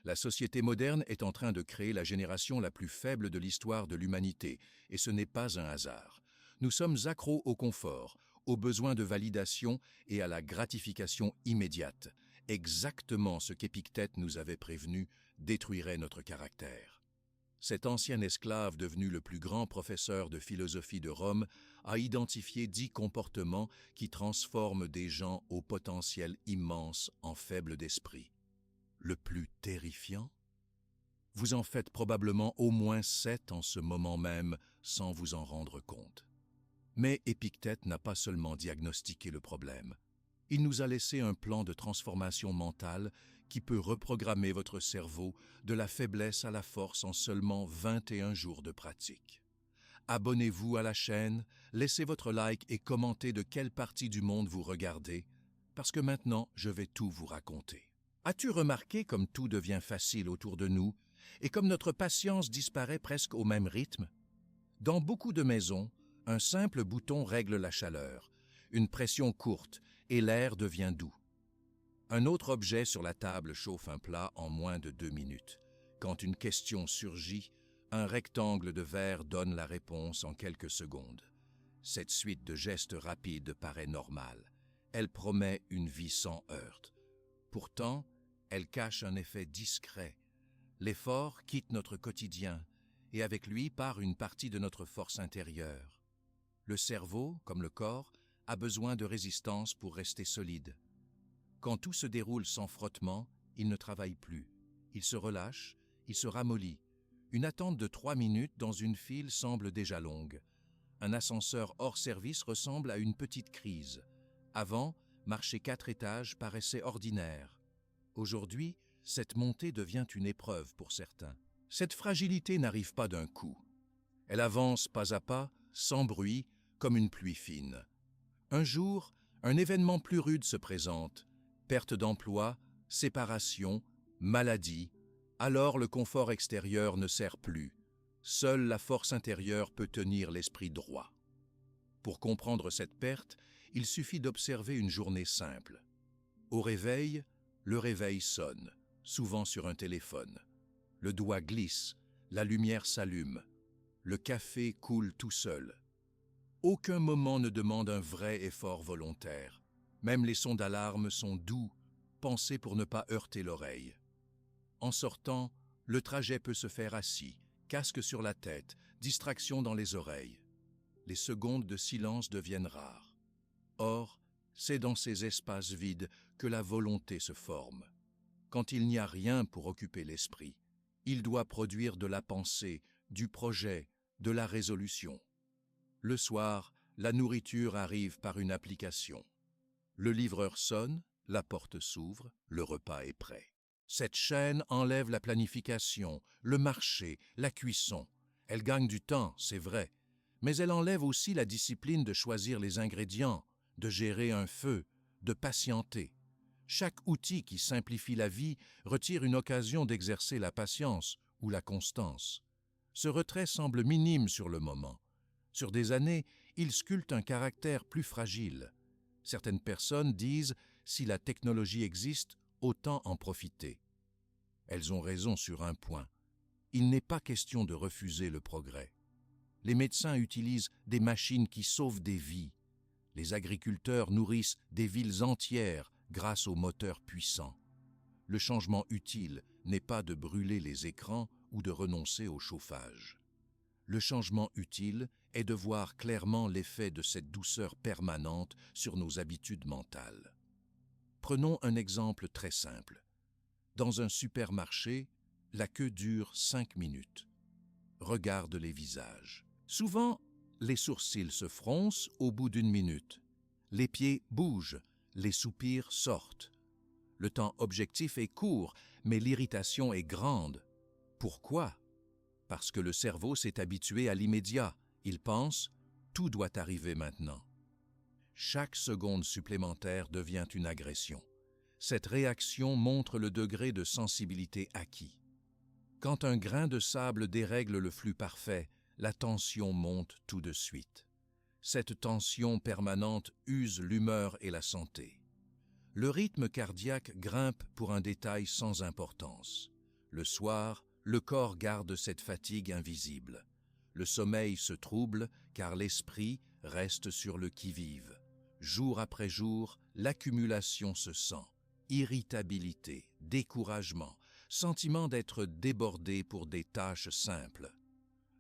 La société moderne est en train de créer la génération la plus faible de l'histoire de l'humanité, et ce n'est pas un hasard. Nous sommes accros au confort, au besoin de validation et à la gratification immédiate. Exactement ce qu'Épictète nous avait prévenu détruirait notre caractère. Cet ancien esclave devenu le plus grand professeur de philosophie de Rome a identifié 10 comportements qui transforment des gens au potentiel immense en faibles d'esprit. Le plus terrifiant? Vous en faites probablement au moins 7 en ce moment même sans vous en rendre compte. Mais Épictète n'a pas seulement diagnostiqué le problème. Il nous a laissé un plan de transformation mentale qui peut reprogrammer votre cerveau de la faiblesse à la force en seulement 21 jours de pratique. Abonnez-vous à la chaîne, laissez votre like et commentez de quelle partie du monde vous regardez, parce que maintenant je vais tout vous raconter. As-tu remarqué comme tout devient facile autour de nous et comme notre patience disparaît presque au même rythme? Dans beaucoup de maisons, un simple bouton règle la chaleur, une pression courte et l'air devient doux. Un autre objet sur la table chauffe un plat en moins de 2 minutes. Quand une question surgit, un rectangle de verre donne la réponse en quelques secondes. Cette suite de gestes rapides paraît normale. Elle promet une vie sans heurts. Pourtant, elle cache un effet discret. L'effort quitte notre quotidien et avec lui part une partie de notre force intérieure. Le cerveau, comme le corps, a besoin de résistance pour rester solide. Quand tout se déroule sans frottement, il ne travaille plus. Il se relâche, il se ramollit. Une attente de 3 minutes dans une file semble déjà longue. Un ascenseur hors service ressemble à une petite crise. Avant, marcher 4 étages paraissait ordinaire. Aujourd'hui, cette montée devient une épreuve pour certains. Cette fragilité n'arrive pas d'un coup. Elle avance pas à pas, sans bruit, comme une pluie fine. Un jour, un événement plus rude se présente. Perte d'emploi, séparation, maladie. Alors le confort extérieur ne sert plus. Seule la force intérieure peut tenir l'esprit droit. Pour comprendre cette perte, il suffit d'observer une journée simple. Au réveil, le réveil sonne, souvent sur un téléphone. Le doigt glisse, la lumière s'allume. Le café coule tout seul. Aucun moment ne demande un vrai effort volontaire. Même les sons d'alarme sont doux, pensés pour ne pas heurter l'oreille. En sortant, le trajet peut se faire assis, casque sur la tête, distraction dans les oreilles. Les secondes de silence deviennent rares. Or, c'est dans ces espaces vides que la volonté se forme. Quand il n'y a rien pour occuper l'esprit, il doit produire de la pensée, du projet, de la résolution. Le soir, la nourriture arrive par une application. Le livreur sonne, la porte s'ouvre, le repas est prêt. Cette chaîne enlève la planification, le marché, la cuisson. Elle gagne du temps, c'est vrai, mais elle enlève aussi la discipline de choisir les ingrédients, de gérer un feu, de patienter. Chaque outil qui simplifie la vie retire une occasion d'exercer la patience ou la constance. Ce retrait semble minime sur le moment. Sur des années, il sculpte un caractère plus fragile. Certaines personnes disent « si la technologie existe, autant en profiter ». Elles ont raison sur un point. Il n'est pas question de refuser le progrès. Les médecins utilisent des machines qui sauvent des vies. Les agriculteurs nourrissent des villes entières grâce aux moteurs puissants. Le changement utile n'est pas de brûler les écrans ou de renoncer au chauffage. Le changement utile est de voir clairement l'effet de cette douceur permanente sur nos habitudes mentales. Prenons un exemple très simple. Dans un supermarché, la queue dure 5 minutes. Regarde les visages. Souvent, les sourcils se froncent au bout d'1 minute. Les pieds bougent, les soupirs sortent. Le temps objectif est court, mais l'irritation est grande. Pourquoi? Parce que le cerveau s'est habitué à l'immédiat. Il pense « tout doit arriver maintenant ». Chaque seconde supplémentaire devient une agression. Cette réaction montre le degré de sensibilité acquis. Quand un grain de sable dérègle le flux parfait, la tension monte tout de suite. Cette tension permanente use l'humeur et la santé. Le rythme cardiaque grimpe pour un détail sans importance. Le soir, le corps garde cette fatigue invisible. Le sommeil se trouble car l'esprit reste sur le qui-vive. Jour après jour, l'accumulation se sent. Irritabilité, découragement, sentiment d'être débordé pour des tâches simples.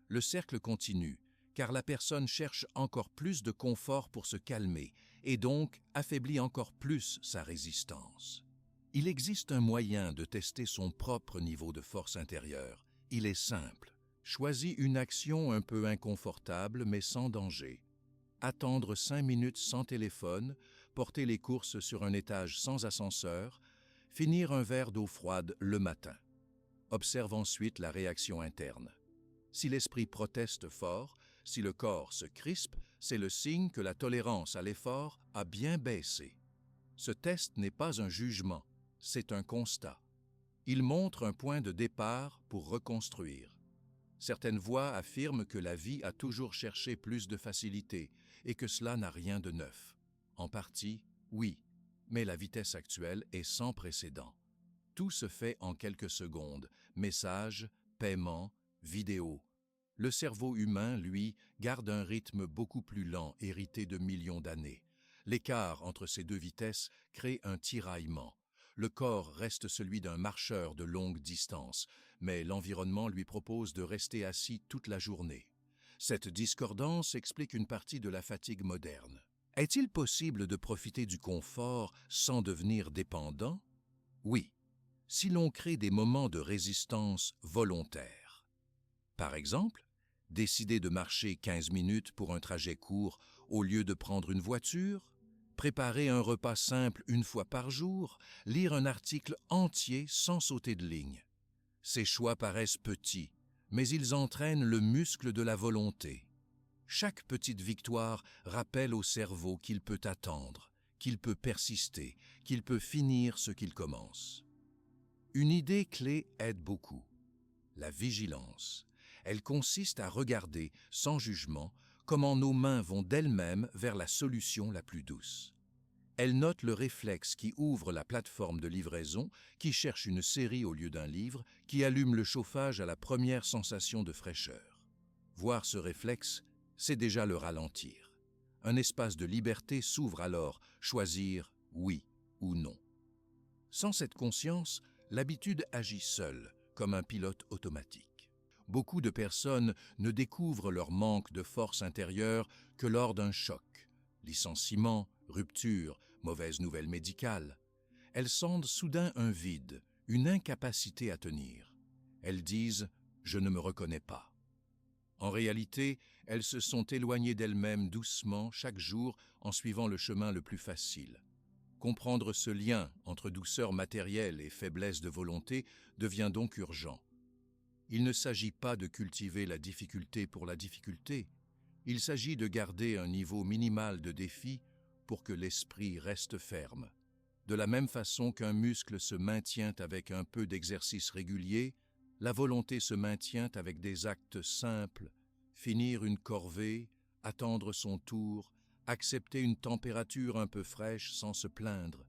Le cercle continue, car la personne cherche encore plus de confort pour se calmer et donc affaiblit encore plus sa résistance. Il existe un moyen de tester son propre niveau de force intérieure. Il est simple. Choisis une action un peu inconfortable mais sans danger. Attendre 5 minutes sans téléphone, porter les courses sur un étage sans ascenseur, finir un verre d'eau froide le matin. Observe ensuite la réaction interne. Si l'esprit proteste fort, si le corps se crispe, c'est le signe que la tolérance à l'effort a bien baissé. Ce test n'est pas un jugement, c'est un constat. Il montre un point de départ pour reconstruire. Certaines voix affirment que la vie a toujours cherché plus de facilité et que cela n'a rien de neuf. En partie, oui, mais la vitesse actuelle est sans précédent. Tout se fait en quelques secondes, messages, paiements, vidéos. Le cerveau humain, lui, garde un rythme beaucoup plus lent, hérité de millions d'années. L'écart entre ces deux vitesses crée un tiraillement. Le corps reste celui d'un marcheur de longue distance, mais l'environnement lui propose de rester assis toute la journée. Cette discordance explique une partie de la fatigue moderne. Est-il possible de profiter du confort sans devenir dépendant? Oui, si l'on crée des moments de résistance volontaires. Par exemple, décider de marcher 15 minutes pour un trajet court au lieu de prendre une voiture, préparer un repas simple une fois par jour, lire un article entier sans sauter de ligne. Ces choix paraissent petits, mais ils entraînent le muscle de la volonté. Chaque petite victoire rappelle au cerveau qu'il peut attendre, qu'il peut persister, qu'il peut finir ce qu'il commence. Une idée clé aide beaucoup. La vigilance. Elle consiste à regarder, sans jugement, comment nos mains vont d'elles-mêmes vers la solution la plus douce. Elle note le réflexe qui ouvre la plateforme de livraison, qui cherche une série au lieu d'un livre, qui allume le chauffage à la première sensation de fraîcheur. Voir ce réflexe, c'est déjà le ralentir. Un espace de liberté s'ouvre alors, choisir oui ou non. Sans cette conscience, l'habitude agit seule, comme un pilote automatique. Beaucoup de personnes ne découvrent leur manque de force intérieure que lors d'un choc. Licenciement, rupture, mauvaise nouvelle médicale. Elles sentent soudain un vide, une incapacité à tenir. Elles disent « je ne me reconnais pas ». En réalité, elles se sont éloignées d'elles-mêmes doucement chaque jour en suivant le chemin le plus facile. Comprendre ce lien entre douceur matérielle et faiblesse de volonté devient donc urgent. Il ne s'agit pas de cultiver la difficulté pour la difficulté. Il s'agit de garder un niveau minimal de défi pour que l'esprit reste ferme. De la même façon qu'un muscle se maintient avec un peu d'exercice régulier, la volonté se maintient avec des actes simples, finir une corvée, attendre son tour, accepter une température un peu fraîche sans se plaindre.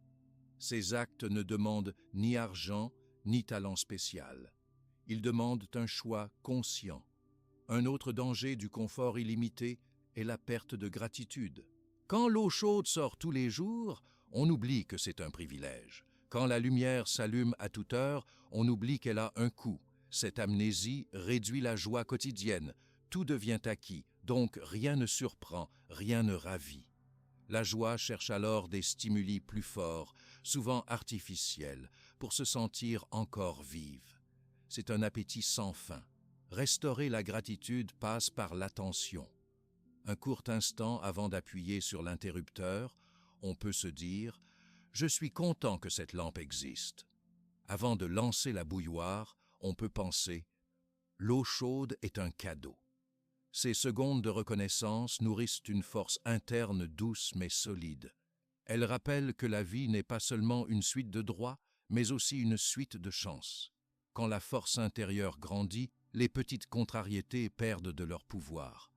Ces actes ne demandent ni argent, ni talent spécial. Ils demandent un choix conscient. Un autre danger du confort illimité est la perte de gratitude. Quand l'eau chaude sort tous les jours, on oublie que c'est un privilège. Quand la lumière s'allume à toute heure, on oublie qu'elle a un coût. Cette amnésie réduit la joie quotidienne. Tout devient acquis, donc rien ne surprend, rien ne ravit. La joie cherche alors des stimuli plus forts, souvent artificiels, pour se sentir encore vive. C'est un appétit sans fin. Restaurer la gratitude passe par l'attention. Un court instant avant d'appuyer sur l'interrupteur, on peut se dire « Je suis content que cette lampe existe ». Avant de lancer la bouilloire, on peut penser « L'eau chaude est un cadeau ». Ces secondes de reconnaissance nourrissent une force interne douce mais solide. Elles rappellent que la vie n'est pas seulement une suite de droits, mais aussi une suite de chances. Quand la force intérieure grandit, les petites contrariétés perdent de leur pouvoir.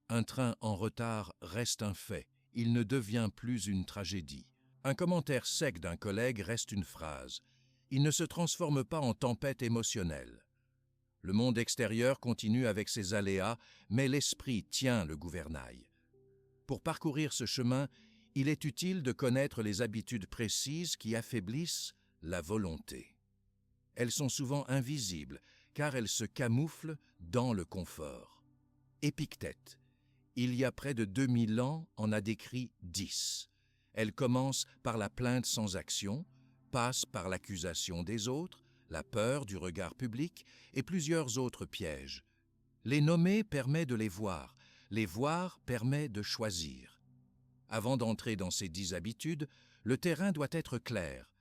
Un train en retard reste un fait, il ne devient plus une tragédie. Un commentaire sec d'un collègue reste une phrase. Il ne se transforme pas en tempête émotionnelle. Le monde extérieur continue avec ses aléas, mais l'esprit tient le gouvernail. Pour parcourir ce chemin, il est utile de connaître les habitudes précises qui affaiblissent la volonté. Elles sont souvent invisibles, car elles se camouflent dans le confort. Épictète, il y a près de 2000 ans, en a décrit 10. Elles commencent par la plainte sans action, passent par l'accusation des autres, la peur du regard public et plusieurs autres pièges. Les nommer permet de les voir permet de choisir. Avant d'entrer dans ces 10 habitudes, le terrain doit être clair.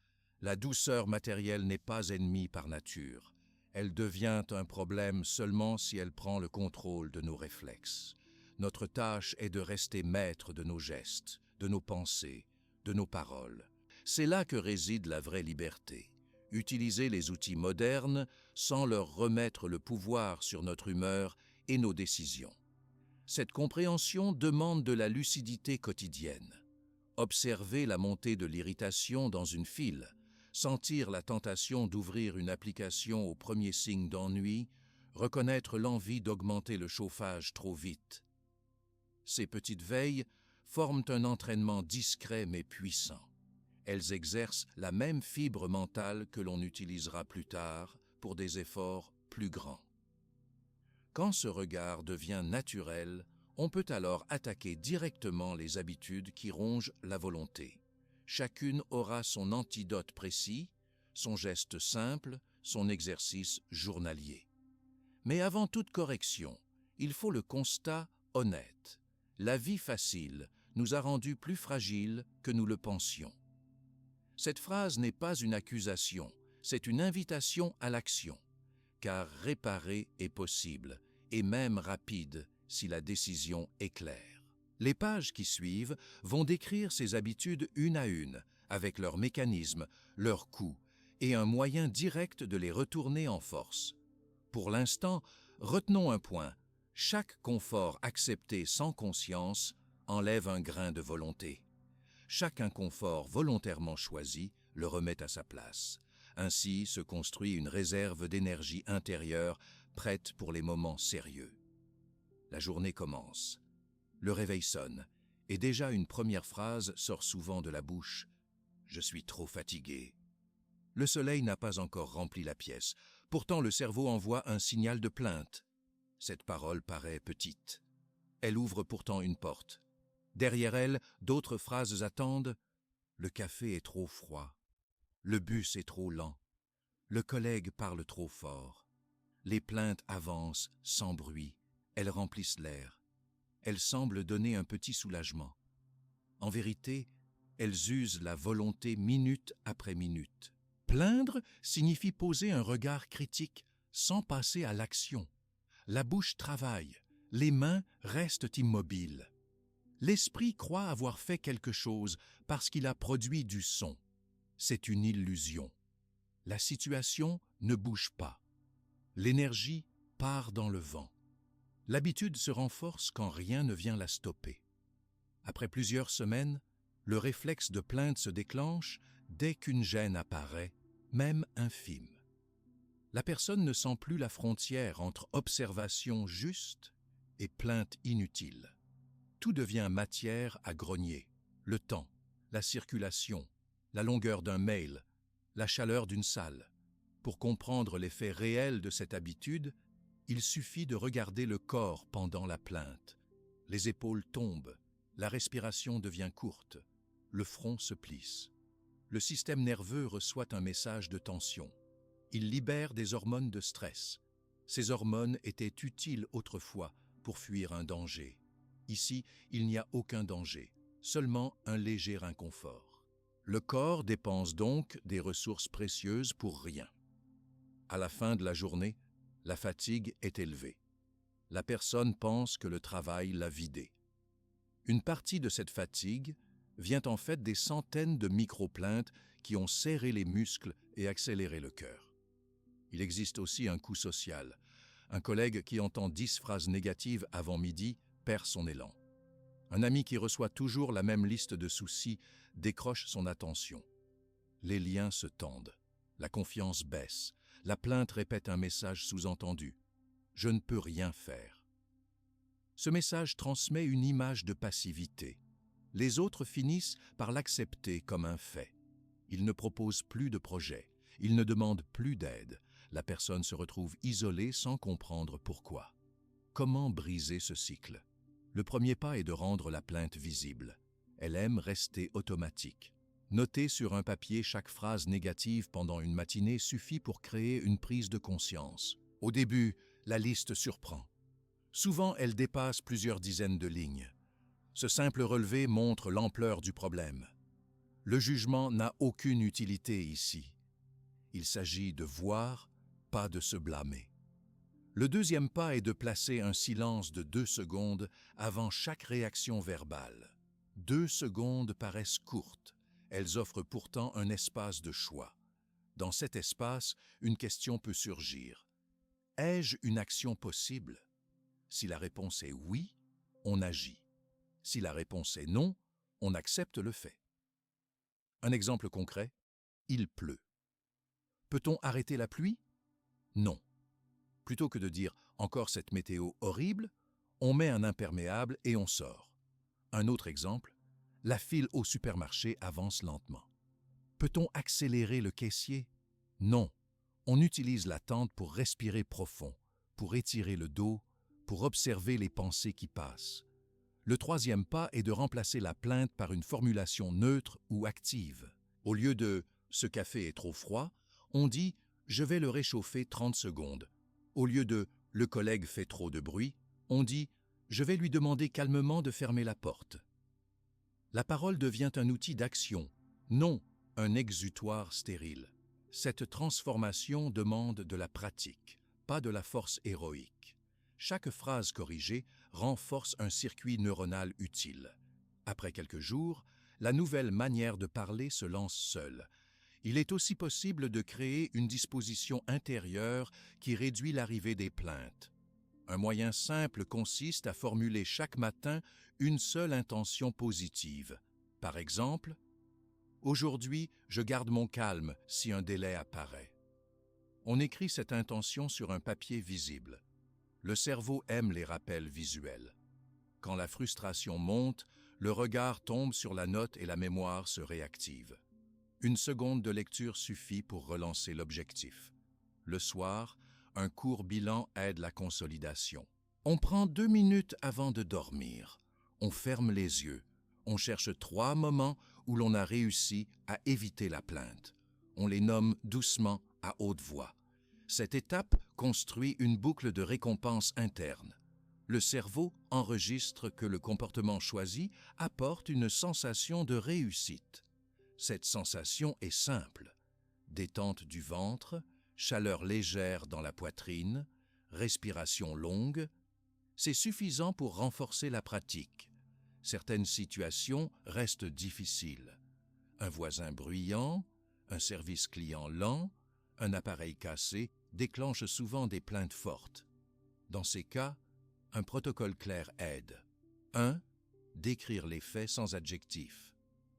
La douceur matérielle n'est pas ennemie par nature. Elle devient un problème seulement si elle prend le contrôle de nos réflexes. Notre tâche est de rester maître de nos gestes, de nos pensées, de nos paroles. C'est là que réside la vraie liberté. Utiliser les outils modernes sans leur remettre le pouvoir sur notre humeur et nos décisions. Cette compréhension demande de la lucidité quotidienne. Observer la montée de l'irritation dans une file, sentir la tentation d'ouvrir une application au premier signe d'ennui, reconnaître l'envie d'augmenter le chauffage trop vite. Ces petites veilles forment un entraînement discret mais puissant. Elles exercent la même fibre mentale que l'on utilisera plus tard pour des efforts plus grands. Quand ce regard devient naturel, on peut alors attaquer directement les habitudes qui rongent la volonté. Chacune aura son antidote précis, son geste simple, son exercice journalier. Mais avant toute correction, il faut le constat honnête. La vie facile nous a rendus plus fragiles que nous le pensions. Cette phrase n'est pas une accusation, c'est une invitation à l'action, car réparer est possible, et même rapide si la décision est claire. Les pages qui suivent vont décrire ces habitudes une à une, avec leurs mécanismes, leurs coûts, et un moyen direct de les retourner en force. Pour l'instant, retenons un point, chaque confort accepté sans conscience enlève un grain de volonté. Chaque inconfort volontairement choisi le remet à sa place. Ainsi se construit une réserve d'énergie intérieure prête pour les moments sérieux. La journée commence. Le réveil sonne, et déjà une première phrase sort souvent de la bouche. « Je suis trop fatigué ». Le soleil n'a pas encore rempli la pièce. Pourtant, le cerveau envoie un signal de plainte. Cette parole paraît petite. Elle ouvre pourtant une porte. Derrière elle, d'autres phrases attendent. Le café est trop froid. Le bus est trop lent. Le collègue parle trop fort. Les plaintes avancent sans bruit. Elles remplissent l'air. Elles semblent donner un petit soulagement. En vérité, elles usent la volonté minute après minute. Plaindre signifie poser un regard critique sans passer à l'action. La bouche travaille, les mains restent immobiles. L'esprit croit avoir fait quelque chose parce qu'il a produit du son. C'est une illusion. La situation ne bouge pas. L'énergie part dans le vent. L'habitude se renforce quand rien ne vient la stopper. Après plusieurs semaines, le réflexe de plainte se déclenche dès qu'une gêne apparaît, même infime. La personne ne sent plus la frontière entre observation juste et plainte inutile. Tout devient matière à grogner. Le temps, la circulation, la longueur d'un mail, la chaleur d'une salle. Pour comprendre l'effet réel de cette habitude, il suffit de regarder le corps pendant la plainte. Les épaules tombent, la respiration devient courte, le front se plisse. Le système nerveux reçoit un message de tension. Il libère des hormones de stress. Ces hormones étaient utiles autrefois pour fuir un danger. Ici, il n'y a aucun danger, seulement un léger inconfort. Le corps dépense donc des ressources précieuses pour rien. À la fin de la journée, la fatigue est élevée. La personne pense que le travail l'a vidée. Une partie de cette fatigue vient en fait des centaines de micro-plaintes qui ont serré les muscles et accéléré le cœur. Il existe aussi un coût social. Un collègue qui entend 10 phrases négatives avant midi perd son élan. Un ami qui reçoit toujours la même liste de soucis décroche son attention. Les liens se tendent. La confiance baisse. La plainte répète un message sous-entendu. Je ne peux rien faire. Ce message transmet une image de passivité. Les autres finissent par l'accepter comme un fait. Ils ne proposent plus de projet. Ils ne demandent plus d'aide. La personne se retrouve isolée sans comprendre pourquoi. Comment briser ce cycle? Le premier pas est de rendre la plainte visible. Elle aime rester automatique. Noter sur un papier chaque phrase négative pendant une matinée suffit pour créer une prise de conscience. Au début, la liste surprend. Souvent, elle dépasse plusieurs dizaines de lignes. Ce simple relevé montre l'ampleur du problème. Le jugement n'a aucune utilité ici. Il s'agit de voir, pas de se blâmer. Le deuxième pas est de placer un silence de 2 secondes avant chaque réaction verbale. 2 secondes paraissent courtes. Elles offrent pourtant un espace de choix. Dans cet espace, une question peut surgir. Ai-je une action possible? Si la réponse est oui, on agit. Si la réponse est non, on accepte le fait. Un exemple concret, il pleut. Peut-on arrêter la pluie? Non. Plutôt que de dire « encore cette météo horrible », on met un imperméable et on sort. Un autre exemple, la file au supermarché avance lentement. Peut-on accélérer le caissier? Non. On utilise l'attente pour respirer profond, pour étirer le dos, pour observer les pensées qui passent. Le troisième pas est de remplacer la plainte par une formulation neutre ou active. Au lieu de « ce café est trop froid », on dit « je vais le réchauffer 30 secondes ». Au lieu de « le collègue fait trop de bruit », on dit « je vais lui demander calmement de fermer la porte ». La parole devient un outil d'action, non un exutoire stérile. Cette transformation demande de la pratique, pas de la force héroïque. Chaque phrase corrigée renforce un circuit neuronal utile. Après quelques jours, la nouvelle manière de parler se lance seule. Il est aussi possible de créer une disposition intérieure qui réduit l'arrivée des plaintes. Un moyen simple consiste à formuler chaque matin une seule intention positive. Par exemple, « Aujourd'hui, je garde mon calme si un délai apparaît ». On écrit cette intention sur un papier visible. Le cerveau aime les rappels visuels. Quand la frustration monte, le regard tombe sur la note et la mémoire se réactive. Une seconde de lecture suffit pour relancer l'objectif. Le soir, un court bilan aide la consolidation. On prend 2 minutes avant de dormir. On ferme les yeux. On cherche 3 moments où l'on a réussi à éviter la plainte. On les nomme doucement à haute voix. Cette étape construit une boucle de récompense interne. Le cerveau enregistre que le comportement choisi apporte une sensation de réussite. Cette sensation est simple. Détente du ventre, chaleur légère dans la poitrine, respiration longue. C'est suffisant pour renforcer la pratique. Certaines situations restent difficiles. Un voisin bruyant, un service client lent, un appareil cassé déclenchent souvent des plaintes fortes. Dans ces cas, un protocole clair aide. 1. Décrire les faits sans adjectif.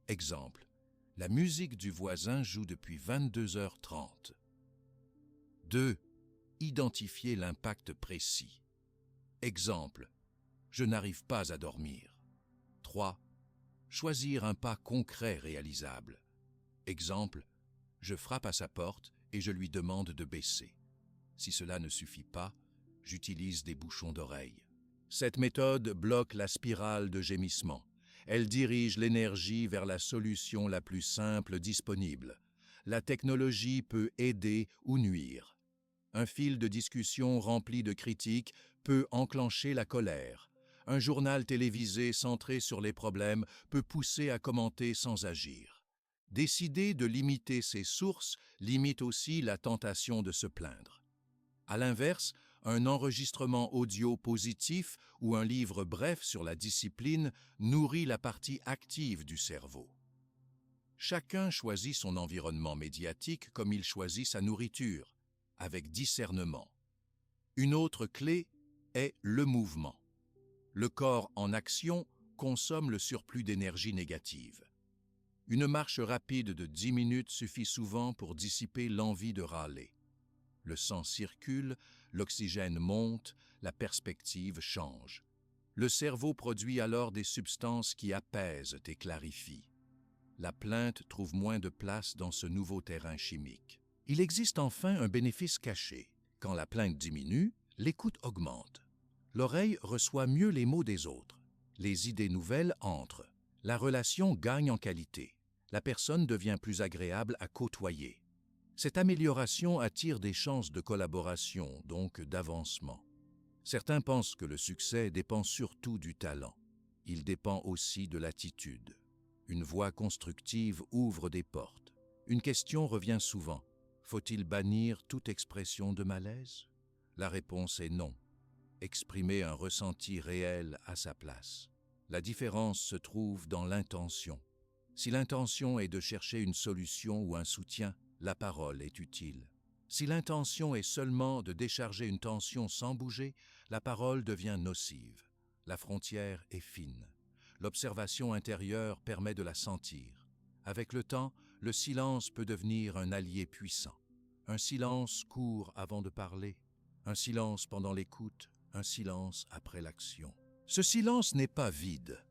Exemple. La musique du voisin joue depuis 22h30. 2. Identifier l'impact précis. Exemple. Je n'arrive pas à dormir. 3. Choisir un pas concret réalisable. Exemple. Je frappe à sa porte et je lui demande de baisser. Si cela ne suffit pas, j'utilise des bouchons d'oreille. Cette méthode bloque la spirale de gémissement. Elle dirige l'énergie vers la solution la plus simple disponible. La technologie peut aider ou nuire. Un fil de discussion rempli de critiques peut enclencher la colère. Un journal télévisé centré sur les problèmes peut pousser à commenter sans agir. Décider de limiter ses sources limite aussi la tentation de se plaindre. À l'inverse, un enregistrement audio positif ou un livre bref sur la discipline nourrit la partie active du cerveau. Chacun choisit son environnement médiatique comme il choisit sa nourriture, avec discernement. Une autre clé est le mouvement. Le corps en action consomme le surplus d'énergie négative. Une marche rapide de 10 minutes suffit souvent pour dissiper l'envie de râler. Le sang circule, l'oxygène monte, la perspective change. Le cerveau produit alors des substances qui apaisent et clarifient. La plainte trouve moins de place dans ce nouveau terrain chimique. Il existe enfin un bénéfice caché. Quand la plainte diminue, l'écoute augmente. L'oreille reçoit mieux les mots des autres. Les idées nouvelles entrent. La relation gagne en qualité. La personne devient plus agréable à côtoyer. Cette amélioration attire des chances de collaboration, donc d'avancement. Certains pensent que le succès dépend surtout du talent. Il dépend aussi de l'attitude. Une voix constructive ouvre des portes. Une question revient souvent. Faut-il bannir toute expression de malaise? La réponse est non. Exprimer un ressenti réel à sa place. La différence se trouve dans l'intention. Si l'intention est de chercher une solution ou un soutien, la parole est utile. Si l'intention est seulement de décharger une tension sans bouger, la parole devient nocive. La frontière est fine. L'observation intérieure permet de la sentir. Avec le temps, le silence peut devenir un allié puissant. Un silence court avant de parler, un silence pendant l'écoute, un silence après l'action. Ce silence n'est pas vide.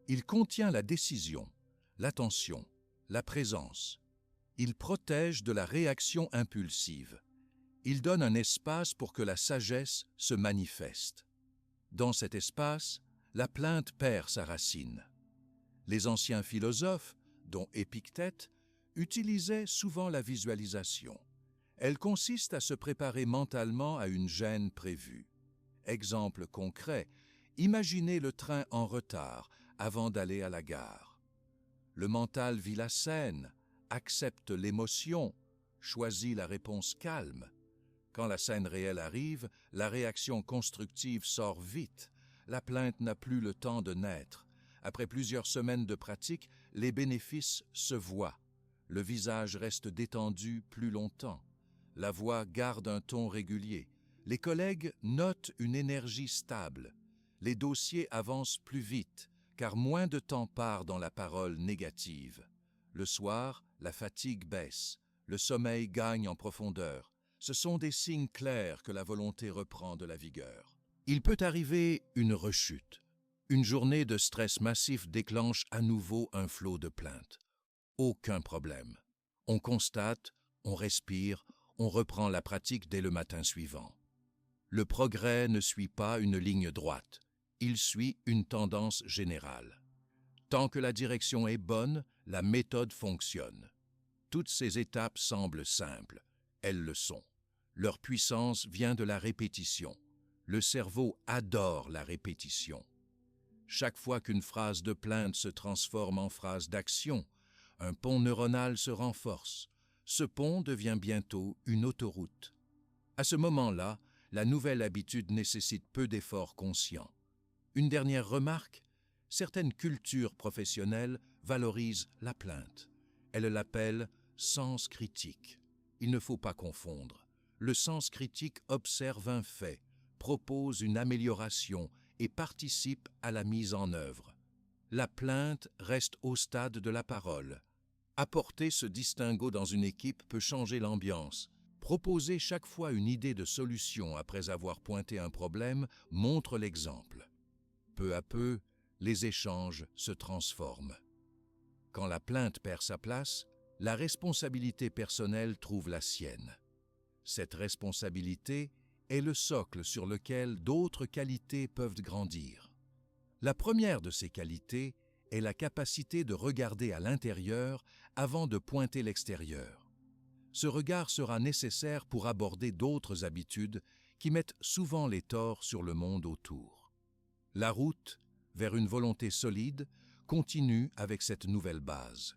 Il contient la décision, l'attention, la présence. Il protège de la réaction impulsive. Il donne un espace pour que la sagesse se manifeste. Dans cet espace, la plainte perd sa racine. Les anciens philosophes, dont Épictète, utilisaient souvent la visualisation. Elle consiste à se préparer mentalement à une gêne prévue. Exemple concret, imaginez le train en retard avant d'aller à la gare. Le mental vit la scène, accepte l'émotion, choisit la réponse calme. Quand la scène réelle arrive, la réaction constructive sort vite. La plainte n'a plus le temps de naître. Après plusieurs semaines de pratique, les bénéfices se voient. Le visage reste détendu plus longtemps. La voix garde un ton régulier. Les collègues notent une énergie stable. Les dossiers avancent plus vite, car moins de temps part dans la parole négative. Le soir, la fatigue baisse. Le sommeil gagne en profondeur. Ce sont des signes clairs que la volonté reprend de la vigueur. Il peut arriver une rechute. Une journée de stress massif déclenche à nouveau un flot de plaintes. Aucun problème. On constate, on respire, on reprend la pratique dès le matin suivant. Le progrès ne suit pas une ligne droite. Il suit une tendance générale. Tant que la direction est bonne, la méthode fonctionne. Toutes ces étapes semblent simples. Elles le sont. Leur puissance vient de la répétition. Le cerveau adore la répétition. Chaque fois qu'une phrase de plainte se transforme en phrase d'action, un pont neuronal se renforce. Ce pont devient bientôt une autoroute. À ce moment-là, la nouvelle habitude nécessite peu d'efforts conscients. Une dernière remarque, certaines cultures professionnelles valorisent la plainte. Elles l'appellent « sens critique ». Il ne faut pas confondre. Le sens critique observe un fait, propose une amélioration et participe à la mise en œuvre. La plainte reste au stade de la parole. Apporter ce distinguo dans une équipe peut changer l'ambiance. Proposer chaque fois une idée de solution après avoir pointé un problème montre l'exemple. Peu à peu, les échanges se transforment. Quand la plainte perd sa place, la responsabilité personnelle trouve la sienne. Cette responsabilité est le socle sur lequel d'autres qualités peuvent grandir. La première de ces qualités est la capacité de regarder à l'intérieur avant de pointer l'extérieur. Ce regard sera nécessaire pour aborder d'autres habitudes qui mettent souvent les torts sur le monde autour. La route vers une volonté solide continue avec cette nouvelle base.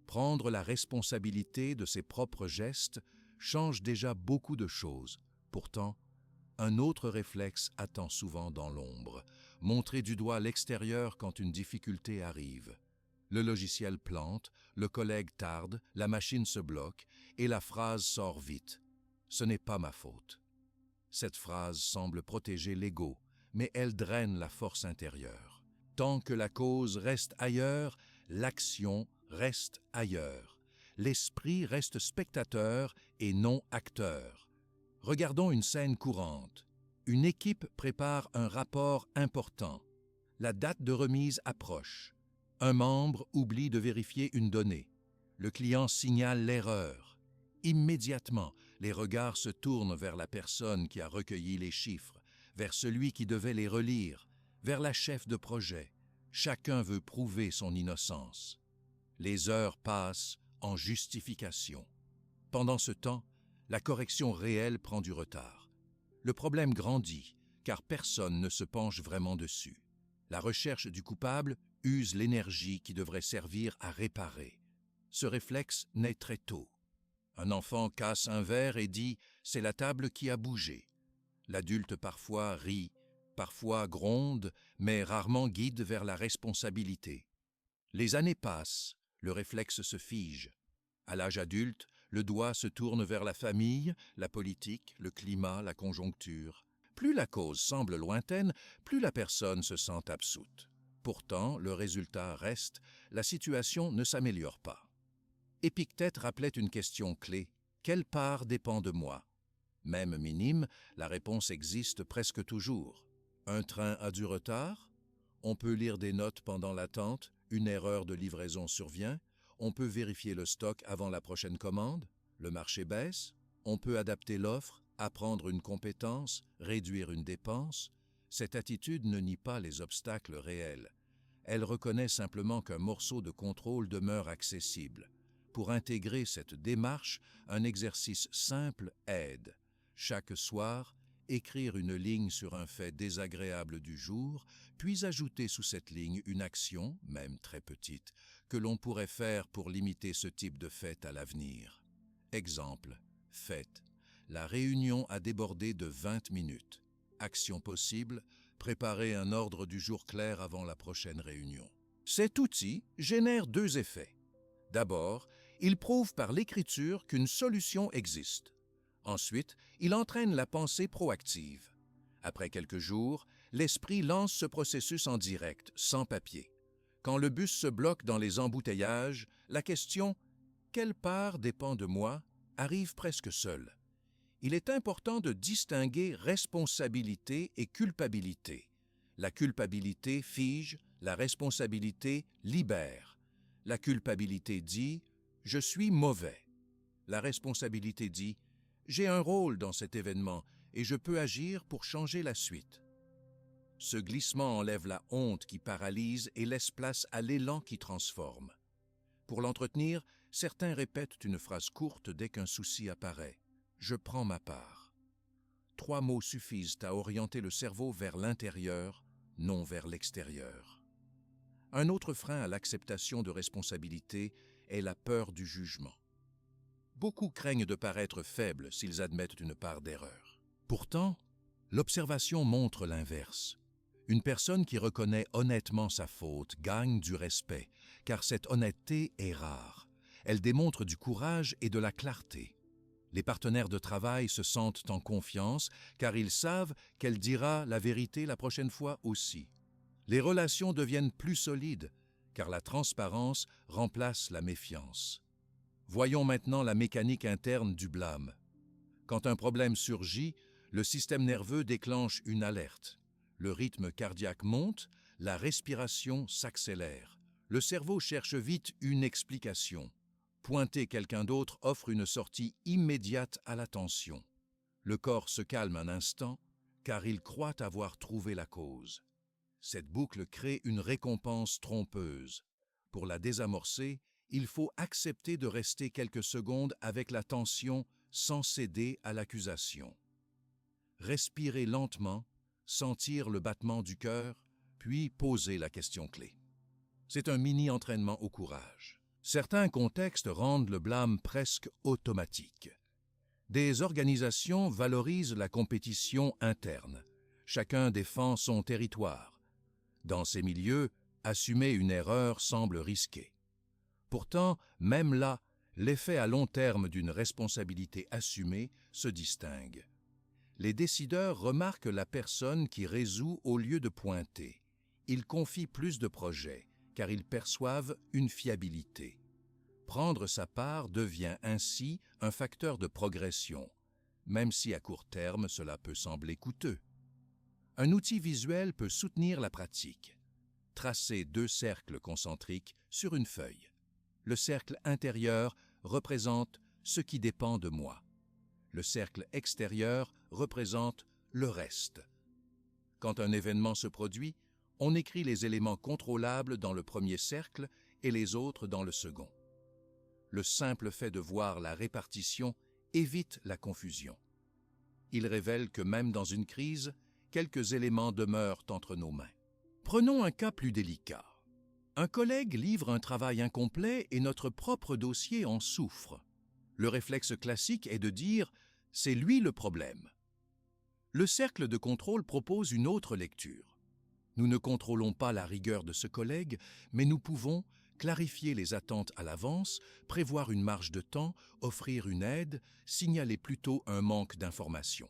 Prendre la responsabilité de ses propres gestes change déjà beaucoup de choses. Pourtant, un autre réflexe attend souvent dans l'ombre, montrer du doigt l'extérieur quand une difficulté arrive. Le logiciel plante, le collègue tarde, la machine se bloque et la phrase sort vite. Ce n'est pas ma faute. Cette phrase semble protéger l'ego, mais elle draine la force intérieure. Tant que la cause reste ailleurs, l'action reste ailleurs. L'esprit reste spectateur et non acteur. Regardons une scène courante. Une équipe prépare un rapport important. La date de remise approche. Un membre oublie de vérifier une donnée. Le client signale l'erreur. Immédiatement, les regards se tournent vers la personne qui a recueilli les chiffres, vers celui qui devait les relire, vers la chef de projet. Chacun veut prouver son innocence. Les heures passent en justification. Pendant ce temps, la correction réelle prend du retard. Le problème grandit, car personne ne se penche vraiment dessus. La recherche du coupable use l'énergie qui devrait servir à réparer. Ce réflexe naît très tôt. Un enfant casse un verre et dit « c'est la table qui a bougé ». L'adulte parfois rit, parfois gronde, mais rarement guide vers la responsabilité. Les années passent, le réflexe se fige. À l'âge adulte, le doigt se tourne vers la famille, la politique, le climat, la conjoncture. Plus la cause semble lointaine, plus la personne se sent absoute. Pourtant, le résultat reste, la situation ne s'améliore pas. Épictète rappelait une question clé. Quelle part dépend de moi? Même minime, la réponse existe presque toujours. Un train a du retard? On peut lire des notes pendant l'attente, une erreur de livraison survient, on peut vérifier le stock avant la prochaine commande, le marché baisse, on peut adapter l'offre, apprendre une compétence, réduire une dépense. Cette attitude ne nie pas les obstacles réels. Elle reconnaît simplement qu'un morceau de contrôle demeure accessible. Pour intégrer cette démarche, un exercice simple aide. Chaque soir, écrire une ligne sur un fait désagréable du jour, puis ajouter sous cette ligne une action, même très petite, que l'on pourrait faire pour limiter ce type de fait à l'avenir. Exemple, fait. La réunion a débordé de 20 minutes. Action possible, préparer un ordre du jour clair avant la prochaine réunion. Cet outil génère deux effets. D'abord, il prouve par l'écriture qu'une solution existe. Ensuite, il entraîne la pensée proactive. Après quelques jours, l'esprit lance ce processus en direct, sans papier. Quand le bus se bloque dans les embouteillages, la question « Quelle part dépend de moi ?» arrive presque seule. Il est important de distinguer responsabilité et culpabilité. La culpabilité fige, la responsabilité libère. La culpabilité dit « Je suis mauvais ». La responsabilité dit « J'ai un rôle dans cet événement et je peux agir pour changer la suite ». Ce glissement enlève la honte qui paralyse et laisse place à l'élan qui transforme. Pour l'entretenir, certains répètent une phrase courte dès qu'un souci apparaît. « Je prends ma part ». 3 mots suffisent à orienter le cerveau vers l'intérieur, non vers l'extérieur. Un autre frein à l'acceptation de responsabilité est la peur du jugement. Beaucoup craignent de paraître faibles s'ils admettent une part d'erreur. Pourtant, l'observation montre l'inverse. Une personne qui reconnaît honnêtement sa faute gagne du respect, car cette honnêteté est rare. Elle démontre du courage et de la clarté. Les partenaires de travail se sentent en confiance, car ils savent qu'elle dira la vérité la prochaine fois aussi. Les relations deviennent plus solides, car la transparence remplace la méfiance. Voyons maintenant la mécanique interne du blâme. Quand un problème surgit, le système nerveux déclenche une alerte. Le rythme cardiaque monte, la respiration s'accélère. Le cerveau cherche vite une explication. Pointer quelqu'un d'autre offre une sortie immédiate à la tension. Le corps se calme un instant, car il croit avoir trouvé la cause. Cette boucle crée une récompense trompeuse. Pour la désamorcer, il faut accepter de rester quelques secondes avec la tension sans céder à l'accusation. Respirer lentement, sentir le battement du cœur, puis poser la question clé. C'est un mini-entraînement au courage. Certains contextes rendent le blâme presque automatique. Des organisations valorisent la compétition interne. Chacun défend son territoire. Dans ces milieux, assumer une erreur semble risqué. Pourtant, même là, l'effet à long terme d'une responsabilité assumée se distingue. Les décideurs remarquent la personne qui résout au lieu de pointer. Ils confient plus de projets, car ils perçoivent une fiabilité. Prendre sa part devient ainsi un facteur de progression, même si à court terme cela peut sembler coûteux. Un outil visuel peut soutenir la pratique. Tracez 2 cercles concentriques sur une feuille. Le cercle intérieur représente ce qui dépend de moi. Le cercle extérieur représente le reste. Quand un événement se produit, on écrit les éléments contrôlables dans le premier cercle et les autres dans le second. Le simple fait de voir la répartition évite la confusion. Il révèle que même dans une crise, quelques éléments demeurent entre nos mains. Prenons un cas plus délicat. Un collègue livre un travail incomplet et notre propre dossier en souffre. Le réflexe classique est de dire « c'est lui le problème ». Le cercle de contrôle propose une autre lecture. Nous ne contrôlons pas la rigueur de ce collègue, mais nous pouvons clarifier les attentes à l'avance, prévoir une marge de temps, offrir une aide, signaler plutôt un manque d'information.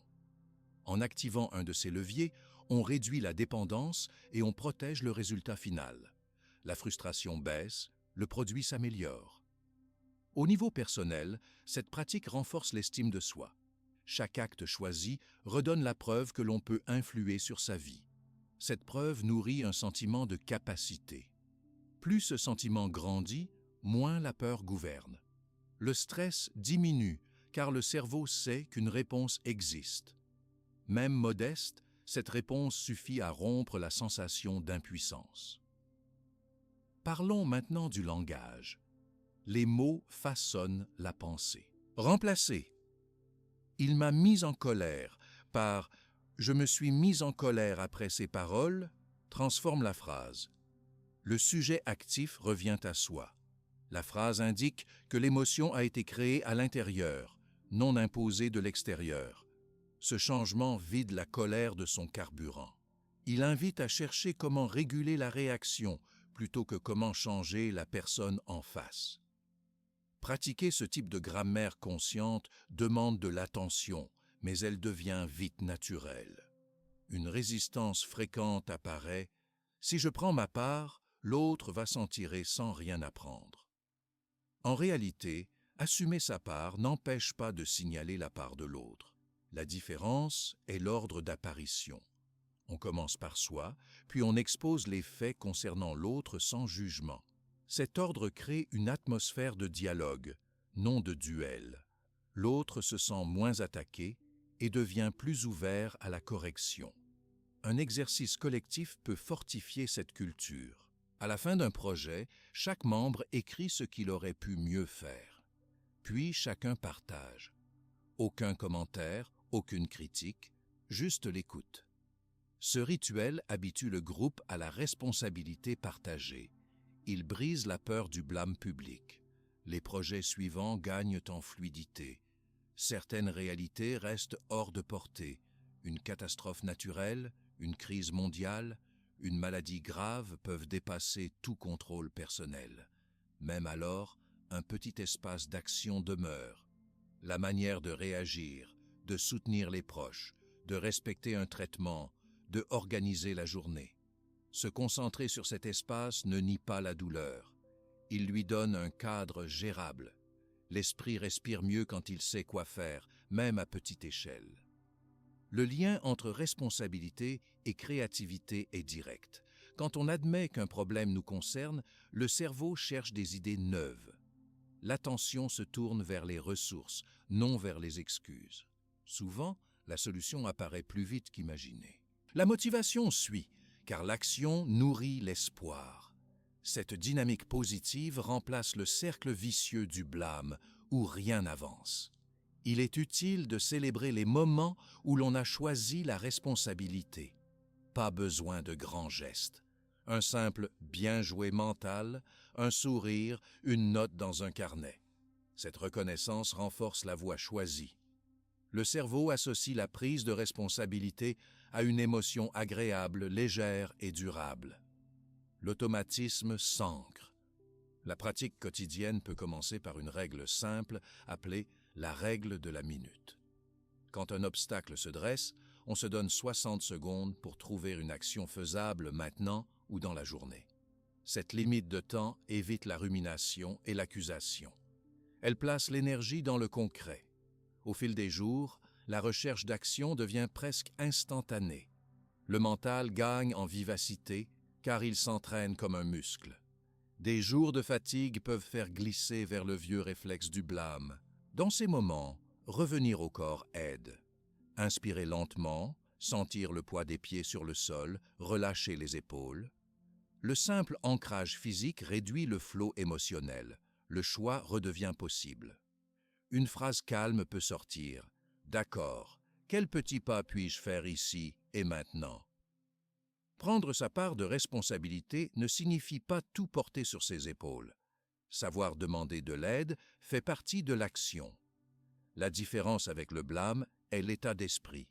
En activant un de ces leviers, on réduit la dépendance et on protège le résultat final. La frustration baisse, le produit s'améliore. Au niveau personnel, cette pratique renforce l'estime de soi. Chaque acte choisi redonne la preuve que l'on peut influer sur sa vie. Cette preuve nourrit un sentiment de capacité. Plus ce sentiment grandit, moins la peur gouverne. Le stress diminue car le cerveau sait qu'une réponse existe. Même modeste, cette réponse suffit à rompre la sensation d'impuissance. Parlons maintenant du langage. Les mots façonnent la pensée. Remplacer « Il m'a mis en colère » par « Je me suis mis en colère après ces paroles » transforme la phrase. Le sujet actif revient à soi. La phrase indique que l'émotion a été créée à l'intérieur, non imposée de l'extérieur. Ce changement vide la colère de son carburant. Il invite à chercher comment réguler la réaction plutôt que comment changer la personne en face. Pratiquer ce type de grammaire consciente demande de l'attention, mais elle devient vite naturelle. Une résistance fréquente apparaît. Si je prends ma part, l'autre va s'en tirer sans rien apprendre. En réalité, assumer sa part n'empêche pas de signaler la part de l'autre. La différence est l'ordre d'apparition. On commence par soi, puis on expose les faits concernant l'autre sans jugement. Cet ordre crée une atmosphère de dialogue, non de duel. L'autre se sent moins attaqué et devient plus ouvert à la correction. Un exercice collectif peut fortifier cette culture. À la fin d'un projet, chaque membre écrit ce qu'il aurait pu mieux faire. Puis chacun partage. Aucun commentaire, aucune critique, juste l'écoute. Ce rituel habitue le groupe à la responsabilité partagée. Il brise la peur du blâme public. Les projets suivants gagnent en fluidité. Certaines réalités restent hors de portée. Une catastrophe naturelle, une crise mondiale, une maladie grave peuvent dépasser tout contrôle personnel. Même alors, un petit espace d'action demeure. La manière de réagir, de soutenir les proches, de respecter un traitement, de organiser la journée. Se concentrer sur cet espace ne nie pas la douleur. Il lui donne un cadre gérable. L'esprit respire mieux quand il sait quoi faire, même à petite échelle. Le lien entre responsabilité et créativité est direct. Quand on admet qu'un problème nous concerne, le cerveau cherche des idées neuves. L'attention se tourne vers les ressources, non vers les excuses. Souvent, la solution apparaît plus vite qu'imaginé. La motivation suit, car l'action nourrit l'espoir. Cette dynamique positive remplace le cercle vicieux du blâme, où rien n'avance. Il est utile de célébrer les moments où l'on a choisi la responsabilité. Pas besoin de grands gestes. Un simple « bien joué » mental, un sourire, une note dans un carnet. Cette reconnaissance renforce la voie choisie. Le cerveau associe la prise de responsabilité à une émotion agréable, légère et durable. L'automatisme s'ancre. La pratique quotidienne peut commencer par une règle simple appelée la règle de la minute. Quand un obstacle se dresse, on se donne 60 secondes pour trouver une action faisable maintenant ou dans la journée. Cette limite de temps évite la rumination et l'accusation. Elle place l'énergie dans le concret. Au fil des jours, la recherche d'action devient presque instantanée. Le mental gagne en vivacité car il s'entraîne comme un muscle. Des jours de fatigue peuvent faire glisser vers le vieux réflexe du blâme. Dans ces moments, revenir au corps aide. Inspirer lentement, sentir le poids des pieds sur le sol, relâcher les épaules. Le simple ancrage physique réduit le flot émotionnel. Le choix redevient possible. Une phrase calme peut sortir. « D'accord, quel petit pas puis-je faire ici et maintenant ?» Prendre sa part de responsabilité ne signifie pas tout porter sur ses épaules. Savoir demander de l'aide fait partie de l'action. La différence avec le blâme est l'état d'esprit.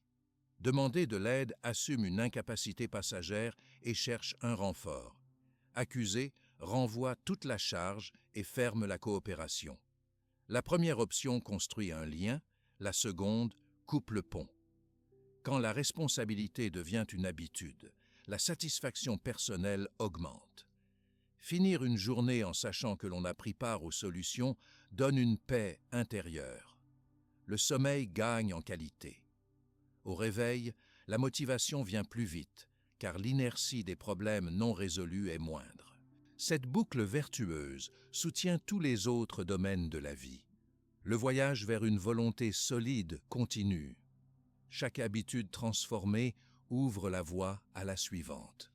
Demander de l'aide assume une incapacité passagère et cherche un renfort. Accuser renvoie toute la charge et ferme la coopération. La première option construit un lien, la seconde coupe le pont. Quand la responsabilité devient une habitude, la satisfaction personnelle augmente. Finir une journée en sachant que l'on a pris part aux solutions donne une paix intérieure. Le sommeil gagne en qualité. Au réveil, la motivation vient plus vite, car l'inertie des problèmes non résolus est moindre. Cette boucle vertueuse soutient tous les autres domaines de la vie. Le voyage vers une volonté solide continue. Chaque habitude transformée ouvre la voie à la suivante.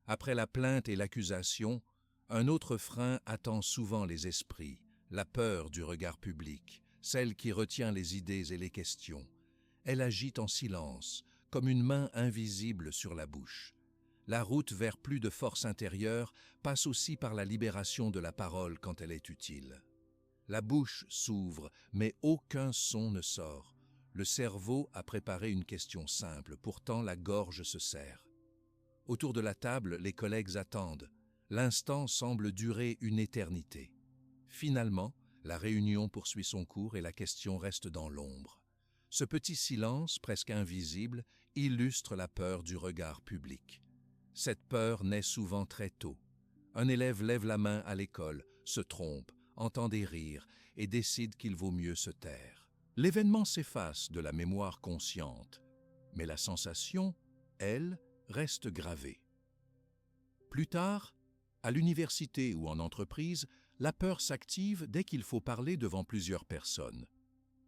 Après la plainte et l'accusation, un autre frein attend souvent les esprits, la peur du regard public, celle qui retient les idées et les questions. Elle agite en silence, comme une main invisible sur la bouche. La route vers plus de force intérieure passe aussi par la libération de la parole quand elle est utile. La bouche s'ouvre, mais aucun son ne sort. Le cerveau a préparé une question simple, pourtant la gorge se serre. Autour de la table, les collègues attendent. L'instant semble durer une éternité. Finalement, la réunion poursuit son cours et la question reste dans l'ombre. Ce petit silence, presque invisible, illustre la peur du regard public. Cette peur naît souvent très tôt. Un élève lève la main à l'école, se trompe, entend des rires et décide qu'il vaut mieux se taire. L'événement s'efface de la mémoire consciente, mais la sensation, elle, reste gravée. Plus tard, à l'université ou en entreprise, la peur s'active dès qu'il faut parler devant plusieurs personnes.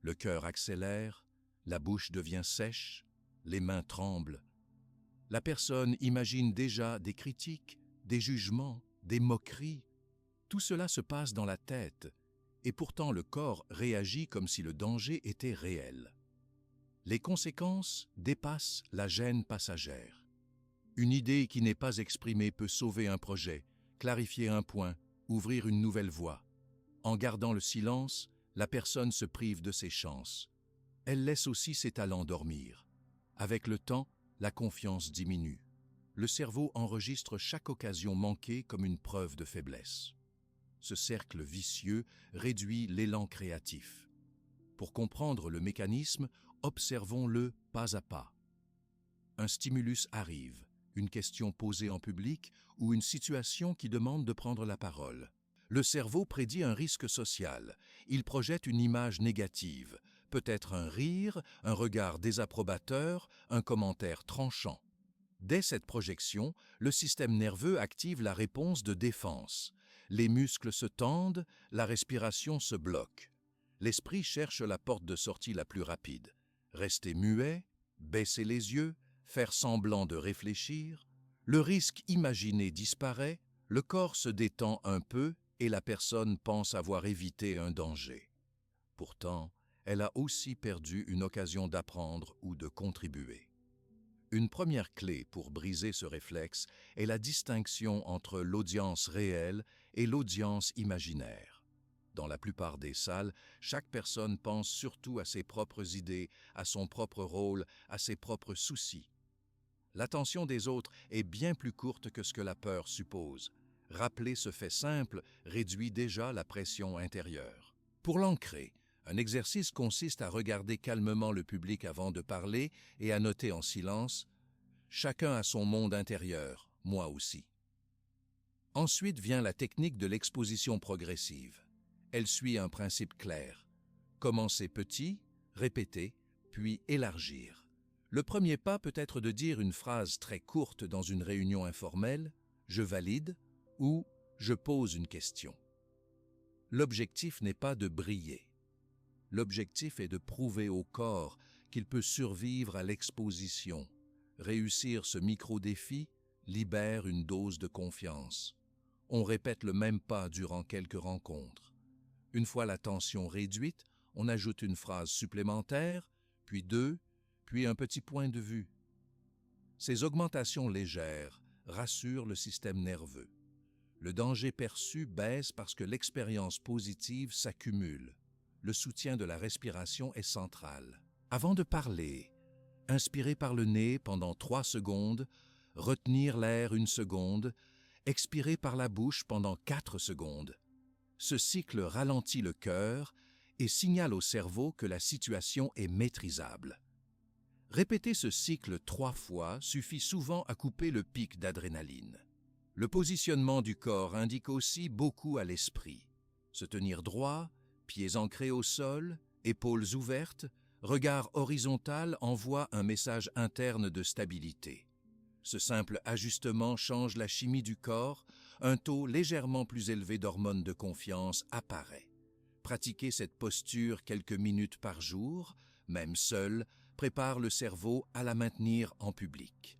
Le cœur accélère, la bouche devient sèche, les mains tremblent. La personne imagine déjà des critiques, des jugements, des moqueries. Tout cela se passe dans la tête, et pourtant le corps réagit comme si le danger était réel. Les conséquences dépassent la gêne passagère. Une idée qui n'est pas exprimée peut sauver un projet, clarifier un point, ouvrir une nouvelle voie. En gardant le silence, la personne se prive de ses chances. Elle laisse aussi ses talents dormir. Avec le temps, la confiance diminue. Le cerveau enregistre chaque occasion manquée comme une preuve de faiblesse. Ce cercle vicieux réduit l'élan créatif. Pour comprendre le mécanisme, observons-le pas à pas. Un stimulus arrive, une question posée en public ou une situation qui demande de prendre la parole. Le cerveau prédit un risque social. Il projette une image négative, peut-être un rire, un regard désapprobateur, un commentaire tranchant. Dès cette projection, le système nerveux active la réponse de défense. Les muscles se tendent, la respiration se bloque. L'esprit cherche la porte de sortie la plus rapide. Rester muet, baisser les yeux, faire semblant de réfléchir. Le risque imaginé disparaît, le corps se détend un peu et la personne pense avoir évité un danger. Pourtant, elle a aussi perdu une occasion d'apprendre ou de contribuer. Une première clé pour briser ce réflexe est la distinction entre l'audience réelle et l'audience imaginaire. Dans la plupart des salles, chaque personne pense surtout à ses propres idées, à son propre rôle, à ses propres soucis. L'attention des autres est bien plus courte que ce que la peur suppose. Rappeler ce fait simple réduit déjà la pression intérieure. Pour l'ancrer, un exercice consiste à regarder calmement le public avant de parler et à noter en silence « Chacun a son monde intérieur, moi aussi ». Ensuite vient la technique de l'exposition progressive. Elle suit un principe clair. Commencer petit, répéter, puis élargir. Le premier pas peut être de dire une phrase très courte dans une réunion informelle, « je valide » ou « je pose une question ». L'objectif n'est pas de briller. L'objectif est de prouver au corps qu'il peut survivre à l'exposition. Réussir ce micro-défi libère une dose de confiance. On répète le même pas durant quelques rencontres. Une fois la tension réduite, on ajoute une phrase supplémentaire, puis deux, puis un petit point de vue. Ces augmentations légères rassurent le système nerveux. Le danger perçu baisse parce que l'expérience positive s'accumule. Le soutien de la respiration est central. Avant de parler, inspirez par le nez pendant 3 secondes, retenir l'air 1 seconde, expirer par la bouche pendant 4 secondes. Ce cycle ralentit le cœur et signale au cerveau que la situation est maîtrisable. Répéter ce cycle 3 fois suffit souvent à couper le pic d'adrénaline. Le positionnement du corps indique aussi beaucoup à l'esprit. Se tenir droit, pieds ancrés au sol, épaules ouvertes, regard horizontal envoie un message interne de stabilité. Ce simple ajustement change la chimie du corps, un taux légèrement plus élevé d'hormones de confiance apparaît. Pratiquer cette posture quelques minutes par jour, même seul, prépare le cerveau à la maintenir en public.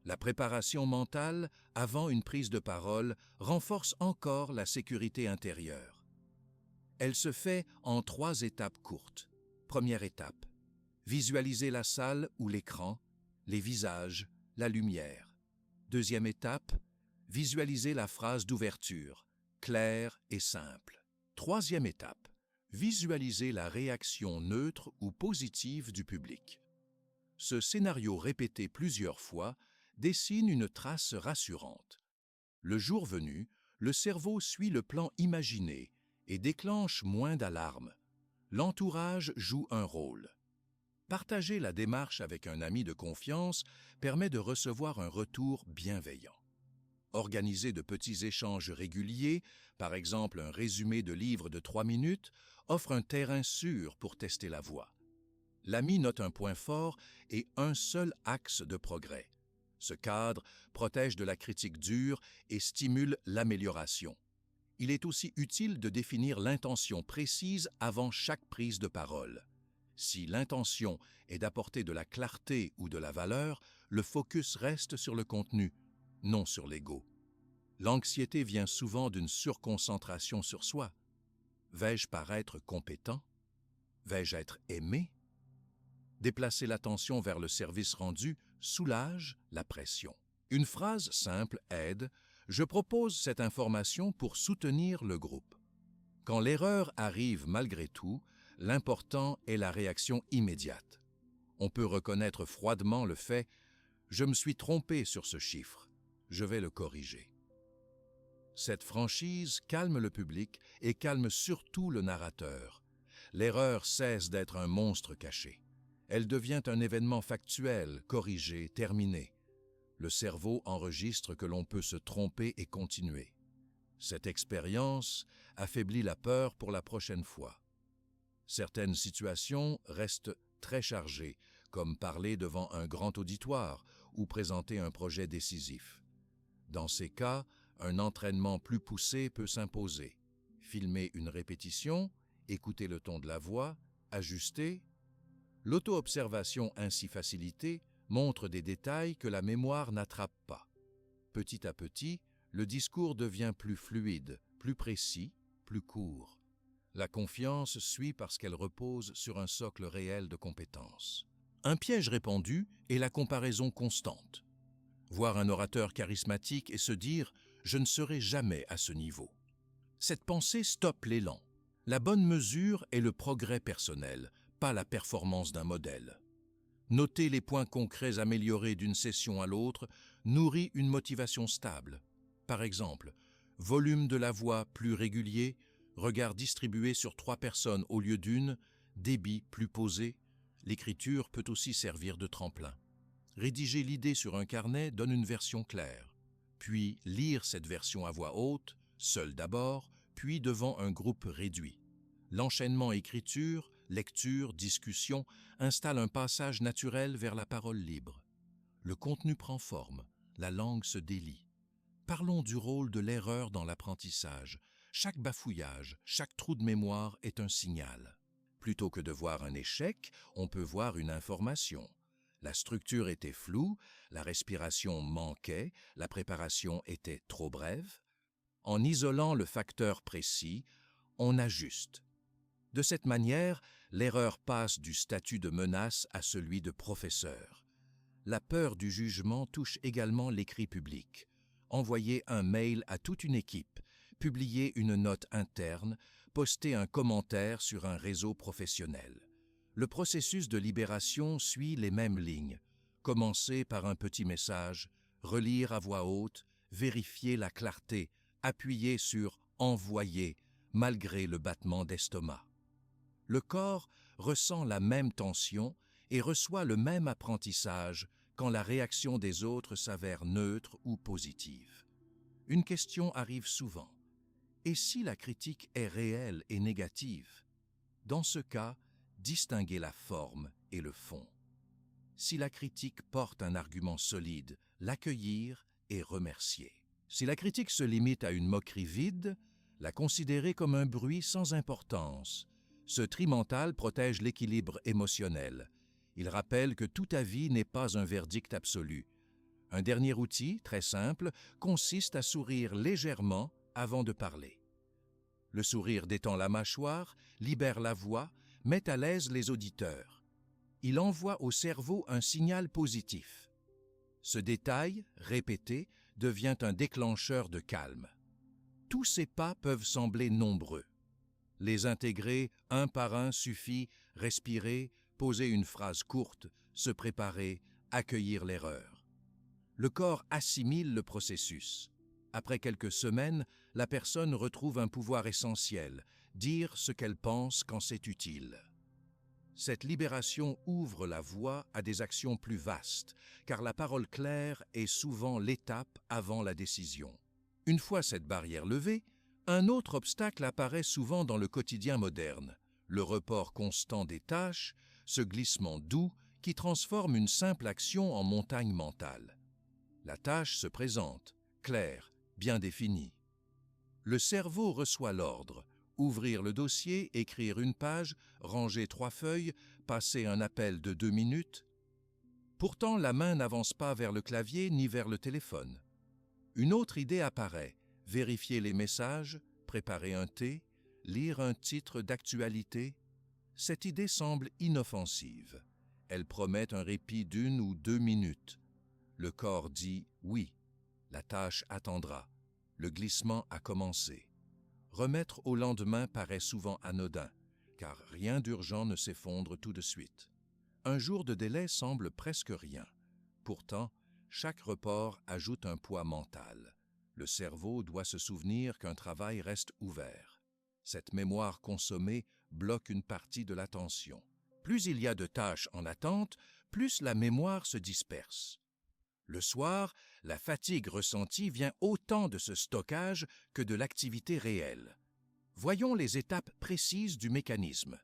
La préparation mentale, avant une prise de parole, renforce encore la sécurité intérieure. Elle se fait en 3 étapes courtes. Première étape, visualiser la salle ou l'écran, les visages, la lumière. Deuxième étape, visualiser la phrase d'ouverture, claire et simple. Troisième étape, visualiser la réaction neutre ou positive du public. Ce scénario répété plusieurs fois dessine une trace rassurante. Le jour venu, le cerveau suit le plan imaginé et déclenche moins d'alarmes. L'entourage joue un rôle. Partager la démarche avec un ami de confiance permet de recevoir un retour bienveillant. Organiser de petits échanges réguliers, par exemple un résumé de livre de 3 minutes, offre un terrain sûr pour tester la voix. L'ami note un point fort et un seul axe de progrès. Ce cadre protège de la critique dure et stimule l'amélioration. Il est aussi utile de définir l'intention précise avant chaque prise de parole. Si l'intention est d'apporter de la clarté ou de la valeur, le focus reste sur le contenu, non sur l'ego. L'anxiété vient souvent d'une surconcentration sur soi. Vais-je paraître compétent? Vais-je être aimé? Déplacer l'attention vers le service rendu soulage la pression. Une phrase simple aide « Je propose cette information pour soutenir le groupe ». Quand l'erreur arrive malgré tout, l'important est la réaction immédiate. On peut reconnaître froidement le fait « Je me suis trompé sur ce chiffre, je vais le corriger ». Cette franchise calme le public et calme surtout le narrateur. L'erreur cesse d'être un monstre caché. Elle devient un événement factuel, corrigé, terminé. Le cerveau enregistre que l'on peut se tromper et continuer. Cette expérience affaiblit la peur pour la prochaine fois. Certaines situations restent très chargées, comme parler devant un grand auditoire ou présenter un projet décisif. Dans ces cas, un entraînement plus poussé peut s'imposer. Filmer une répétition, écouter le ton de la voix, ajuster. L'auto-observation ainsi facilitée montre des détails que la mémoire n'attrape pas. Petit à petit, le discours devient plus fluide, plus précis, plus court. La confiance suit parce qu'elle repose sur un socle réel de compétences. Un piège répandu est la comparaison constante. Voir un orateur charismatique et se dire « je ne serai jamais à ce niveau ». Cette pensée stoppe l'élan. La bonne mesure est le progrès personnel, pas la performance d'un modèle. Noter les points concrets améliorés d'une session à l'autre nourrit une motivation stable. Par exemple, volume de la voix plus régulier, regard distribué sur 3 personnes au lieu d'1, débit plus posé. L'écriture peut aussi servir de tremplin. Rédiger l'idée sur un carnet donne une version claire. puis lire cette version à voix haute, seul d'abord, puis devant un groupe réduit. L'enchaînement écriture, lecture, discussion installe un passage naturel vers la parole libre. Le contenu prend forme, la langue se délie. Parlons du rôle de l'erreur dans l'apprentissage. Chaque bafouillage, chaque trou de mémoire est un signal. Plutôt que de voir un échec, on peut voir une information. La structure était floue, la respiration manquait, la préparation était trop brève. En isolant le facteur précis, on ajuste. De cette manière, l'erreur passe du statut de menace à celui de professeur. La peur du jugement touche également l'écrit public. Envoyer un mail à toute une équipe, publier une note interne, poster un commentaire sur un réseau professionnel. Le processus de libération suit les mêmes lignes. Commencer par un petit message, relire à voix haute, vérifier la clarté, appuyer sur « envoyer » malgré le battement d'estomac. Le corps ressent la même tension et reçoit le même apprentissage quand la réaction des autres s'avère neutre ou positive. Une question arrive souvent. Et si la critique est réelle et négative? Dans ce cas, distinguez la forme et le fond. Si la critique porte un argument solide, l'accueillir et remercier. Si la critique se limite à une moquerie vide, la considérer comme un bruit sans importance. Ce tri mental protège l'équilibre émotionnel. Il rappelle que tout avis n'est pas un verdict absolu. Un dernier outil, très simple, consiste à sourire légèrement avant de parler. Le sourire détend la mâchoire, libère la voix, met à l'aise les auditeurs. Il envoie au cerveau un signal positif. Ce détail, répété, devient un déclencheur de calme. Tous ces pas peuvent sembler nombreux. Les intégrer un par un suffit, respirer, poser une phrase courte, se préparer, accueillir l'erreur. Le corps assimile le processus. Après quelques semaines, la personne retrouve un pouvoir essentiel, dire ce qu'elle pense quand c'est utile. Cette libération ouvre la voie à des actions plus vastes, car la parole claire est souvent l'étape avant la décision. Une fois cette barrière levée, un autre obstacle apparaît souvent dans le quotidien moderne, le report constant des tâches, ce glissement doux qui transforme une simple action en montagne mentale. La tâche se présente, claire, bien définie. Le cerveau reçoit l'ordre, ouvrir le dossier, écrire une page, ranger 3 feuilles, passer un appel de 2 minutes. Pourtant, la main n'avance pas vers le clavier ni vers le téléphone. Une autre idée apparaît, vérifier les messages, préparer un thé, lire un titre d'actualité. Cette idée semble inoffensive. Elle promet un répit d'1 ou 2 minutes. Le corps dit « oui ». La tâche attendra. Le glissement a commencé. Remettre au lendemain paraît souvent anodin, car rien d'urgent ne s'effondre tout de suite. Un jour de délai semble presque rien. Pourtant, chaque report ajoute un poids mental. Le cerveau doit se souvenir qu'un travail reste ouvert. Cette mémoire consommée bloque une partie de l'attention. Plus il y a de tâches en attente, plus la mémoire se disperse. Le soir, la fatigue ressentie vient autant de ce stockage que de l'activité réelle. Voyons les étapes précises du mécanisme.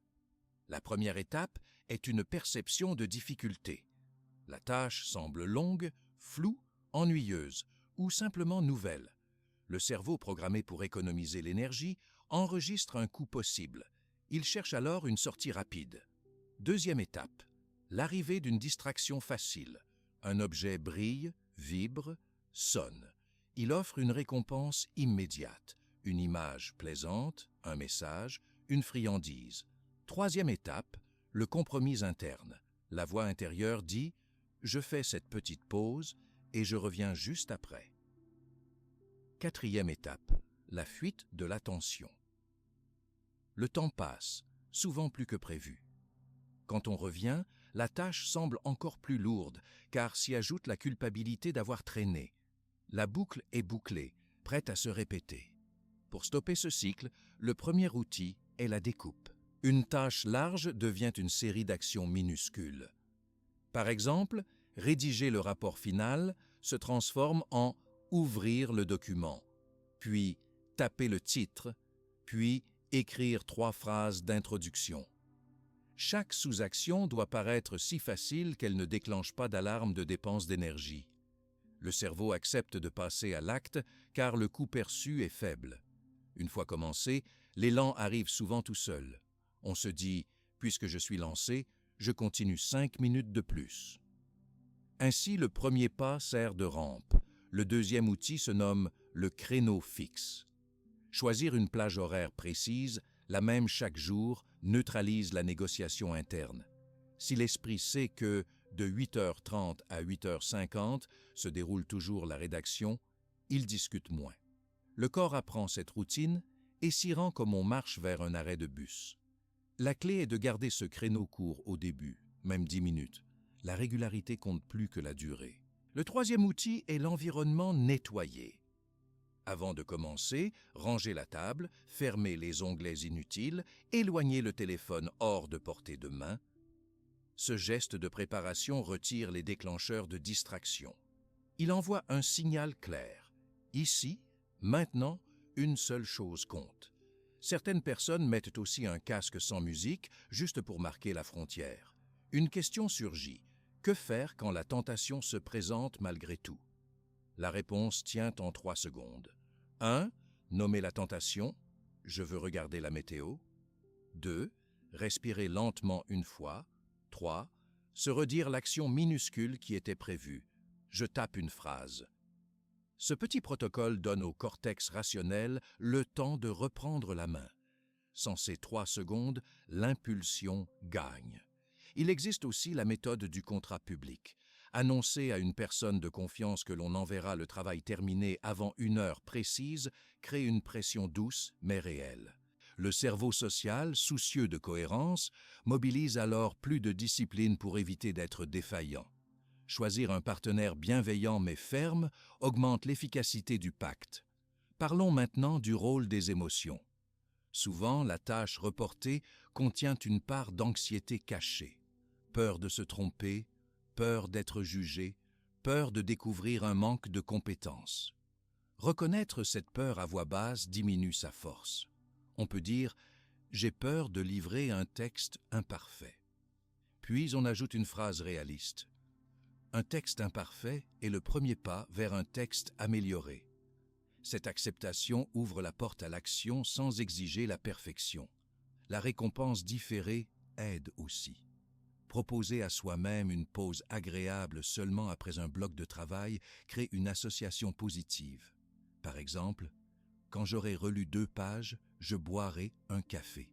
La première étape est une perception de difficulté. La tâche semble longue, floue, ennuyeuse ou simplement nouvelle. Le cerveau, programmé pour économiser l'énergie, enregistre un coût possible. Il cherche alors une sortie rapide. Deuxième étape, l'arrivée d'une distraction facile. Un objet brille, vibre, sonne. Il offre une récompense immédiate. Une image plaisante, un message, une friandise. Troisième étape, le compromis interne. La voix intérieure dit « Je fais cette petite pause et je reviens juste après ». Quatrième étape, la fuite de l'attention. Le temps passe, souvent plus que prévu. Quand on revient, la tâche semble encore plus lourde, car s'y ajoute la culpabilité d'avoir traîné. La boucle est bouclée, prête à se répéter. Pour stopper ce cycle, le premier outil est la découpe. Une tâche large devient une série d'actions minuscules. Par exemple, rédiger le rapport final se transforme en ouvrir le document, puis taper le titre, puis écrire 3 phrases d'introduction. Chaque sous-action doit paraître si facile qu'elle ne déclenche pas d'alarme de dépense d'énergie. Le cerveau accepte de passer à l'acte car le coût perçu est faible. Une fois commencé, l'élan arrive souvent tout seul. On se dit « puisque je suis lancé, je continue 5 minutes de plus ». Ainsi, le premier pas sert de rampe. Le deuxième outil se nomme le créneau fixe. Choisir une plage horaire précise, la même chaque jour, neutralise la négociation interne. Si l'esprit sait que de 8h30 à 8h50 se déroule toujours la rédaction, il discute moins. Le corps apprend cette routine et s'y rend comme on marche vers un arrêt de bus. La clé est de garder ce créneau court au début, même 10 minutes. La régularité compte plus que la durée. Le troisième outil est l'environnement nettoyé. Avant de commencer, rangez la table, fermez les onglets inutiles, éloignez le téléphone hors de portée de main. Ce geste de préparation retire les déclencheurs de distraction. Il envoie un signal clair. Ici, maintenant, une seule chose compte. Certaines personnes mettent aussi un casque sans musique, juste pour marquer la frontière. Une question surgit. Que faire quand la tentation se présente malgré tout? La réponse tient en 3 secondes. 1. Nommer la tentation. Je veux regarder la météo. 2. Respirer lentement une fois. 3. Se redire l'action minuscule qui était prévue. Je tape une phrase. Ce petit protocole donne au cortex rationnel le temps de reprendre la main. Sans ces 3 secondes, l'impulsion gagne. Il existe aussi la méthode du contrat public. Annoncer à une personne de confiance que l'on enverra le travail terminé avant une heure précise crée une pression douce mais réelle. Le cerveau social, soucieux de cohérence, mobilise alors plus de discipline pour éviter d'être défaillant. Choisir un partenaire bienveillant mais ferme augmente l'efficacité du pacte. Parlons maintenant du rôle des émotions. Souvent, la tâche reportée contient une part d'anxiété cachée. Peur de se tromper, peur d'être jugé, peur de découvrir un manque de compétences. Reconnaître cette peur à voix basse diminue sa force. On peut dire « j'ai peur de livrer un texte imparfait ». Puis on ajoute une phrase réaliste. Un texte imparfait est le premier pas vers un texte amélioré. Cette acceptation ouvre la porte à l'action sans exiger la perfection. La récompense différée aide aussi. Proposer à soi-même une pause agréable seulement après un bloc de travail crée une association positive. Par exemple, quand j'aurai relu 2 pages, je boirai un café.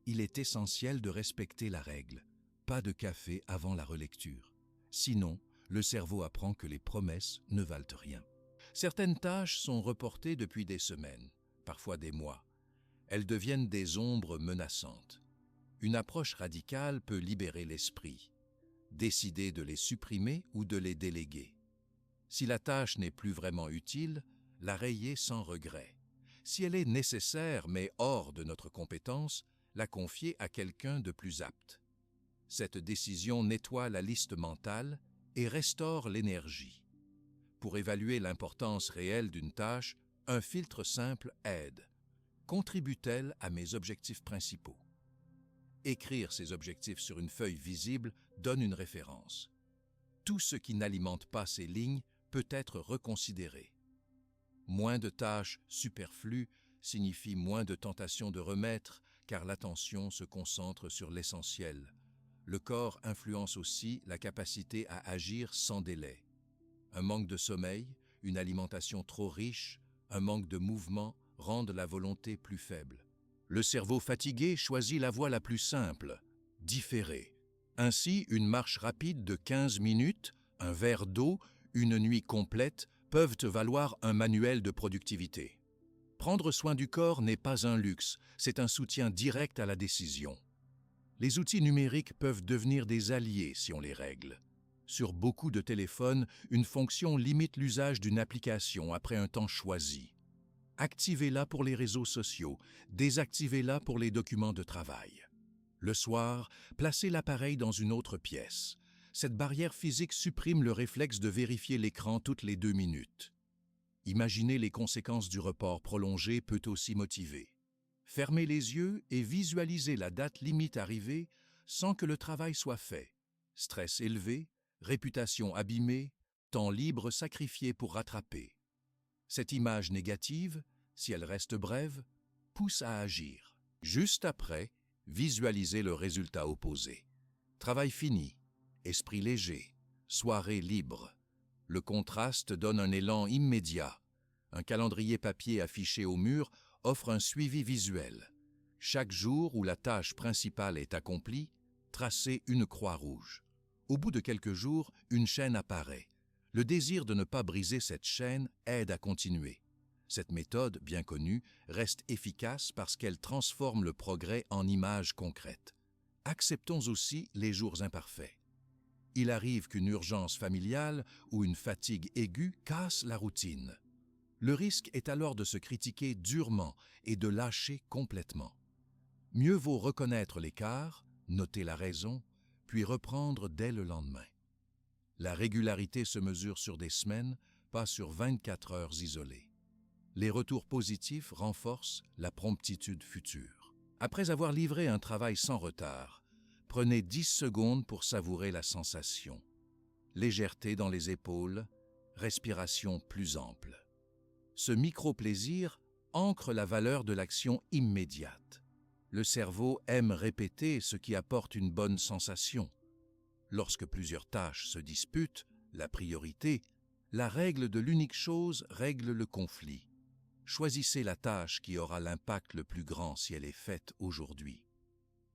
Il est essentiel de respecter la règle. Pas de café avant la relecture. Sinon, le cerveau apprend que les promesses ne valent rien. Certaines tâches sont reportées depuis des semaines, parfois des mois. Elles deviennent des ombres menaçantes. Une approche radicale peut libérer l'esprit. Décider de les supprimer ou de les déléguer. Si la tâche n'est plus vraiment utile, la rayer sans regret. Si elle est nécessaire mais hors de notre compétence, la confier à quelqu'un de plus apte. Cette décision nettoie la liste mentale et restaure l'énergie. Pour évaluer l'importance réelle d'une tâche, un filtre simple aide. Contribue-t-elle à mes objectifs principaux? Écrire ces objectifs sur une feuille visible donne une référence. Tout ce qui n'alimente pas ces lignes peut être reconsidéré. Moins de tâches superflues signifie moins de tentation de remettre, car l'attention se concentre sur l'essentiel. Le corps influence aussi la capacité à agir sans délai. Un manque de sommeil, une alimentation trop riche, un manque de mouvement rendent la volonté plus faible. Le cerveau fatigué choisit la voie la plus simple, différer. Ainsi, une marche rapide de 15 minutes, un verre d'eau, une nuit complète peuvent te valoir un manuel de productivité. Prendre soin du corps n'est pas un luxe, c'est un soutien direct à la décision. Les outils numériques peuvent devenir des alliés si on les règle. Sur beaucoup de téléphones, une fonction limite l'usage d'une application après un temps choisi. Activez-la pour les réseaux sociaux, désactivez-la pour les documents de travail. Le soir, placez l'appareil dans une autre pièce. Cette barrière physique supprime le réflexe de vérifier l'écran toutes les 2 minutes. Imaginer les conséquences du report prolongé peut aussi motiver. Fermez les yeux et visualisez la date limite arrivée sans que le travail soit fait. Stress élevé, réputation abîmée, temps libre sacrifié pour rattraper. Cette image négative, si elle reste brève, pousse à agir. Juste après, visualisez le résultat opposé. Travail fini, esprit léger, soirée libre. Le contraste donne un élan immédiat. Un calendrier papier affiché au mur offre un suivi visuel. Chaque jour où la tâche principale est accomplie, tracez une croix rouge. Au bout de quelques jours, une chaîne apparaît. Le désir de ne pas briser cette chaîne aide à continuer. Cette méthode, bien connue, reste efficace parce qu'elle transforme le progrès en images concrètes. Acceptons aussi les jours imparfaits. Il arrive qu'une urgence familiale ou une fatigue aiguë casse la routine. Le risque est alors de se critiquer durement et de lâcher complètement. Mieux vaut reconnaître l'écart, noter la raison, puis reprendre dès le lendemain. La régularité se mesure sur des semaines, pas sur 24 heures isolées. Les retours positifs renforcent la promptitude future. Après avoir livré un travail sans retard, prenez 10 secondes pour savourer la sensation. Légèreté dans les épaules, respiration plus ample. Ce micro-plaisir ancre la valeur de l'action immédiate. Le cerveau aime répéter ce qui apporte une bonne sensation. Lorsque plusieurs tâches se disputent, la priorité, la règle de l'unique chose règle le conflit. Choisissez la tâche qui aura l'impact le plus grand si elle est faite aujourd'hui.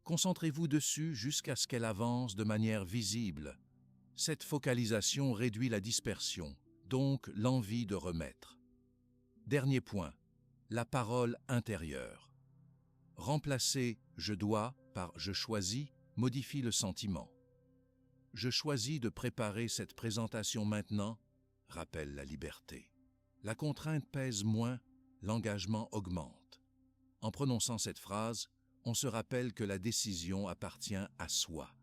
Concentrez-vous dessus jusqu'à ce qu'elle avance de manière visible. Cette focalisation réduit la dispersion, donc l'envie de remettre. Dernier point, la parole intérieure. Remplacer « je dois » par « je choisis » modifie le sentiment. Je choisis de préparer cette présentation maintenant, rappelle la liberté. La contrainte pèse moins, l'engagement augmente. En prononçant cette phrase, on se rappelle que la décision appartient à soi,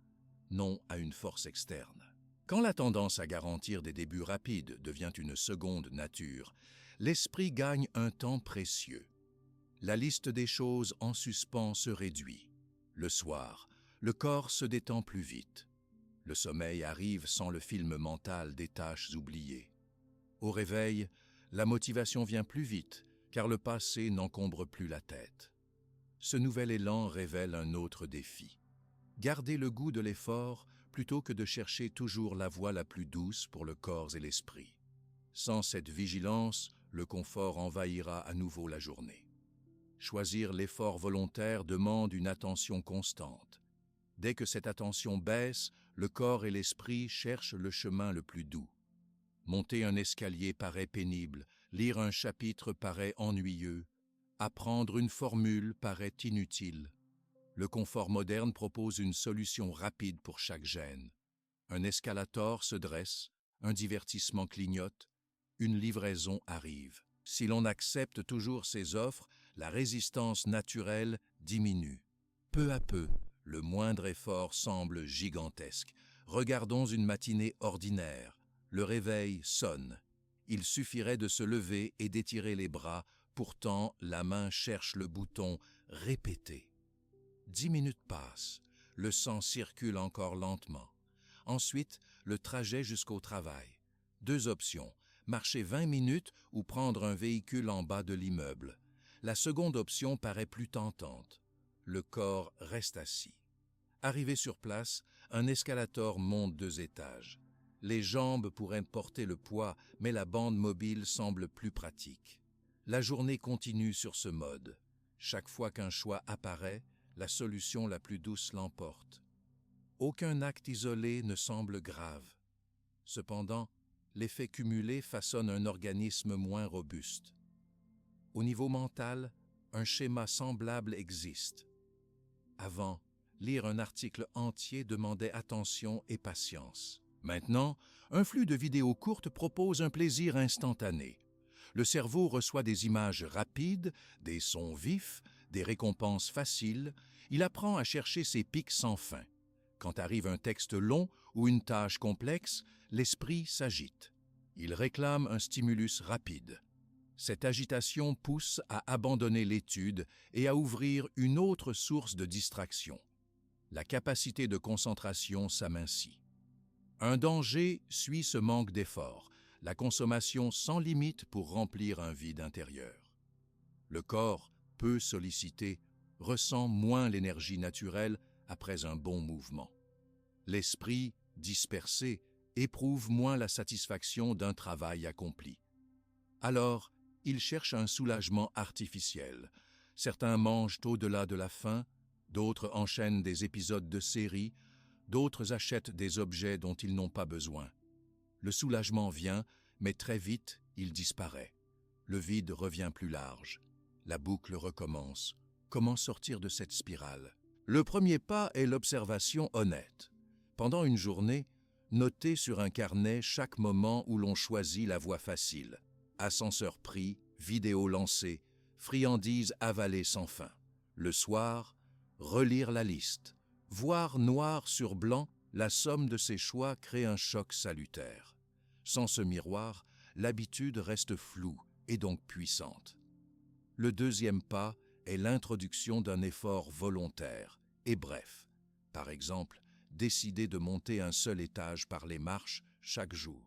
non à une force externe. Quand la tendance à garantir des débuts rapides devient une seconde nature, l'esprit gagne un temps précieux. La liste des choses en suspens se réduit. Le soir, le corps se détend plus vite. Le sommeil arrive sans le film mental des tâches oubliées. Au réveil, la motivation vient plus vite, car le passé n'encombre plus la tête. Ce nouvel élan révèle un autre défi. Garder le goût de l'effort plutôt que de chercher toujours la voie la plus douce pour le corps et l'esprit. Sans cette vigilance, le confort envahira à nouveau la journée. Choisir l'effort volontaire demande une attention constante. Dès que cette attention baisse, le corps et l'esprit cherchent le chemin le plus doux. Monter un escalier paraît pénible, lire un chapitre paraît ennuyeux, apprendre une formule paraît inutile. Le confort moderne propose une solution rapide pour chaque gêne. Un escalator se dresse, un divertissement clignote, une livraison arrive. Si l'on accepte toujours ces offres, la résistance naturelle diminue. Peu à peu, le moindre effort semble gigantesque. Regardons une matinée ordinaire. Le réveil sonne. Il suffirait de se lever et d'étirer les bras, pourtant la main cherche le bouton « Répéter ». 10 minutes passent, le sang circule encore lentement. Ensuite, le trajet jusqu'au travail. 2 options, marcher 20 minutes ou prendre un véhicule en bas de l'immeuble. La seconde option paraît plus tentante. Le corps reste assis. Arrivé sur place, un escalator monte 2 étages. Les jambes pourraient porter le poids, mais la bande mobile semble plus pratique. La journée continue sur ce mode. Chaque fois qu'un choix apparaît, la solution la plus douce l'emporte. Aucun acte isolé ne semble grave. Cependant, l'effet cumulé façonne un organisme moins robuste. Au niveau mental, un schéma semblable existe. Avant, lire un article entier demandait attention et patience. Maintenant, un flux de vidéos courtes propose un plaisir instantané. Le cerveau reçoit des images rapides, des sons vifs, des récompenses faciles. Il apprend à chercher ses pics sans fin. Quand arrive un texte long ou une tâche complexe, l'esprit s'agite. Il réclame un stimulus rapide. Cette agitation pousse à abandonner l'étude et à ouvrir une autre source de distraction. La capacité de concentration s'amincit. Un danger suit ce manque d'effort, la consommation sans limite pour remplir un vide intérieur. Le corps, peu sollicité, ressent moins l'énergie naturelle après un bon mouvement. L'esprit, dispersé, éprouve moins la satisfaction d'un travail accompli. Alors, il cherche un soulagement artificiel. Certains mangent au-delà de la faim, d'autres enchaînent des épisodes de séries, d'autres achètent des objets dont ils n'ont pas besoin. Le soulagement vient, mais très vite, il disparaît. Le vide revient plus large. La boucle recommence. Comment sortir de cette spirale? Le premier pas est l'observation honnête. Pendant une journée, notez sur un carnet chaque moment où l'on choisit la voie facile. Ascenseur pris, vidéo lancée, friandises avalées sans fin. Le soir, relire la liste. Voir noir sur blanc, la somme de ses choix crée un choc salutaire. Sans ce miroir, l'habitude reste floue et donc puissante. Le deuxième pas est l'introduction d'un effort volontaire et bref. Par exemple, décider de monter un seul étage par les marches chaque jour.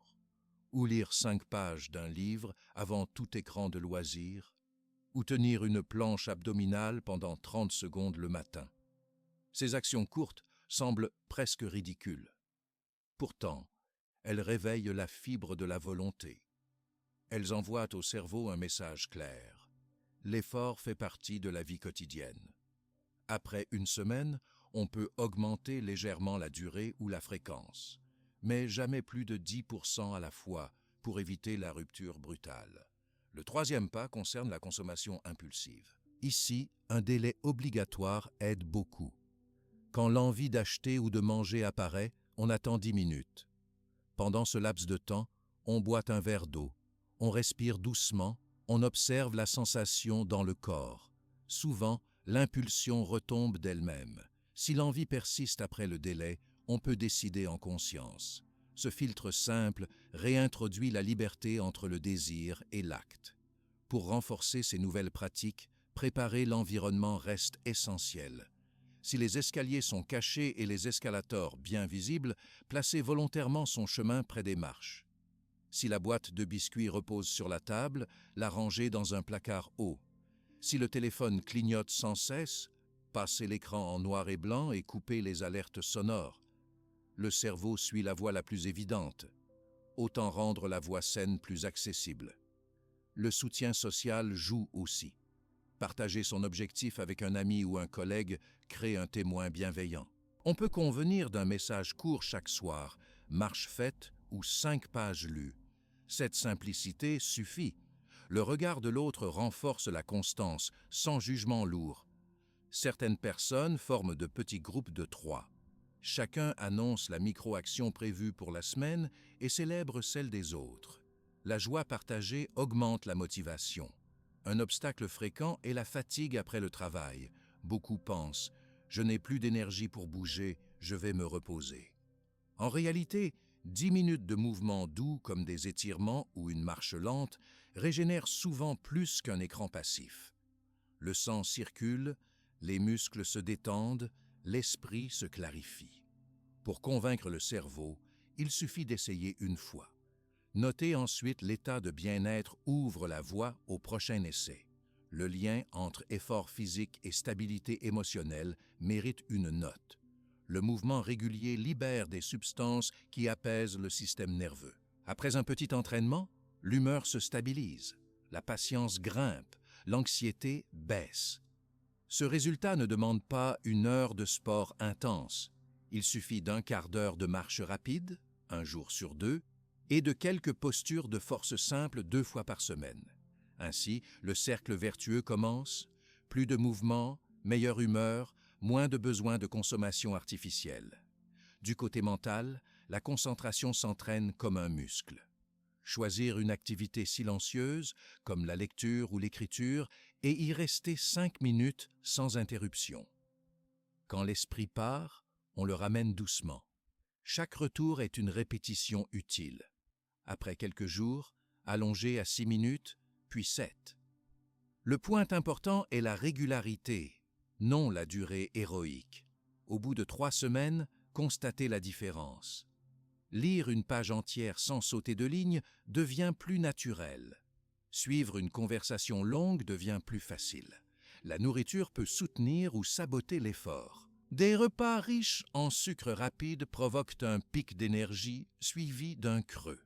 Ou lire 5 pages d'un livre avant tout écran de loisir. Ou tenir une planche abdominale pendant 30 secondes le matin. Ces actions courtes semblent presque ridicules. Pourtant, elles réveillent la fibre de la volonté. Elles envoient au cerveau un message clair. L'effort fait partie de la vie quotidienne. Après une semaine, on peut augmenter légèrement la durée ou la fréquence, mais jamais plus de 10% à la fois pour éviter la rupture brutale. Le troisième pas concerne la consommation impulsive. Ici, un délai obligatoire aide beaucoup. Quand l'envie d'acheter ou de manger apparaît, on attend 10 minutes. Pendant ce laps de temps, on boit un verre d'eau, on respire doucement, on observe la sensation dans le corps. Souvent, l'impulsion retombe d'elle-même. Si l'envie persiste après le délai, on peut décider en conscience. Ce filtre simple réintroduit la liberté entre le désir et l'acte. Pour renforcer ces nouvelles pratiques, préparer l'environnement reste essentiel. Si les escaliers sont cachés et les escalators bien visibles, placez volontairement son chemin près des marches. Si la boîte de biscuits repose sur la table, la rangez dans un placard haut. Si le téléphone clignote sans cesse, passez l'écran en noir et blanc et coupez les alertes sonores. Le cerveau suit la voie la plus évidente. Autant rendre la voie saine plus accessible. Le soutien social joue aussi. Partager son objectif avec un ami ou un collègue crée un témoin bienveillant. On peut convenir d'un message court chaque soir, marche faite ou 5 pages lues. Cette simplicité suffit. Le regard de l'autre renforce la constance, sans jugement lourd. Certaines personnes forment de petits groupes de 3. Chacun annonce la micro-action prévue pour la semaine et célèbre celle des autres. La joie partagée augmente la motivation. Un obstacle fréquent est la fatigue après le travail. Beaucoup pensent « je n'ai plus d'énergie pour bouger, je vais me reposer ». En réalité, 10 minutes de mouvement doux comme des étirements ou une marche lente régénèrent souvent plus qu'un écran passif. Le sang circule, les muscles se détendent, l'esprit se clarifie. Pour convaincre le cerveau, il suffit d'essayer une fois. Notez ensuite l'état de bien-être ouvre la voie au prochain essai. Le lien entre effort physique et stabilité émotionnelle mérite une note. Le mouvement régulier libère des substances qui apaisent le système nerveux. Après un petit entraînement, l'humeur se stabilise, la patience grimpe, l'anxiété baisse. Ce résultat ne demande pas une heure de sport intense. Il suffit d'un quart d'heure de marche rapide, un jour sur 2, et de quelques postures de force simples 2 fois par semaine. Ainsi, le cercle vertueux commence, plus de mouvement, meilleure humeur, moins de besoin de consommation artificielle. Du côté mental, la concentration s'entraîne comme un muscle. Choisir une activité silencieuse, comme la lecture ou l'écriture, et y rester 5 minutes sans interruption. Quand l'esprit part, on le ramène doucement. Chaque retour est une répétition utile. Après quelques jours, allongez à 6 minutes, puis 7. Le point important est la régularité, non la durée héroïque. Au bout de 3 semaines, constatez la différence. Lire une page entière sans sauter de ligne devient plus naturel. Suivre une conversation longue devient plus facile. La nourriture peut soutenir ou saboter l'effort. Des repas riches en sucre rapide provoquent un pic d'énergie suivi d'un creux.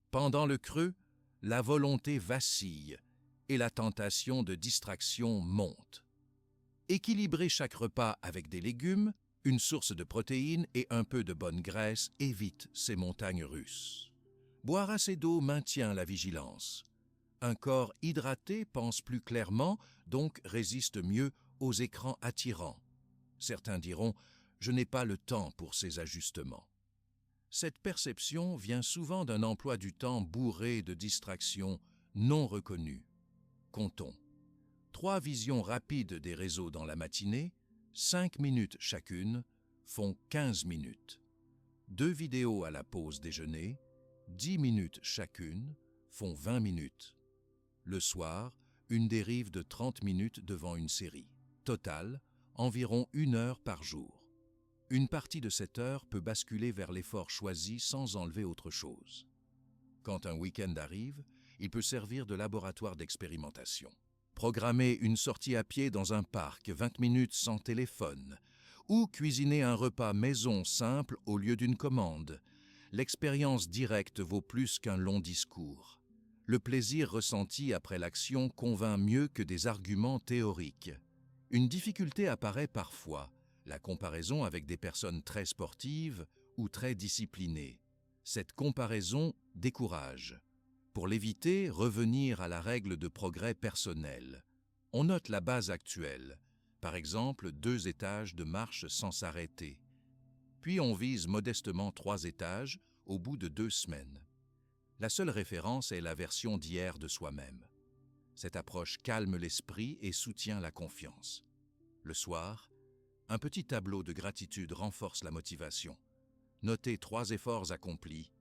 Pendant le creux, la volonté vacille et la tentation de distraction monte. Équilibrer chaque repas avec des légumes, une source de protéines et un peu de bonne graisse évite ces montagnes russes. Boire assez d'eau maintient la vigilance. Un corps hydraté pense plus clairement, donc résiste mieux aux écrans attirants. Certains diront « je n'ai pas le temps pour ces ajustements ». Cette perception vient souvent d'un emploi du temps bourré de distractions non reconnues. Comptons. 3 visions rapides des réseaux dans la matinée, 5 minutes chacune, font 15 minutes. 2 vidéos à la pause déjeuner, 10 minutes chacune, font 20 minutes. Le soir, une dérive de 30 minutes devant une série. Total, environ 1 heure par jour. Une partie de cette heure peut basculer vers l'effort choisi sans enlever autre chose. Quand un week-end arrive, il peut servir de laboratoire d'expérimentation. Programmer une sortie à pied dans un parc, 20 minutes sans téléphone, ou cuisiner un repas maison simple au lieu d'une commande. L'expérience directe vaut plus qu'un long discours. Le plaisir ressenti après l'action convainc mieux que des arguments théoriques. Une difficulté apparaît parfois, la comparaison avec des personnes très sportives ou très disciplinées. Cette comparaison décourage. Pour l'éviter, revenir à la règle de progrès personnel. On note la base actuelle, par exemple 2 étages de marche sans s'arrêter. Puis on vise modestement 3 étages au bout de 2 semaines. La seule référence est la version d'hier de soi-même. Cette approche calme l'esprit et soutient la confiance. Le soir, un petit tableau de gratitude renforce la motivation. Notez 3 efforts accomplis.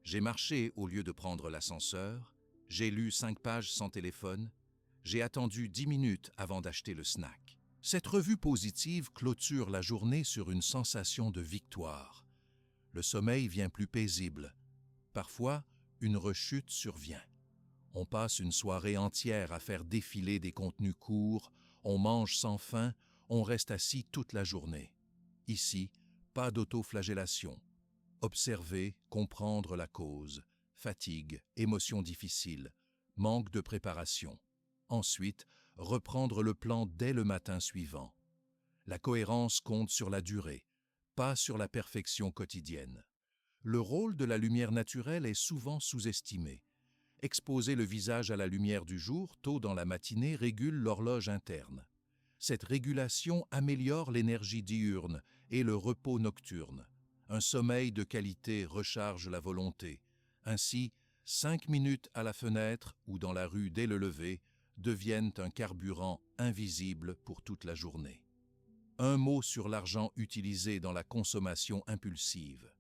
J'ai marché au lieu de prendre l'ascenseur, j'ai lu 5 pages sans téléphone, j'ai attendu 10 minutes avant d'acheter le snack. Cette revue positive clôture la journée sur une sensation de victoire. Le sommeil vient plus paisible. Parfois, une rechute survient. On passe une soirée entière à faire défiler des contenus courts, on mange sans faim, on reste assis toute la journée. Ici, pas d'autoflagellation. Observer, comprendre la cause, fatigue, émotions difficiles, manque de préparation. Ensuite, reprendre le plan dès le matin suivant. La cohérence compte sur la durée, pas sur la perfection quotidienne. Le rôle de la lumière naturelle est souvent sous-estimé. Exposer le visage à la lumière du jour tôt dans la matinée régule l'horloge interne. Cette régulation améliore l'énergie diurne et le repos nocturne. Un sommeil de qualité recharge la volonté. Ainsi, 5 minutes à la fenêtre ou dans la rue dès le lever deviennent un carburant invisible pour toute la journée. Un mot sur l'argent utilisé dans la consommation impulsive.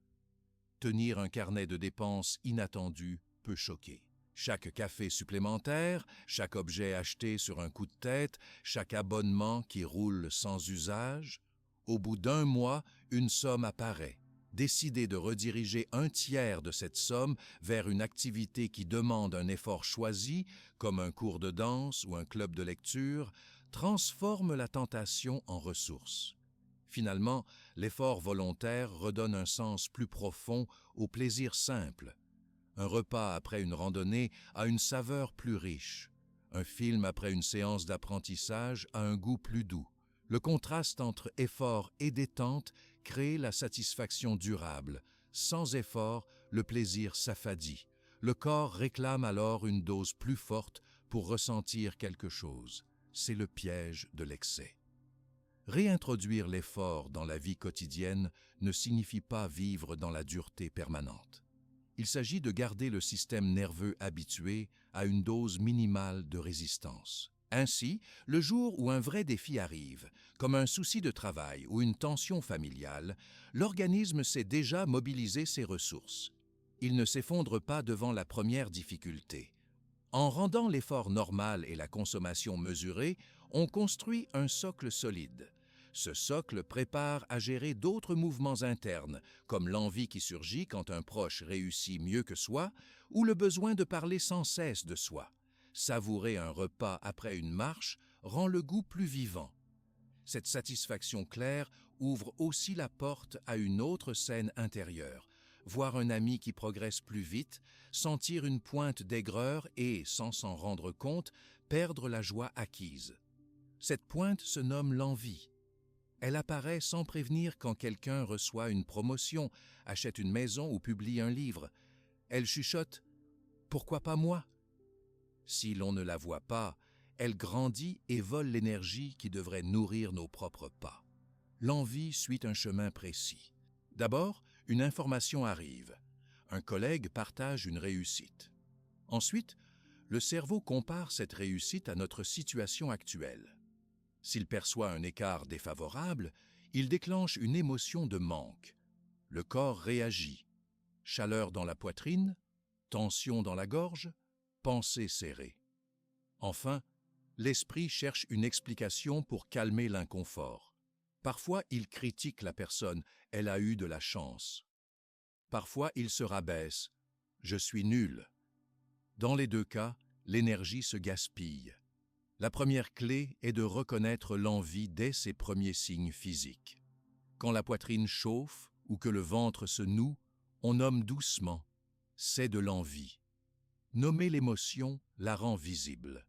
Tenir un carnet de dépenses inattendu peut choquer. Chaque café supplémentaire, chaque objet acheté sur un coup de tête, chaque abonnement qui roule sans usage, au bout d'1 mois, une somme apparaît. Décider de rediriger 1/3 de cette somme vers une activité qui demande un effort choisi, comme un cours de danse ou un club de lecture, transforme la tentation en ressource. Finalement, l'effort volontaire redonne un sens plus profond au plaisir simple. Un repas après une randonnée a une saveur plus riche. Un film après une séance d'apprentissage a un goût plus doux. Le contraste entre effort et détente crée la satisfaction durable. Sans effort, le plaisir s'affadit. Le corps réclame alors une dose plus forte pour ressentir quelque chose. C'est le piège de l'excès. Réintroduire l'effort dans la vie quotidienne ne signifie pas vivre dans la dureté permanente. Il s'agit de garder le système nerveux habitué à une dose minimale de résistance. Ainsi, le jour où un vrai défi arrive, comme un souci de travail ou une tension familiale, l'organisme sait déjà mobiliser ses ressources. Il ne s'effondre pas devant la première difficulté. En rendant l'effort normal et la consommation mesurée, on construit un socle solide. Ce socle prépare à gérer d'autres mouvements internes, comme l'envie qui surgit quand un proche réussit mieux que soi, ou le besoin de parler sans cesse de soi. Savourer un repas après une marche rend le goût plus vivant. Cette satisfaction claire ouvre aussi la porte à une autre scène intérieure. Voir un ami qui progresse plus vite, sentir une pointe d'aigreur et, sans s'en rendre compte, perdre la joie acquise. Cette pointe se nomme l'envie. Elle apparaît sans prévenir quand quelqu'un reçoit une promotion, achète une maison ou publie un livre. Elle chuchote « Pourquoi pas moi ?» Si l'on ne la voit pas, elle grandit et vole l'énergie qui devrait nourrir nos propres pas. L'envie suit un chemin précis. D'abord, une information arrive. Un collègue partage une réussite. Ensuite, le cerveau compare cette réussite à notre situation actuelle. S'il perçoit un écart défavorable, il déclenche une émotion de manque. Le corps réagit. Chaleur dans la poitrine, tension dans la gorge, pensée serrée. Enfin, l'esprit cherche une explication pour calmer l'inconfort. Parfois, il critique la personne, elle a eu de la chance. Parfois, il se rabaisse, je suis nul. Dans les deux cas, l'énergie se gaspille. La première clé est de reconnaître l'envie dès ses premiers signes physiques. Quand la poitrine chauffe ou que le ventre se noue, on nomme doucement « c'est de l'envie ». Nommer l'émotion la rend visible.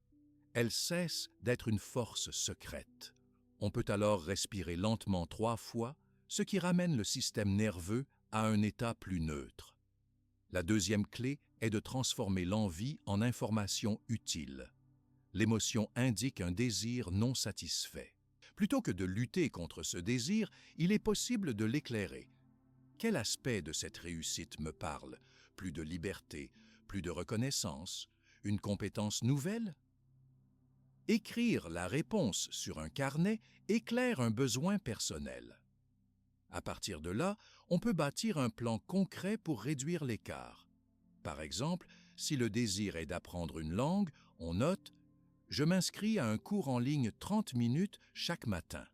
Elle cesse d'être une force secrète. On peut alors respirer lentement 3 fois, ce qui ramène le système nerveux à un état plus neutre. La deuxième clé est de transformer l'envie en information utile. L'émotion indique un désir non satisfait. Plutôt que de lutter contre ce désir, il est possible de l'éclairer. Quel aspect de cette réussite me parle? Plus de liberté, plus de reconnaissance, une compétence nouvelle? Écrire la réponse sur un carnet éclaire un besoin personnel. À partir de là, on peut bâtir un plan concret pour réduire l'écart. Par exemple, si le désir est d'apprendre une langue, on note « Je m'inscris à un cours en ligne 30 minutes chaque matin ».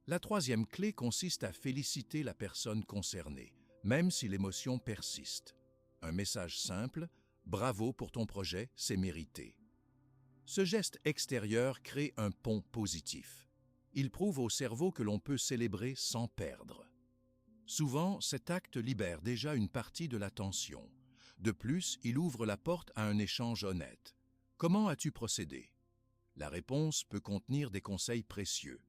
La troisième clé consiste à féliciter la personne concernée, même si l'émotion persiste. Un message simple « Bravo pour ton projet, c'est mérité ». Ce geste extérieur crée un pont positif. Il prouve au cerveau que l'on peut célébrer sans perdre. Souvent, cet acte libère déjà une partie de la tension. De plus, il ouvre la porte à un échange honnête. Comment as-tu procédé? La réponse peut contenir des conseils précieux.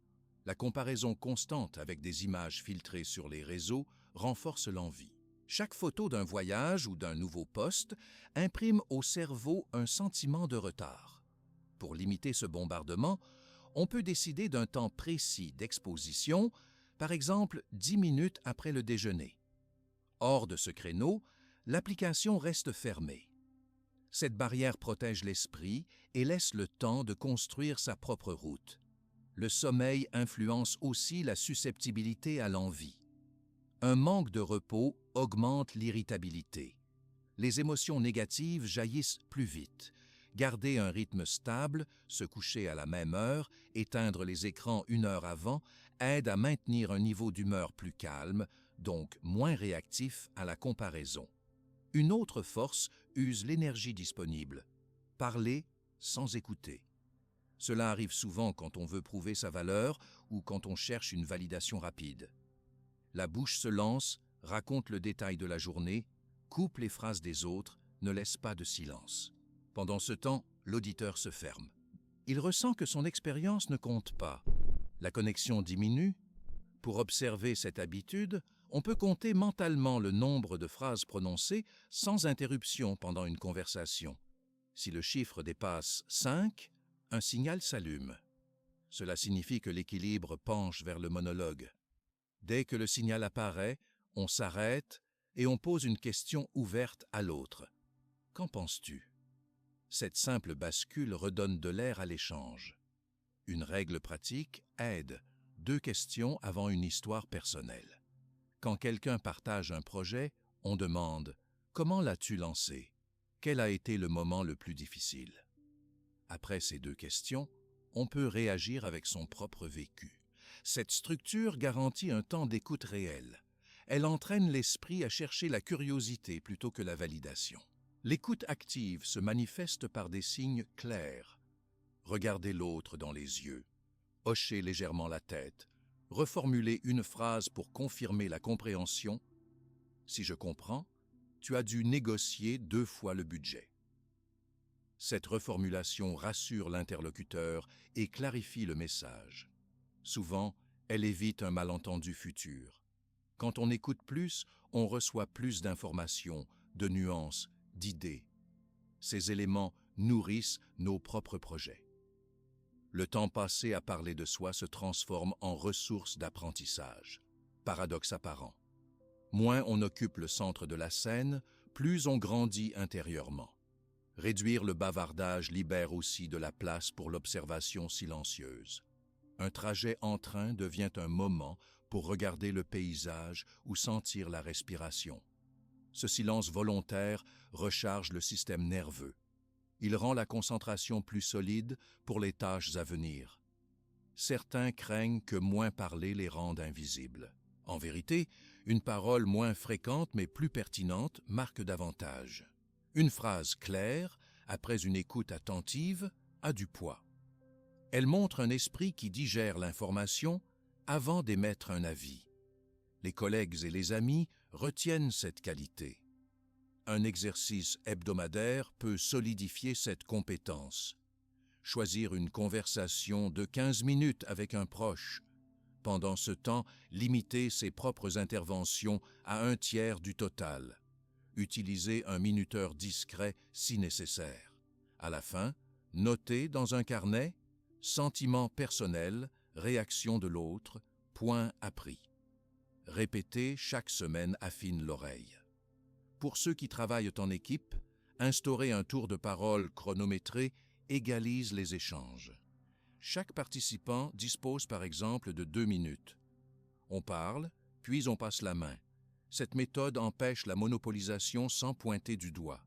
La comparaison constante avec des images filtrées sur les réseaux renforce l'envie. Chaque photo d'un voyage ou d'un nouveau poste imprime au cerveau un sentiment de retard. Pour limiter ce bombardement, on peut décider d'un temps précis d'exposition, par exemple 10 minutes après le déjeuner. Hors de ce créneau, l'application reste fermée. Cette barrière protège l'esprit et laisse le temps de construire sa propre route. Le sommeil influence aussi la susceptibilité à l'envie. Un manque de repos augmente l'irritabilité. Les émotions négatives jaillissent plus vite. Garder un rythme stable, se coucher à la même heure, éteindre les écrans 1 heure avant, aide à maintenir un niveau d'humeur plus calme, donc moins réactif à la comparaison. Une autre force use l'énergie disponible. Parler sans écouter. Cela arrive souvent quand on veut prouver sa valeur ou quand on cherche une validation rapide. La bouche se lance, raconte le détail de la journée, coupe les phrases des autres, ne laisse pas de silence. Pendant ce temps, l'auditeur se ferme. Il ressent que son expérience ne compte pas. La connexion diminue. Pour observer cette habitude, on peut compter mentalement le nombre de phrases prononcées sans interruption pendant une conversation. Si le chiffre dépasse 5, un signal s'allume. Cela signifie que l'équilibre penche vers le monologue. Dès que le signal apparaît, on s'arrête et on pose une question ouverte à l'autre. Qu'en penses-tu? Cette simple bascule redonne de l'air à l'échange. Une règle pratique aide. 2 questions avant une histoire personnelle. Quand quelqu'un partage un projet, on demande « Comment l'as-tu lancé ?» Quel a été le moment le plus difficile? Après ces deux questions, on peut réagir avec son propre vécu. Cette structure garantit un temps d'écoute réel. Elle entraîne l'esprit à chercher la curiosité plutôt que la validation. L'écoute active se manifeste par des signes clairs. Regarder l'autre dans les yeux, hocher légèrement la tête, reformuler une phrase pour confirmer la compréhension. Si je comprends, tu as dû négocier 2 fois le budget. Cette reformulation rassure l'interlocuteur et clarifie le message. Souvent, elle évite un malentendu futur. Quand on écoute plus, on reçoit plus d'informations, de nuances, d'idées. Ces éléments nourrissent nos propres projets. Le temps passé à parler de soi se transforme en ressource d'apprentissage. Paradoxe apparent. Moins on occupe le centre de la scène, plus on grandit intérieurement. Réduire le bavardage libère aussi de la place pour l'observation silencieuse. Un trajet en train devient un moment pour regarder le paysage ou sentir la respiration. Ce silence volontaire recharge le système nerveux. Il rend la concentration plus solide pour les tâches à venir. Certains craignent que moins parler les rende invisibles. En vérité, une parole moins fréquente mais plus pertinente marque davantage. Une phrase claire, après une écoute attentive, a du poids. Elle montre un esprit qui digère l'information avant d'émettre un avis. Les collègues et les amis retiennent cette qualité. Un exercice hebdomadaire peut solidifier cette compétence. Choisir une conversation de 15 minutes avec un proche. Pendant ce temps, limiter ses propres interventions à 1/3 du total. Utiliser un minuteur discret si nécessaire. À la fin, noter dans un carnet sentiments personnels, réaction de l'autre, points appris. Répéter chaque semaine affine l'oreille. Pour ceux qui travaillent en équipe, instaurer un tour de parole chronométré égalise les échanges. Chaque participant dispose par exemple de 2 minutes. On parle, puis on passe la main. Cette méthode empêche la monopolisation sans pointer du doigt.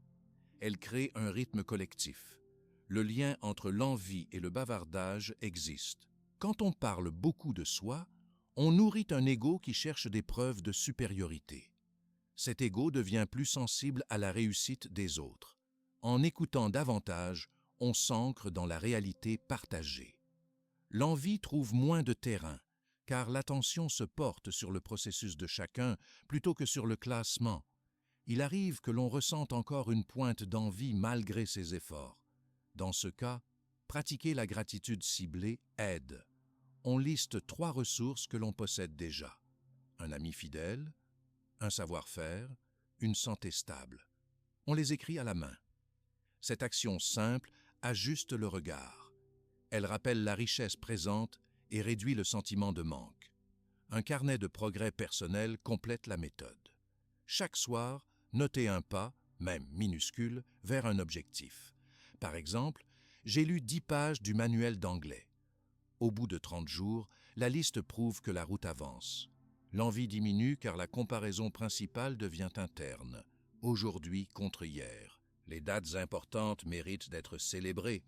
Elle crée un rythme collectif. Le lien entre l'envie et le bavardage existe. Quand on parle beaucoup de soi, on nourrit un ego qui cherche des preuves de supériorité. Cet ego devient plus sensible à la réussite des autres. En écoutant davantage, on s'ancre dans la réalité partagée. L'envie trouve moins de terrain, car l'attention se porte sur le processus de chacun plutôt que sur le classement. Il arrive que l'on ressente encore une pointe d'envie malgré ses efforts. Dans ce cas, pratiquer la gratitude ciblée aide. On liste 3 ressources que l'on possède déjà. Un ami fidèle, un savoir-faire, une santé stable. On les écrit à la main. Cette action simple ajuste le regard. Elle rappelle la richesse présente et réduit le sentiment de manque. Un carnet de progrès personnel complète la méthode. Chaque soir, notez un pas, même minuscule, vers un objectif. Par exemple, j'ai lu 10 pages du manuel d'anglais. Au bout de 30 jours, la liste prouve que la route avance. L'envie diminue car la comparaison principale devient interne. Aujourd'hui contre hier. Les dates importantes méritent d'être célébrées.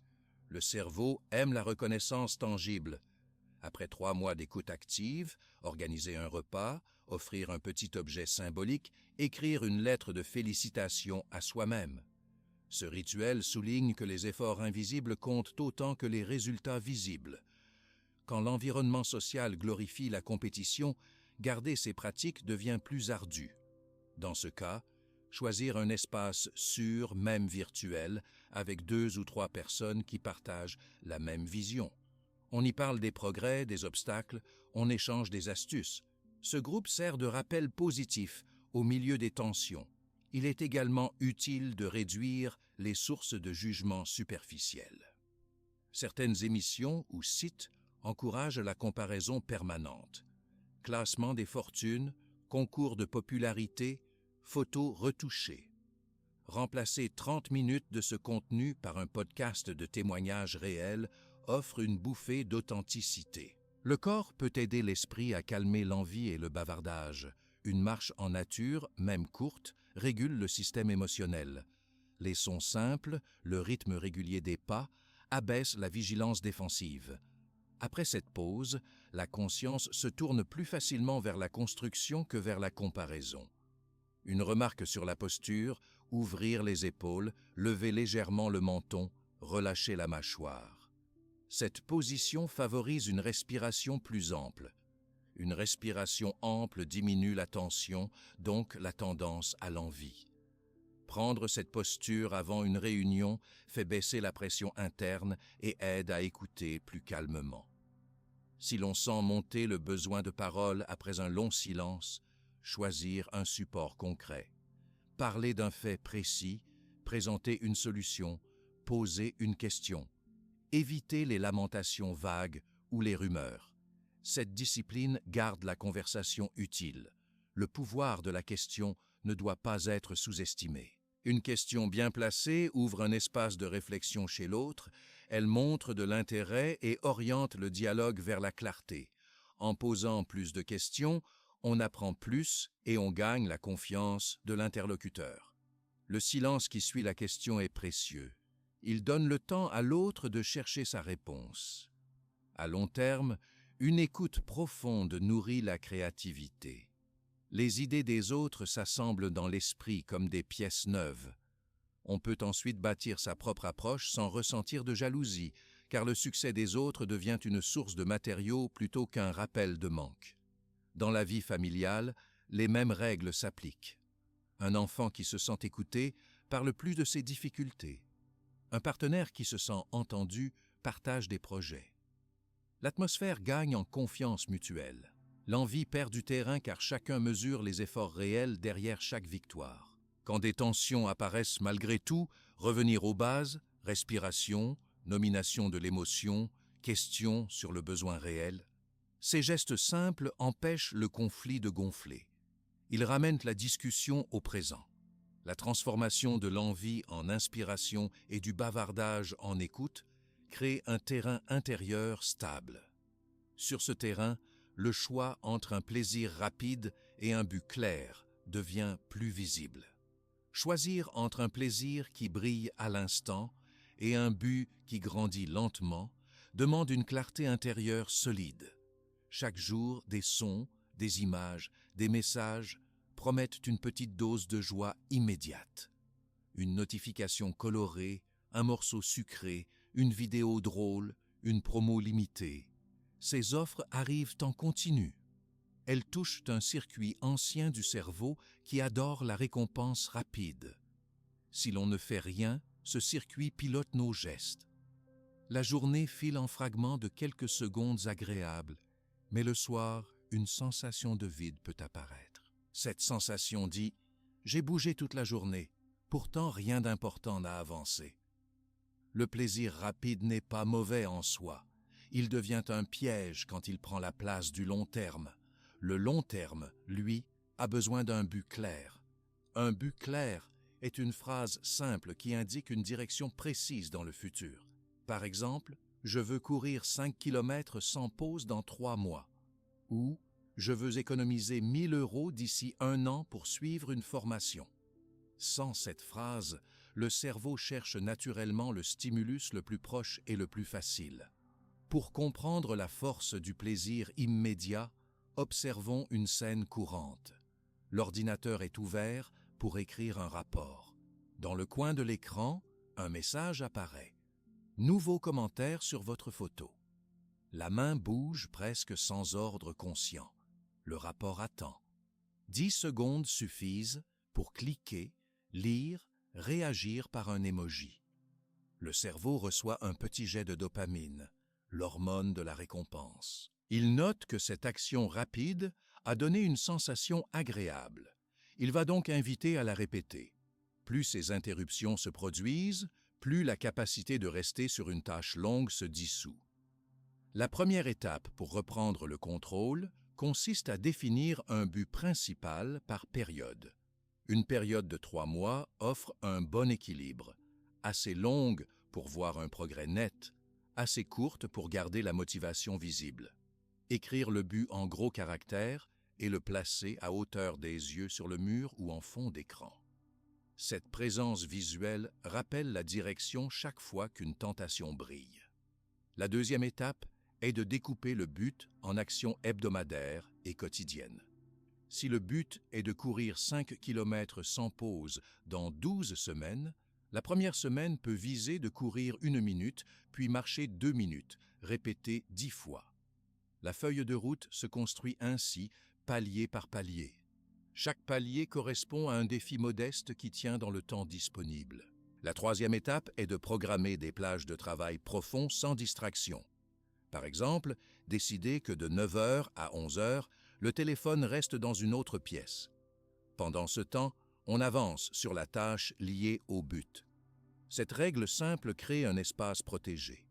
Le cerveau aime la reconnaissance tangible. Après 3 mois d'écoute active, organiser un repas, offrir un petit objet symbolique, écrire une lettre de félicitations à soi-même. Ce rituel souligne que les efforts invisibles comptent autant que les résultats visibles. Quand l'environnement social glorifie la compétition, garder ces pratiques devient plus ardu. Dans ce cas, choisir un espace sûr, même virtuel, avec 2 ou 3 personnes qui partagent la même vision. On y parle des progrès, des obstacles, on échange des astuces. Ce groupe sert de rappel positif au milieu des tensions. Il est également utile de réduire les sources de jugement superficiels. Certaines émissions ou sites encouragent la comparaison permanente. Classement des fortunes, concours de popularité, photos retouchées. Remplacer 30 minutes de ce contenu par un podcast de témoignages réels offre une bouffée d'authenticité. Le corps peut aider l'esprit à calmer l'envie et le bavardage. Une marche en nature, même courte, régule le système émotionnel. Les sons simples, le rythme régulier des pas, abaissent la vigilance défensive. Après cette pause, la conscience se tourne plus facilement vers la construction que vers la comparaison. Une remarque sur la posture, ouvrir les épaules, lever légèrement le menton, relâcher la mâchoire. Cette position favorise une respiration plus ample. Une respiration ample diminue la tension, donc la tendance à l'envie. Prendre cette posture avant une réunion fait baisser la pression interne et aide à écouter plus calmement. Si l'on sent monter le besoin de parole après un long silence, choisir un support concret. Parler d'un fait précis, présenter une solution, poser une question. Éviter les lamentations vagues ou les rumeurs. Cette discipline garde la conversation utile. Le pouvoir de la question ne doit pas être sous-estimé. Une question bien placée ouvre un espace de réflexion chez l'autre, elle montre de l'intérêt et oriente le dialogue vers la clarté. En posant plus de questions, on apprend plus et on gagne la confiance de l'interlocuteur. Le silence qui suit la question est précieux. Il donne le temps à l'autre de chercher sa réponse. À long terme, une écoute profonde nourrit la créativité. Les idées des autres s'assemblent dans l'esprit comme des pièces neuves. On peut ensuite bâtir sa propre approche sans ressentir de jalousie, car le succès des autres devient une source de matériaux plutôt qu'un rappel de manque. Dans la vie familiale, les mêmes règles s'appliquent. Un enfant qui se sent écouté parle plus de ses difficultés. Un partenaire qui se sent entendu partage des projets. L'atmosphère gagne en confiance mutuelle. L'envie perd du terrain car chacun mesure les efforts réels derrière chaque victoire. Quand des tensions apparaissent malgré tout, revenir aux bases, respiration, nomination de l'émotion, questions sur le besoin réel. Ces gestes simples empêchent le conflit de gonfler. Ils ramènent la discussion au présent. La transformation de l'envie en inspiration et du bavardage en écoute crée un terrain intérieur stable. Sur ce terrain, le choix entre un plaisir rapide et un but clair devient plus visible. Choisir entre un plaisir qui brille à l'instant et un but qui grandit lentement demande une clarté intérieure solide. Chaque jour, des sons, des images, des messages promettent une petite dose de joie immédiate. Une notification colorée, un morceau sucré, une vidéo drôle, une promo limitée. Ces offres arrivent en continu. Elles touchent un circuit ancien du cerveau qui adore la récompense rapide. Si l'on ne fait rien, ce circuit pilote nos gestes. La journée file en fragments de quelques secondes agréables, mais le soir, une sensation de vide peut apparaître. Cette sensation dit « J'ai bougé toute la journée, pourtant rien d'important n'a avancé ». Le plaisir rapide n'est pas mauvais en soi. Il devient un piège quand il prend la place du long terme. Le long terme, lui, a besoin d'un but clair. Un but clair est une phrase simple qui indique une direction précise dans le futur. Par exemple, « Je veux courir 5 km sans pause dans 3 mois » ou « Je veux économiser 1 000 € d'ici 1 an pour suivre une formation ». Sans cette phrase, le cerveau cherche naturellement le stimulus le plus proche et le plus facile. Pour comprendre la force du plaisir immédiat, observons une scène courante. L'ordinateur est ouvert pour écrire un rapport. Dans le coin de l'écran, un message apparaît. Nouveau commentaire sur votre photo. La main bouge presque sans ordre conscient. Le rapport attend. 10 secondes suffisent pour cliquer, lire, réagir par un emoji. Le cerveau reçoit un petit jet de dopamine, l'hormone de la récompense. Il note que cette action rapide a donné une sensation agréable. Il va donc inviter à la répéter. Plus ces interruptions se produisent, plus la capacité de rester sur une tâche longue se dissout. La première étape pour reprendre le contrôle consiste à définir un but principal par période. Une période de 3 mois offre un bon équilibre, assez longue pour voir un progrès net, assez courte pour garder la motivation visible. Écrire le but en gros caractères et le placer à hauteur des yeux sur le mur ou en fond d'écran. Cette présence visuelle rappelle la direction chaque fois qu'une tentation brille. La deuxième étape est de découper le but en actions hebdomadaires et quotidiennes. Si le but est de courir 5 km sans pause dans 12 semaines, la première semaine peut viser de courir 1 minute, puis marcher 2 minutes, répété 10 fois. La feuille de route se construit ainsi, palier par palier. Chaque palier correspond à un défi modeste qui tient dans le temps disponible. La troisième étape est de programmer des plages de travail profonds sans distraction. Par exemple, décider que de 9 h à 11 h, le téléphone reste dans une autre pièce. Pendant ce temps, on avance sur la tâche liée au but. Cette règle simple crée un espace protégé.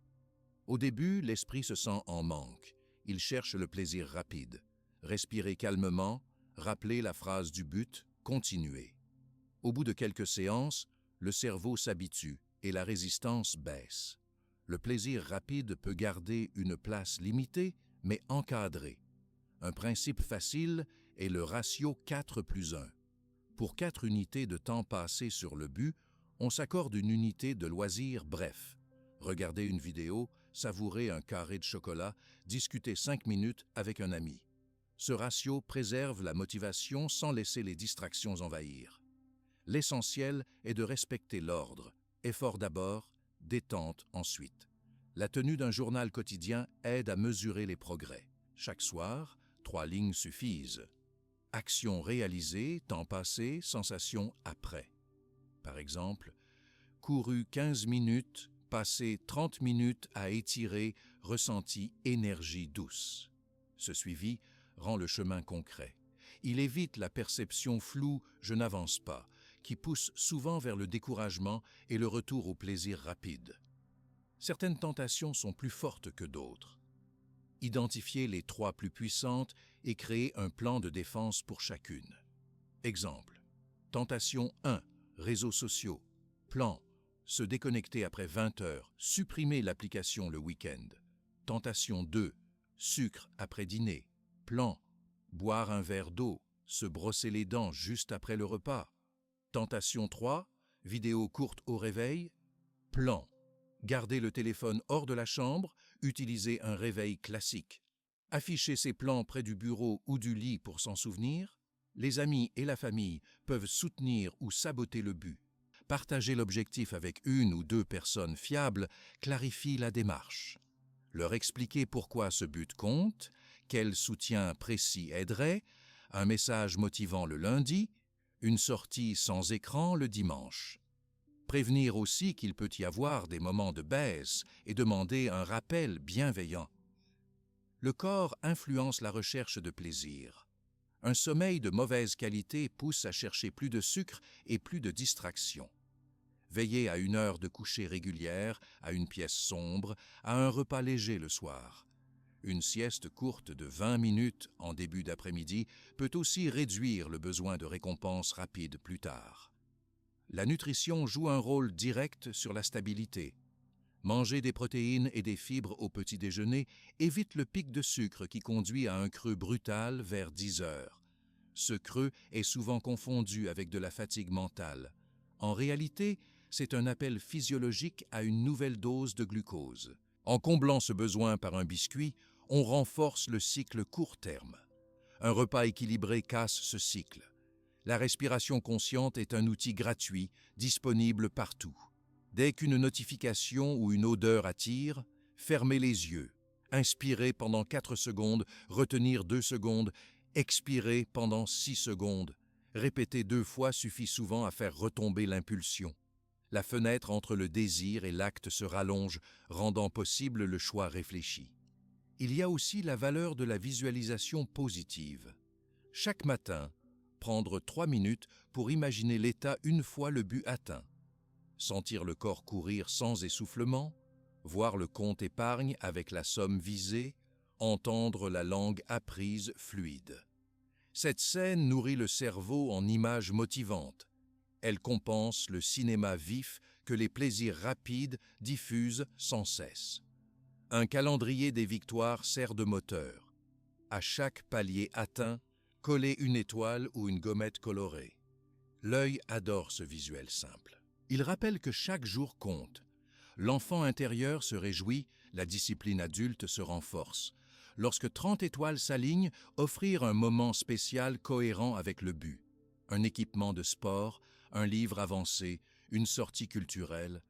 Au début, l'esprit se sent en manque. Il cherche le plaisir rapide. Respirer calmement, rappeler la phrase du but, continuer. Au bout de quelques séances, le cerveau s'habitue et la résistance baisse. Le plaisir rapide peut garder une place limitée, mais encadrée. Un principe facile est le ratio 4+1. Pour 4 unités de temps passé sur le but, on s'accorde une unité de loisir bref. Regarder une vidéo, savourer un carré de chocolat, discuter 5 minutes avec un ami. Ce ratio préserve la motivation sans laisser les distractions envahir. L'essentiel est de respecter l'ordre. Effort d'abord, détente ensuite. La tenue d'un journal quotidien aide à mesurer les progrès. Chaque soir, 3 lignes suffisent. Action réalisée, temps passé, sensation après. Par exemple, couru 15 minutes, passé 30 minutes à étirer, ressenti énergie douce. Ce suivi rend le chemin concret. Il évite la perception floue « je n'avance pas » qui pousse souvent vers le découragement et le retour au plaisir rapide. Certaines tentations sont plus fortes que d'autres. Identifier les 3 plus puissantes et créer un plan de défense pour chacune. Exemple. Tentation 1. Réseaux sociaux. Plan. Se déconnecter après 20 h, supprimer l'application le week-end. Tentation 2. Sucre après dîner. Plan. Boire un verre d'eau, se brosser les dents juste après le repas. Tentation 3. Vidéo courte au réveil. Plan. Garder le téléphone hors de la chambre, utiliser un réveil classique. Afficher ses plans près du bureau ou du lit pour s'en souvenir. Les amis et la famille peuvent soutenir ou saboter le but. Partager l'objectif avec 1 ou 2 personnes fiables clarifie la démarche. Leur expliquer pourquoi ce but compte, quel soutien précis aiderait, un message motivant le lundi, une sortie sans écran le dimanche. Prévenir aussi qu'il peut y avoir des moments de baisse et demander un rappel bienveillant. Le corps influence la recherche de plaisir. Un sommeil de mauvaise qualité pousse à chercher plus de sucre et plus de distractions. Veiller à 1 heure de coucher régulière, à une pièce sombre, à un repas léger le soir. Une sieste courte de 20 minutes en début d'après-midi peut aussi réduire le besoin de récompenses rapides plus tard. La nutrition joue un rôle direct sur la stabilité. Manger des protéines et des fibres au petit déjeuner évite le pic de sucre qui conduit à un creux brutal vers 10 h. Ce creux est souvent confondu avec de la fatigue mentale. En réalité, c'est un appel physiologique à une nouvelle dose de glucose. En comblant ce besoin par un biscuit, on renforce le cycle court terme. Un repas équilibré casse ce cycle. La respiration consciente est un outil gratuit, disponible partout. Dès qu'une notification ou une odeur attire, fermez les yeux. Inspirez pendant 4 secondes, retenir 2 secondes, expirez pendant 6 secondes. Répéter 2 fois suffit souvent à faire retomber l'impulsion. La fenêtre entre le désir et l'acte se rallonge, rendant possible le choix réfléchi. Il y a aussi la valeur de la visualisation positive. Chaque matin, prendre 3 minutes pour imaginer l'état une fois le but atteint. Sentir le corps courir sans essoufflement, voir le compte épargne avec la somme visée, entendre la langue apprise fluide. Cette scène nourrit le cerveau en images motivantes. Elle compense le cinéma vif que les plaisirs rapides diffusent sans cesse. Un calendrier des victoires sert de moteur. À chaque palier atteint, coller une étoile ou une gommette colorée. L'œil adore ce visuel simple. Il rappelle que chaque jour compte. L'enfant intérieur se réjouit, la discipline adulte se renforce. Lorsque 30 étoiles s'alignent, offrir un moment spécial cohérent avec le but. Un équipement de sport, un livre avancé, une sortie culturelle.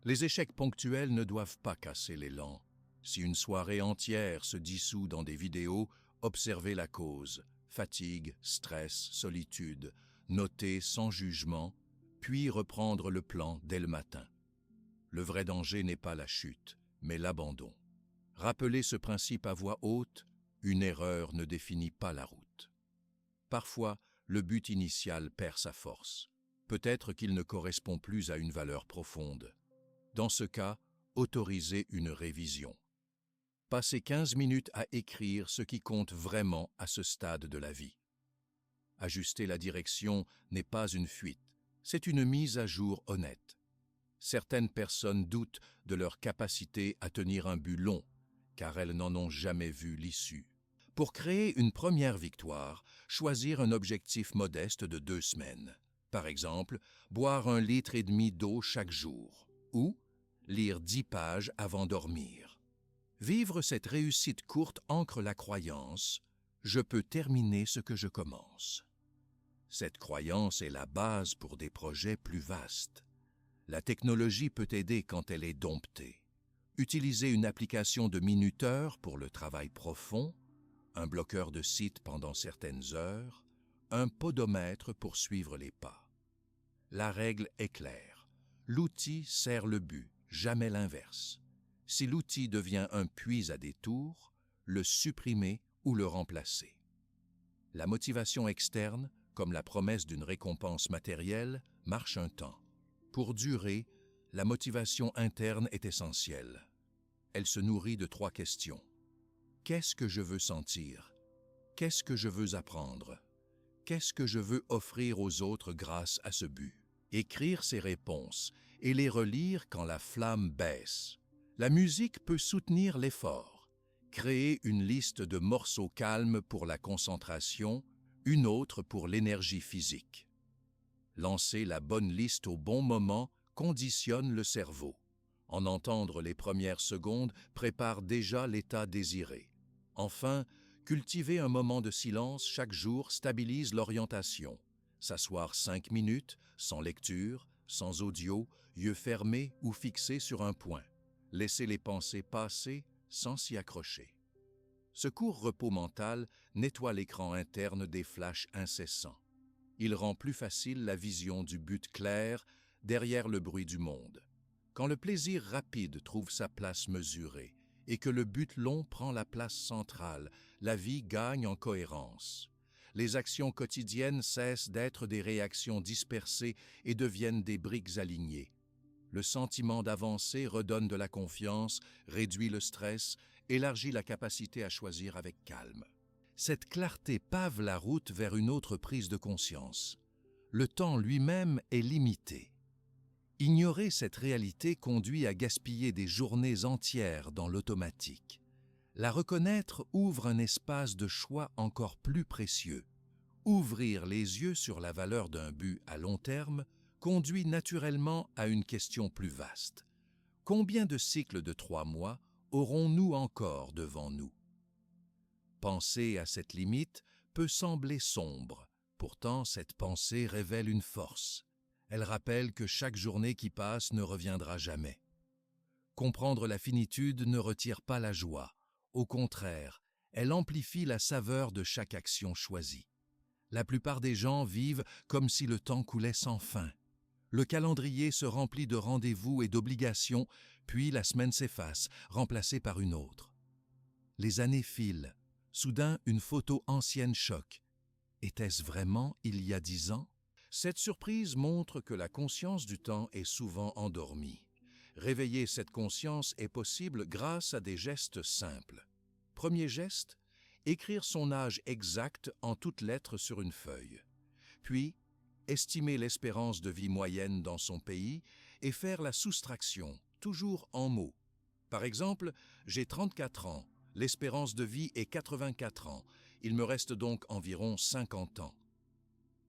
Les échecs ponctuels ne doivent pas casser l'élan. Si une soirée entière se dissout dans des vidéos, observez la cause. Fatigue, stress, solitude. Noter sans jugement, puis reprendre le plan dès le matin. Le vrai danger n'est pas la chute, mais l'abandon. Rappelez ce principe à voix haute, une erreur ne définit pas la route. Parfois, le but initial perd sa force. Peut-être qu'il ne correspond plus à une valeur profonde. Dans ce cas, autorisez une révision. Passez 15 minutes à écrire ce qui compte vraiment à ce stade de la vie. Ajuster la direction n'est pas une fuite, c'est une mise à jour honnête. Certaines personnes doutent de leur capacité à tenir un but long, car elles n'en ont jamais vu l'issue. Pour créer une première victoire, choisir un objectif modeste de 2 semaines. Par exemple, boire 1,5 litre d'eau chaque jour, ou lire 10 pages avant dormir. Vivre cette réussite courte ancre la croyance « je peux terminer ce que je commence ». Cette croyance est la base pour des projets plus vastes. La technologie peut aider quand elle est domptée. Utilisez une application de minuteur pour le travail profond, un bloqueur de site pendant certaines heures, un podomètre pour suivre les pas. La règle est claire. L'outil sert le but, jamais l'inverse. Si l'outil devient un puits à détours, le supprimer ou le remplacer. La motivation externe, comme la promesse d'une récompense matérielle, marche un temps. Pour durer, la motivation interne est essentielle. Elle se nourrit de 3 questions. Qu'est-ce que je veux sentir? Qu'est-ce que je veux apprendre? Qu'est-ce que je veux offrir aux autres grâce à ce but? Écrire ces réponses et les relire quand la flamme baisse. La musique peut soutenir l'effort. Créer une liste de morceaux calmes pour la concentration, une autre pour l'énergie physique. Lancer la bonne liste au bon moment conditionne le cerveau. En entendre les premières secondes prépare déjà l'état désiré. Enfin, cultiver un moment de silence chaque jour stabilise l'orientation. S'asseoir 5 minutes, sans lecture, sans audio, yeux fermés ou fixés sur un point. Laisser les pensées passer sans s'y accrocher. Ce court repos mental nettoie l'écran interne des flashs incessants. Il rend plus facile la vision du but clair derrière le bruit du monde. Quand le plaisir rapide trouve sa place mesurée et que le but long prend la place centrale, la vie gagne en cohérence. Les actions quotidiennes cessent d'être des réactions dispersées et deviennent des briques alignées. Le sentiment d'avancer redonne de la confiance, réduit le stress, élargit la capacité à choisir avec calme. Cette clarté pave la route vers une autre prise de conscience. Le temps lui-même est limité. Ignorer cette réalité conduit à gaspiller des journées entières dans l'automatique. La reconnaître ouvre un espace de choix encore plus précieux. Ouvrir les yeux sur la valeur d'un but à long terme conduit naturellement à une question plus vaste. Combien de cycles de 3 mois aurons-nous encore devant nous? Penser à cette limite peut sembler sombre. Pourtant, cette pensée révèle une force. Elle rappelle que chaque journée qui passe ne reviendra jamais. Comprendre la finitude ne retire pas la joie. Au contraire, elle amplifie la saveur de chaque action choisie. La plupart des gens vivent comme si le temps coulait sans fin. Le calendrier se remplit de rendez-vous et d'obligations, puis la semaine s'efface, remplacée par une autre. Les années filent. Soudain, une photo ancienne choque. Était-ce vraiment il y a 10 ans? Cette surprise montre que la conscience du temps est souvent endormie. Réveiller cette conscience est possible grâce à des gestes simples. Premier geste, écrire son âge exact en toutes lettres sur une feuille. Puis, estimer l'espérance de vie moyenne dans son pays et faire la soustraction, toujours en mots. Par exemple, j'ai 34 ans, l'espérance de vie est 84 ans, il me reste donc environ 50 ans.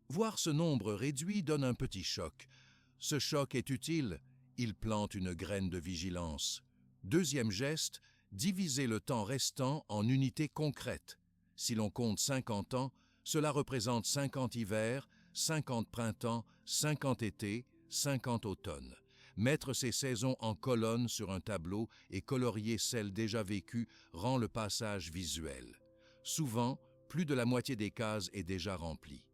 Voir ce nombre réduit donne un petit choc. Ce choc est utile, il plante une graine de vigilance. Deuxième geste, diviser le temps restant en unités concrètes. Si l'on compte 50 ans, cela représente 50 hivers, 50 printemps, 50 étés, 50 automnes. Mettre ces saisons en colonne sur un tableau et colorier celles déjà vécues rend le passage visuel. Souvent, plus de la moitié des cases est déjà remplie.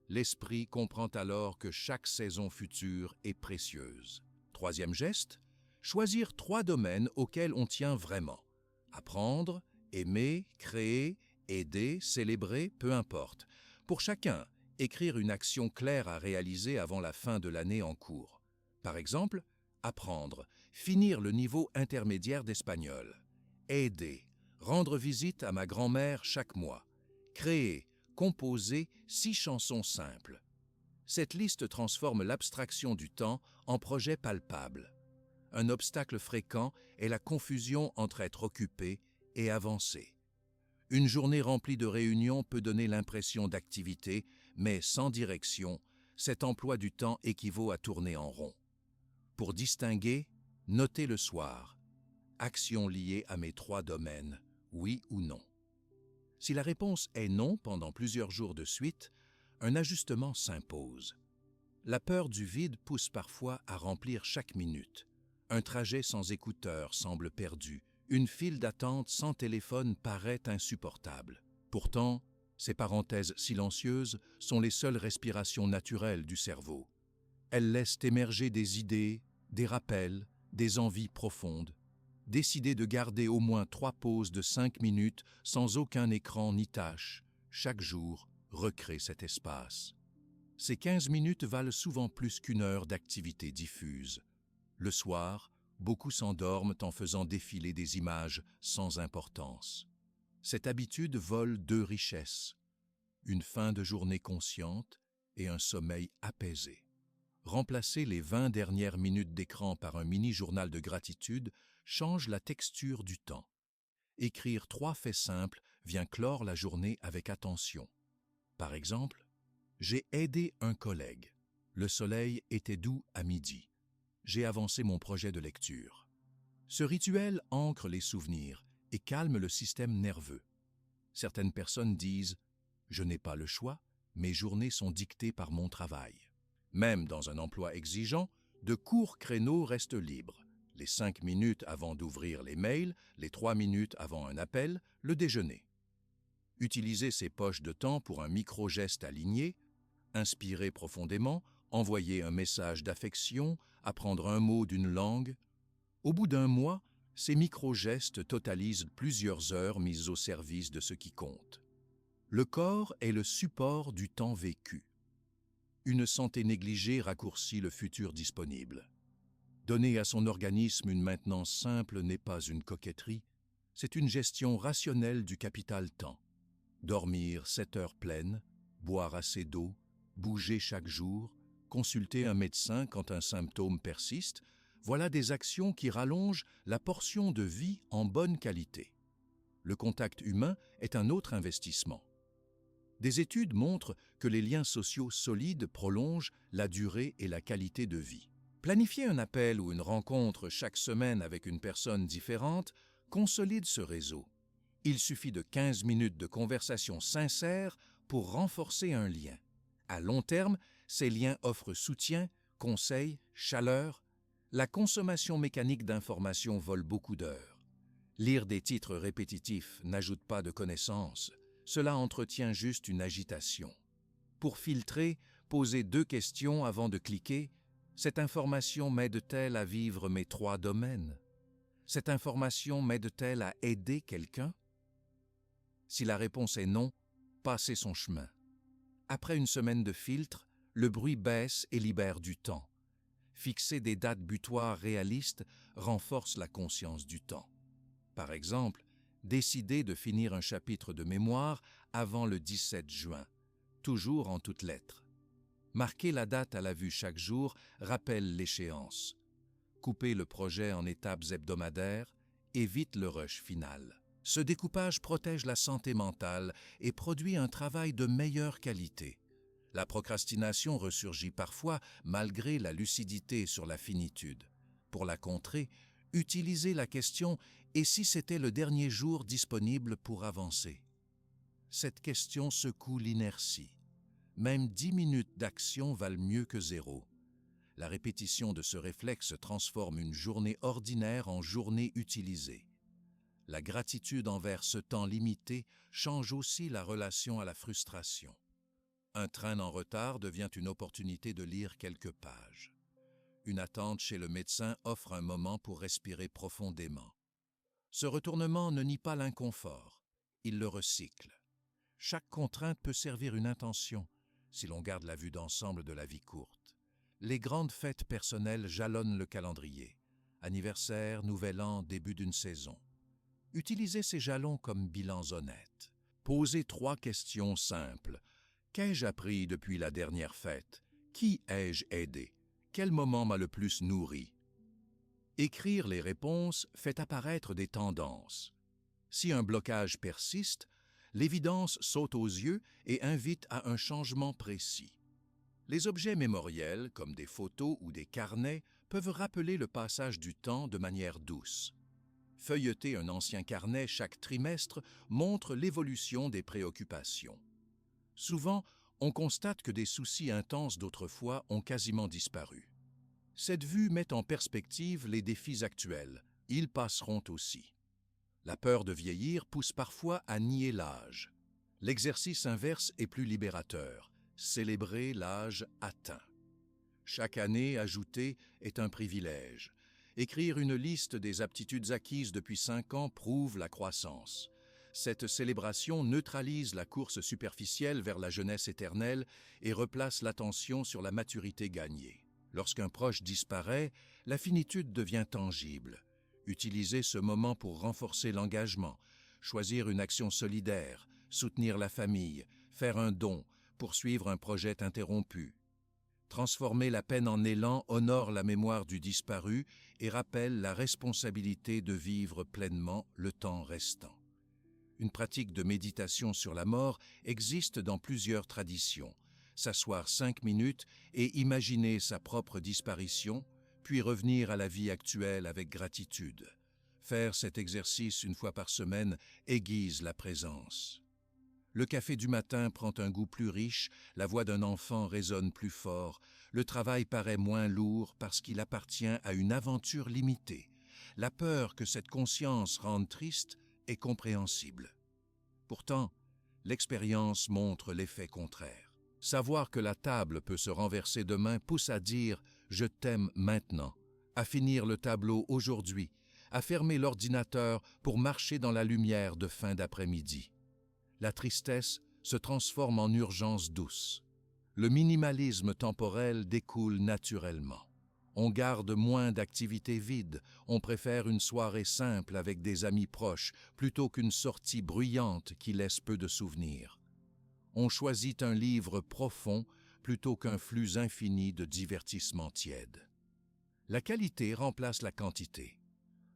L'esprit comprend alors que chaque saison future est précieuse. Troisième geste, choisir 3 domaines auxquels on tient vraiment. Apprendre, aimer, créer, aider, célébrer, peu importe. Pour chacun, écrire une action claire à réaliser avant la fin de l'année en cours. Par exemple, apprendre, finir le niveau intermédiaire d'espagnol. Aider, rendre visite à ma grand-mère chaque mois. Créer, composer 6 chansons simples. Cette liste transforme l'abstraction du temps en projet palpable. Un obstacle fréquent est la confusion entre être occupé et avancer. Une journée remplie de réunions peut donner l'impression d'activité, mais sans direction, cet emploi du temps équivaut à tourner en rond. Pour distinguer, notez le soir. Action liée à mes 3 domaines, oui ou non. Si la réponse est non pendant plusieurs jours de suite, un ajustement s'impose. La peur du vide pousse parfois à remplir chaque minute. Un trajet sans écouteurs semble perdu. Une file d'attente sans téléphone paraît insupportable. Pourtant, ces parenthèses silencieuses sont les seules respirations naturelles du cerveau. Elles laissent émerger des idées, des rappels, des envies profondes. Décider de garder au moins 3 pauses de 5 minutes sans aucun écran ni tâche, chaque jour, recrée cet espace. Ces 15 minutes valent souvent plus qu'1 heure d'activité diffuse. Le soir, beaucoup s'endorment en faisant défiler des images sans importance. Cette habitude vole 2 richesses, une fin de journée consciente et un sommeil apaisé. Remplacer les 20 dernières minutes d'écran par un mini-journal de gratitude change la texture du temps. Écrire 3 faits simples vient clore la journée avec attention. Par exemple, j'ai aidé un collègue. Le soleil était doux à midi. J'ai avancé mon projet de lecture. Ce rituel ancre les souvenirs et calme le système nerveux. Certaines personnes disent « Je n'ai pas le choix, mes journées sont dictées par mon travail ». Même dans un emploi exigeant, de courts créneaux restent libres. Les 5 minutes avant d'ouvrir les mails, les 3 minutes avant un appel, le déjeuner. Utilisez ces poches de temps pour un micro-geste aligné, inspirer profondément, envoyer un message d'affection, apprendre un mot d'une langue. Au bout d'un mois, ces micro-gestes totalisent plusieurs heures mises au service de ce qui compte. Le corps est le support du temps vécu. Une santé négligée raccourcit le futur disponible. Donner à son organisme une maintenance simple n'est pas une coquetterie, c'est une gestion rationnelle du capital temps. Dormir 7 heures pleines, boire assez d'eau, bouger chaque jour, consulter un médecin quand un symptôme persiste, voilà des actions qui rallongent la portion de vie en bonne qualité. Le contact humain est un autre investissement. Des études montrent que les liens sociaux solides prolongent la durée et la qualité de vie. Planifier un appel ou une rencontre chaque semaine avec une personne différente consolide ce réseau. Il suffit de 15 minutes de conversation sincère pour renforcer un lien. À long terme, ces liens offrent soutien, conseils, chaleur. La consommation mécanique d'informations vole beaucoup d'heures. Lire des titres répétitifs n'ajoute pas de connaissances. Cela entretient juste une agitation. Pour filtrer, posez 2 questions avant de cliquer. Cette information m'aide-t-elle à vivre mes 3 domaines? Cette information m'aide-t-elle à aider quelqu'un? Si la réponse est non, passez son chemin. Après une semaine de filtre, le bruit baisse et libère du temps. Fixer des dates butoirs réalistes renforce la conscience du temps. Par exemple, décidez de finir un chapitre de mémoire avant le 17 juin, toujours en toutes lettres. Marquer la date à la vue chaque jour rappelle l'échéance. Couper le projet en étapes hebdomadaires évite le rush final. Ce découpage protège la santé mentale et produit un travail de meilleure qualité. La procrastination ressurgit parfois malgré la lucidité sur la finitude. Pour la contrer, utilisez la question « Et si c'était le dernier jour disponible pour avancer ?» Cette question secoue l'inertie. Même 10 minutes d'action valent mieux que 0. La répétition de ce réflexe transforme une journée ordinaire en journée utilisée. La gratitude envers ce temps limité change aussi la relation à la frustration. Un train en retard devient une opportunité de lire quelques pages. Une attente chez le médecin offre un moment pour respirer profondément. Ce retournement ne nie pas l'inconfort, il le recycle. Chaque contrainte peut servir une intention, si l'on garde la vue d'ensemble de la vie courte. Les grandes fêtes personnelles jalonnent le calendrier. Anniversaire, nouvel an, début d'une saison. Utilisez ces jalons comme bilans honnêtes. Posez 3 questions simples. Qu'ai-je appris depuis la dernière fête? Qui ai-je aidé? Quel moment m'a le plus nourri? Écrire les réponses fait apparaître des tendances. Si un blocage persiste, l'évidence saute aux yeux et invite à un changement précis. Les objets mémoriels, comme des photos ou des carnets, peuvent rappeler le passage du temps de manière douce. Feuilleter un ancien carnet chaque trimestre montre l'évolution des préoccupations. Souvent, on constate que des soucis intenses d'autrefois ont quasiment disparu. Cette vue met en perspective les défis actuels. Ils passeront aussi. La peur de vieillir pousse parfois à nier l'âge. L'exercice inverse est plus libérateur. Célébrer l'âge atteint. Chaque année ajoutée est un privilège. Écrire une liste des aptitudes acquises depuis 5 ans prouve la croissance. Cette célébration neutralise la course superficielle vers la jeunesse éternelle et replace l'attention sur la maturité gagnée. Lorsqu'un proche disparaît, la finitude devient tangible. Utilisez ce moment pour renforcer l'engagement, choisir une action solidaire, soutenir la famille, faire un don, poursuivre un projet interrompu. Transformer la peine en élan honore la mémoire du disparu et rappelle la responsabilité de vivre pleinement le temps restant. Une pratique de méditation sur la mort existe dans plusieurs traditions. S'asseoir 5 minutes et imaginer sa propre disparition, puis revenir à la vie actuelle avec gratitude. Faire cet exercice 1 fois par semaine aiguise la présence. Le café du matin prend un goût plus riche, la voix d'un enfant résonne plus fort, le travail paraît moins lourd parce qu'il appartient à une aventure limitée. La peur que cette conscience rende triste est compréhensible. Pourtant, l'expérience montre l'effet contraire. Savoir que la table peut se renverser demain pousse à dire « je t'aime maintenant », à finir le tableau aujourd'hui, à fermer l'ordinateur pour marcher dans la lumière de fin d'après-midi. La tristesse se transforme en urgence douce. Le minimalisme temporel découle naturellement. On garde moins d'activités vides, on préfère une soirée simple avec des amis proches plutôt qu'une sortie bruyante qui laisse peu de souvenirs. On choisit un livre profond plutôt qu'un flux infini de divertissements tièdes. La qualité remplace la quantité.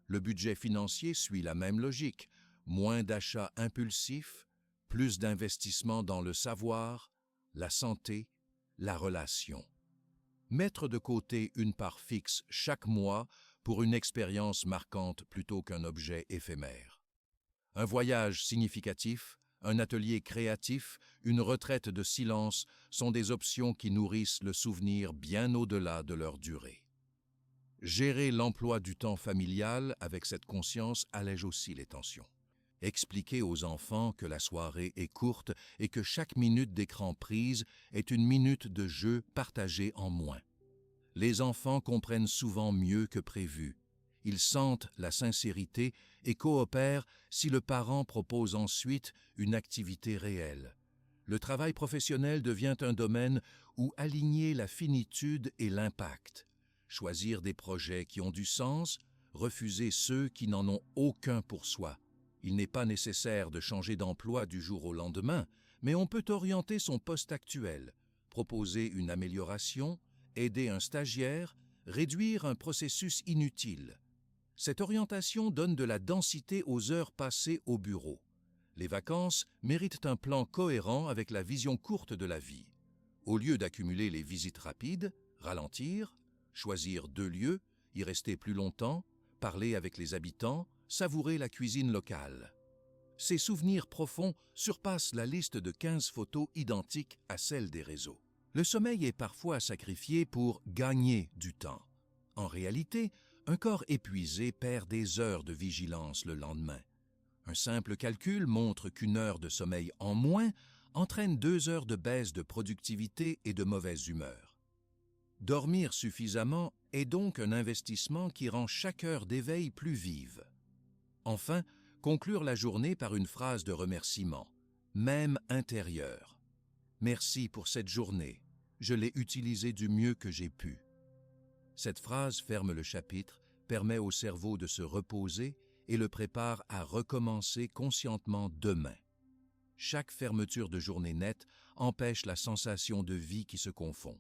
Le budget financier suit la même logique, moins d'achats impulsifs, plus d'investissements dans le savoir, la santé, la relation. Mettre de côté une part fixe chaque mois pour une expérience marquante plutôt qu'un objet éphémère. Un voyage significatif, un atelier créatif, une retraite de silence sont des options qui nourrissent le souvenir bien au-delà de leur durée. Gérer l'emploi du temps familial avec cette conscience allège aussi les tensions. Expliquer aux enfants que la soirée est courte et que chaque minute d'écran prise est une minute de jeu partagée en moins. Les enfants comprennent souvent mieux que prévu. Ils sentent la sincérité et coopèrent si le parent propose ensuite une activité réelle. Le travail professionnel devient un domaine où aligner la finitude et l'impact. Choisir des projets qui ont du sens, refuser ceux qui n'en ont aucun pour soi. Il n'est pas nécessaire de changer d'emploi du jour au lendemain, mais on peut orienter son poste actuel, proposer une amélioration, aider un stagiaire, réduire un processus inutile. Cette orientation donne de la densité aux heures passées au bureau. Les vacances méritent un plan cohérent avec la vision courte de la vie. Au lieu d'accumuler les visites rapides, ralentir, choisir 2 lieux, y rester plus longtemps, parler avec les habitants, savourer la cuisine locale. Ces souvenirs profonds surpassent la liste de 15 photos identiques à celle des réseaux. Le sommeil est parfois sacrifié pour gagner du temps. En réalité, un corps épuisé perd des heures de vigilance le lendemain. Un simple calcul montre qu'une heure de sommeil en moins entraîne 2 heures de baisse de productivité et de mauvaise humeur. Dormir suffisamment est donc un investissement qui rend chaque heure d'éveil plus vive. Enfin, conclure la journée par une phrase de remerciement, même intérieure. « Merci pour cette journée, je l'ai utilisée du mieux que j'ai pu. » Cette phrase ferme le chapitre, permet au cerveau de se reposer et le prépare à recommencer conscientement demain. Chaque fermeture de journée nette empêche la sensation de vie qui se confond.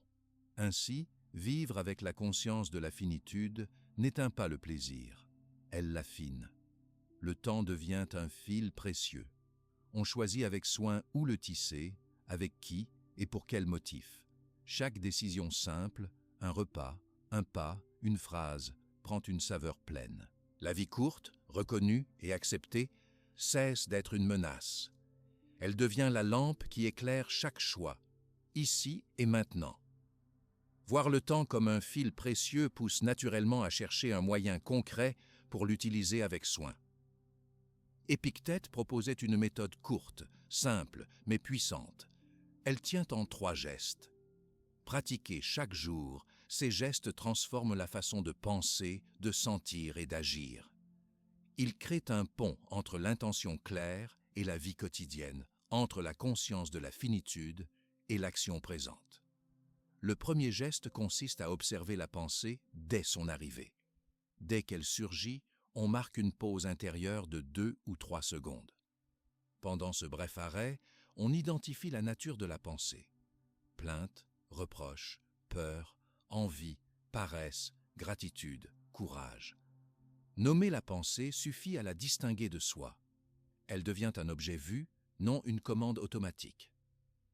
Ainsi, vivre avec la conscience de la finitude n'éteint pas le plaisir, elle l'affine. Le temps devient un fil précieux. On choisit avec soin où le tisser, avec qui et pour quel motif. Chaque décision simple, un repas, un pas, une phrase, prend une saveur pleine. La vie courte, reconnue et acceptée, cesse d'être une menace. Elle devient la lampe qui éclaire chaque choix, ici et maintenant. Voir le temps comme un fil précieux pousse naturellement à chercher un moyen concret pour l'utiliser avec soin. Épictète proposait une méthode courte, simple, mais puissante. Elle tient en 3 gestes. Pratiqués chaque jour, ces gestes transforment la façon de penser, de sentir et d'agir. Ils créent un pont entre l'intention claire et la vie quotidienne, entre la conscience de la finitude et l'action présente. Le premier geste consiste à observer la pensée dès son arrivée. Dès qu'elle surgit, on marque une pause intérieure de 2 ou 3 secondes. Pendant ce bref arrêt, on identifie la nature de la pensée. Plainte, reproche, peur, envie, paresse, gratitude, courage. Nommer la pensée suffit à la distinguer de soi. Elle devient un objet vu, non une commande automatique.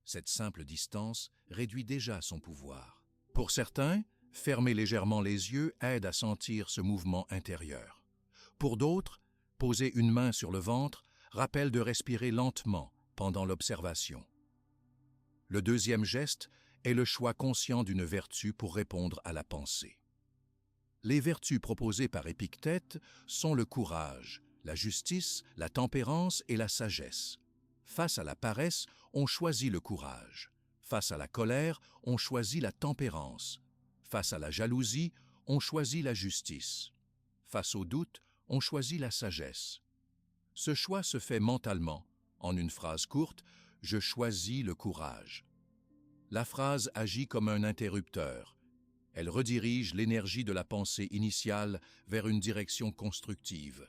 Cette simple distance réduit déjà son pouvoir. Pour certains, fermer légèrement les yeux aide à sentir ce mouvement intérieur. Pour d'autres, poser une main sur le ventre rappelle de respirer lentement pendant l'observation. Le deuxième geste est le choix conscient d'une vertu pour répondre à la pensée. Les vertus proposées par Épictète sont le courage, la justice, la tempérance et la sagesse. Face à la paresse, on choisit le courage. Face à la colère, on choisit la tempérance. Face à la jalousie, on choisit la justice. Face au doute, on choisit la sagesse. Ce choix se fait mentalement. En une phrase courte, « Je choisis le courage ». La phrase agit comme un interrupteur. Elle redirige l'énergie de la pensée initiale vers une direction constructive.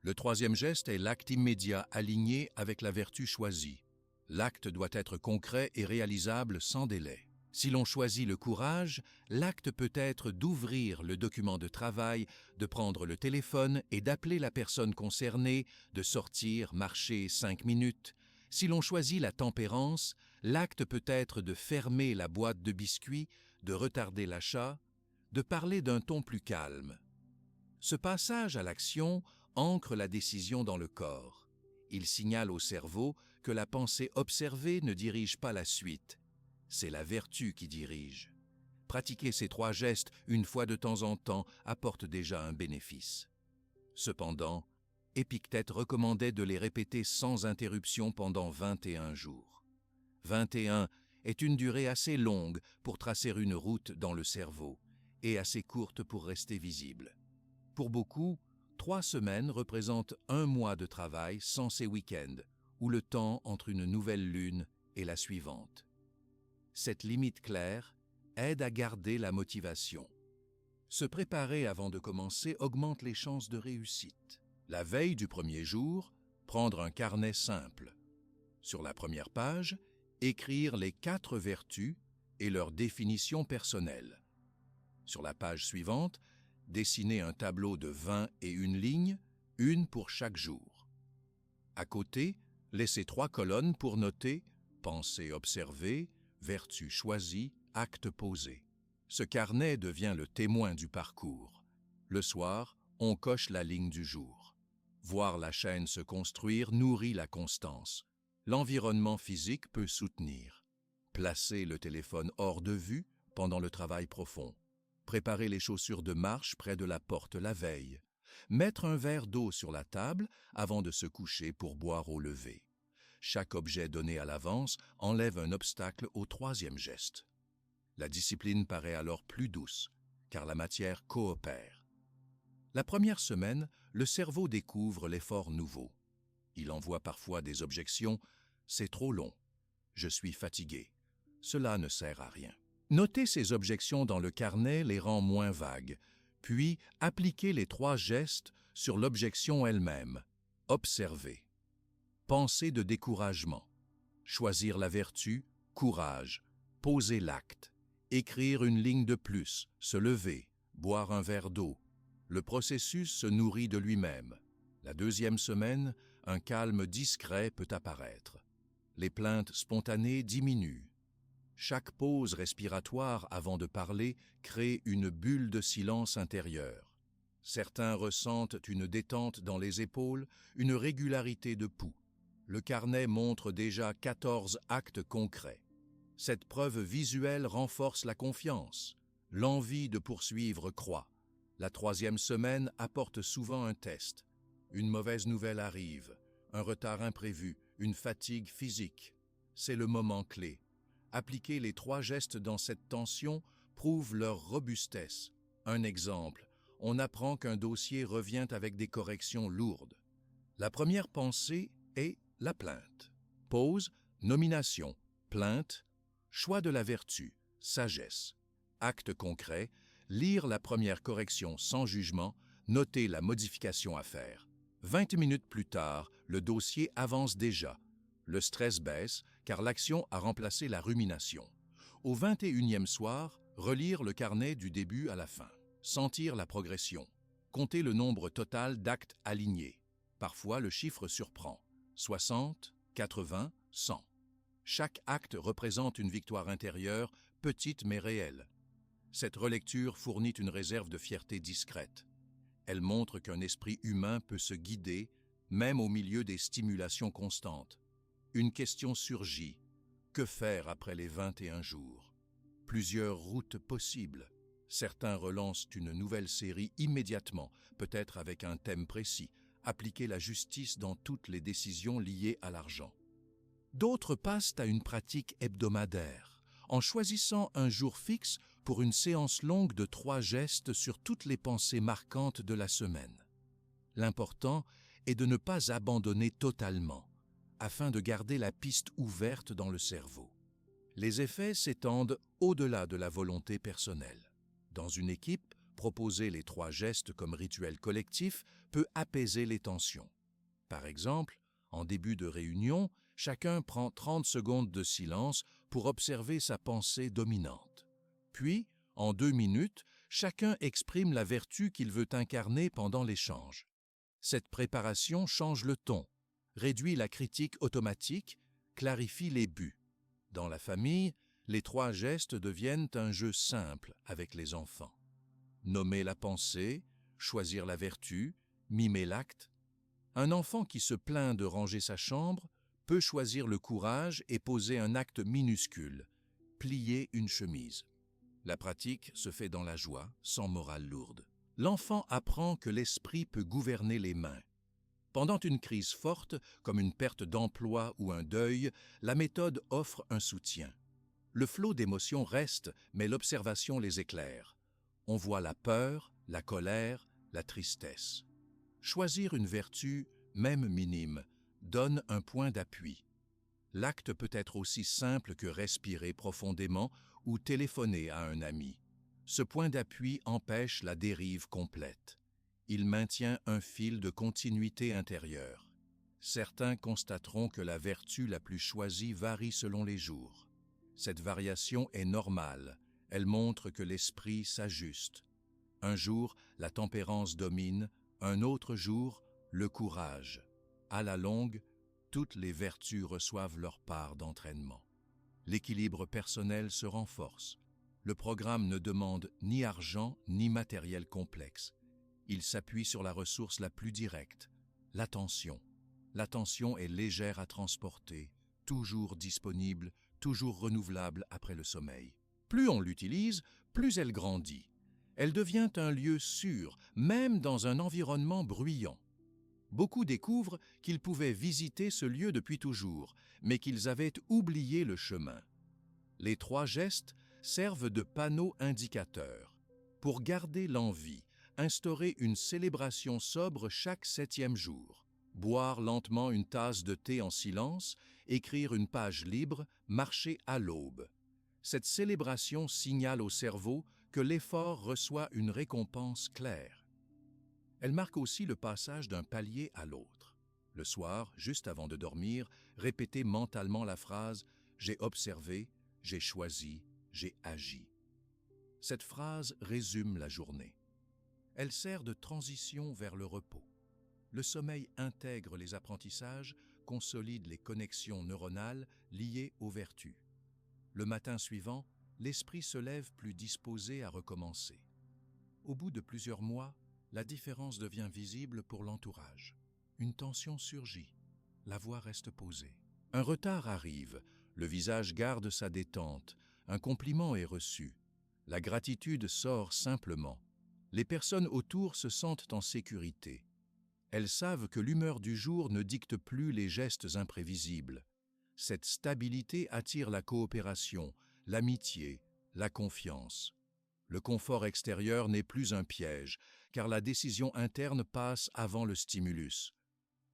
Le troisième geste est l'acte immédiat aligné avec la vertu choisie. L'acte doit être concret et réalisable sans délai. Si l'on choisit le courage, l'acte peut être d'ouvrir le document de travail, de prendre le téléphone et d'appeler la personne concernée, de sortir, marcher 5 minutes. Si l'on choisit la tempérance, l'acte peut être de fermer la boîte de biscuits, de retarder l'achat, de parler d'un ton plus calme. Ce passage à l'action ancre la décision dans le corps. Il signale au cerveau que la pensée observée ne dirige pas la suite. C'est la vertu qui dirige. Pratiquer ces 3 gestes une fois de temps en temps apporte déjà un bénéfice. Cependant, Épictète recommandait de les répéter sans interruption pendant 21 jours. 21 est une durée assez longue pour tracer une route dans le cerveau et assez courte pour rester visible. Pour beaucoup, 3 semaines représentent 1 mois de travail sans ces week-ends, ou le temps entre une nouvelle lune et la suivante. Cette limite claire aide à garder la motivation. Se préparer avant de commencer augmente les chances de réussite. La veille du premier jour, prendre un carnet simple. Sur la première page, écrire les 4 vertus et leur définition personnelle. Sur la page suivante, dessiner un tableau de 20 et 1 ligne, une pour chaque jour. À côté, laissez 3 colonnes pour noter « Pensée observée »,« vertu choisie, acte posé. Ce carnet devient le témoin du parcours. Le soir, on coche la ligne du jour. Voir la chaîne se construire nourrit la constance. L'environnement physique peut soutenir. Placer le téléphone hors de vue pendant le travail profond. Préparer les chaussures de marche près de la porte la veille. Mettre un verre d'eau sur la table avant de se coucher pour boire au lever. Chaque objet donné à l'avance enlève un obstacle au troisième geste. La discipline paraît alors plus douce, car la matière coopère. La première semaine, le cerveau découvre l'effort nouveau. Il envoie parfois des objections « c'est trop long »,« je suis fatigué ». Cela ne sert à rien. Noter ces objections dans le carnet les rend moins vagues, puis appliquer les 3 gestes sur l'objection elle-même. Observer. Pensée de découragement. Choisir la vertu, courage. Poser l'acte. Écrire une ligne de plus, se lever, boire un verre d'eau. Le processus se nourrit de lui-même. La 2e semaine, un calme discret peut apparaître. Les plaintes spontanées diminuent. Chaque pause respiratoire avant de parler crée une bulle de silence intérieur. Certains ressentent une détente dans les épaules, une régularité de pouls. Le carnet montre déjà 14 actes concrets. Cette preuve visuelle renforce la confiance. L'envie de poursuivre croît. La 3e semaine apporte souvent un test. Une mauvaise nouvelle arrive, un retard imprévu, une fatigue physique. C'est le moment clé. Appliquer les 3 gestes dans cette tension prouve leur robustesse. Un exemple, on apprend qu'un dossier revient avec des corrections lourdes. La première pensée est la plainte. Pause, nomination, plainte, choix de la vertu, sagesse. Acte concret, lire la première correction sans jugement, noter la modification à faire. 20 minutes plus tard, le dossier avance déjà. Le stress baisse car l'action a remplacé la rumination. Au 21e soir, relire le carnet du début à la fin. Sentir la progression. Compter le nombre total d'actes alignés. Parfois, le chiffre surprend. 60, 80, 100. Chaque acte représente une victoire intérieure, petite mais réelle. Cette relecture fournit une réserve de fierté discrète. Elle montre qu'un esprit humain peut se guider, même au milieu des stimulations constantes. Une question surgit. Que faire après les 21 jours? Plusieurs routes possibles. Certains relancent une nouvelle série immédiatement, peut-être avec un thème précis, appliquer la justice dans toutes les décisions liées à l'argent. D'autres passent à une pratique hebdomadaire, en choisissant un jour fixe pour une séance longue de 3 gestes sur toutes les pensées marquantes de la semaine. L'important est de ne pas abandonner totalement, afin de garder la piste ouverte dans le cerveau. Les effets s'étendent au-delà de la volonté personnelle. Dans une équipe, proposer les 3 gestes comme rituel collectif peut apaiser les tensions. Par exemple, en début de réunion, chacun prend 30 secondes de silence pour observer sa pensée dominante. Puis, en 2 minutes, chacun exprime la vertu qu'il veut incarner pendant l'échange. Cette préparation change le ton, réduit la critique automatique, clarifie les buts. Dans la famille, les 3 gestes deviennent un jeu simple avec les enfants. Nommer la pensée, choisir la vertu, mimer l'acte. Un enfant qui se plaint de ranger sa chambre peut choisir le courage et poser un acte minuscule, plier une chemise. La pratique se fait dans la joie, sans morale lourde. L'enfant apprend que l'esprit peut gouverner les mains. Pendant une crise forte, comme une perte d'emploi ou un deuil, la méthode offre un soutien. Le flot d'émotions reste, mais l'observation les éclaire. On voit la peur, la colère, la tristesse. Choisir une vertu, même minime, donne un point d'appui. L'acte peut être aussi simple que respirer profondément ou téléphoner à un ami. Ce point d'appui empêche la dérive complète. Il maintient un fil de continuité intérieure. Certains constateront que la vertu la plus choisie varie selon les jours. Cette variation est normale. Elle montre que l'esprit s'ajuste. Un jour, la tempérance domine, un autre jour, le courage. À la longue, toutes les vertus reçoivent leur part d'entraînement. L'équilibre personnel se renforce. Le programme ne demande ni argent ni matériel complexe. Il s'appuie sur la ressource la plus directe, l'attention. L'attention est légère à transporter, toujours disponible, toujours renouvelable après le sommeil. Plus on l'utilise, plus elle grandit. Elle devient un lieu sûr, même dans un environnement bruyant. Beaucoup découvrent qu'ils pouvaient visiter ce lieu depuis toujours, mais qu'ils avaient oublié le chemin. Les 3 gestes servent de panneaux indicateurs. Pour garder l'envie, instaurer une célébration sobre chaque 7e jour. Boire lentement une tasse de thé en silence, écrire une page libre, marcher à l'aube. Cette célébration signale au cerveau que l'effort reçoit une récompense claire. Elle marque aussi le passage d'un palier à l'autre. Le soir, juste avant de dormir, répétez mentalement la phrase « J'ai observé, j'ai choisi, j'ai agi ». Cette phrase résume la journée. Elle sert de transition vers le repos. Le sommeil intègre les apprentissages, consolide les connexions neuronales liées aux vertus. Le matin suivant, l'esprit se lève plus disposé à recommencer. Au bout de plusieurs mois, la différence devient visible pour l'entourage. Une tension surgit, la voix reste posée. Un retard arrive, le visage garde sa détente, un compliment est reçu. La gratitude sort simplement. Les personnes autour se sentent en sécurité. Elles savent que l'humeur du jour ne dicte plus les gestes imprévisibles. Cette stabilité attire la coopération, l'amitié, la confiance. Le confort extérieur n'est plus un piège, car la décision interne passe avant le stimulus.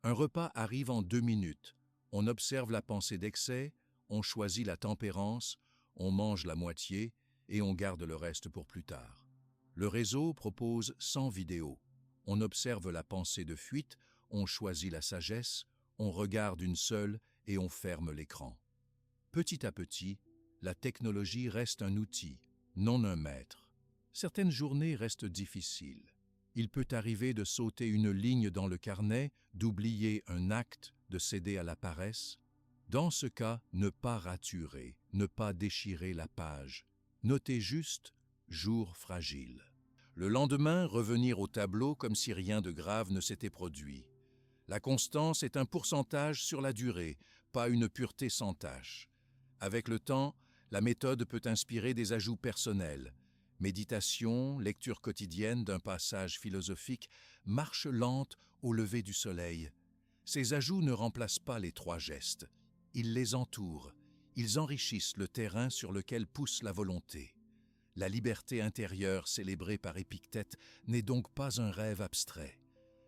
Un repas arrive en 2 minutes. On observe la pensée d'excès, on choisit la tempérance, on mange la moitié et on garde le reste pour plus tard. Le réseau propose 100 vidéos. On observe la pensée de fuite, on choisit la sagesse, on regarde une seule et on ferme l'écran. Petit à petit, la technologie reste un outil, non un maître. Certaines journées restent difficiles. Il peut arriver de sauter une ligne dans le carnet, d'oublier un acte, de céder à la paresse. Dans ce cas, ne pas raturer, ne pas déchirer la page. Notez juste « jour fragile ». Le lendemain, revenir au tableau comme si rien de grave ne s'était produit. La constance est un pourcentage sur la durée, pas une pureté sans tâche. Avec le temps, la méthode peut inspirer des ajouts personnels. Méditation, lecture quotidienne d'un passage philosophique, marche lente au lever du soleil. Ces ajouts ne remplacent pas les 3 gestes. Ils les entourent. Ils enrichissent le terrain sur lequel pousse la volonté. La liberté intérieure célébrée par Épictète n'est donc pas un rêve abstrait.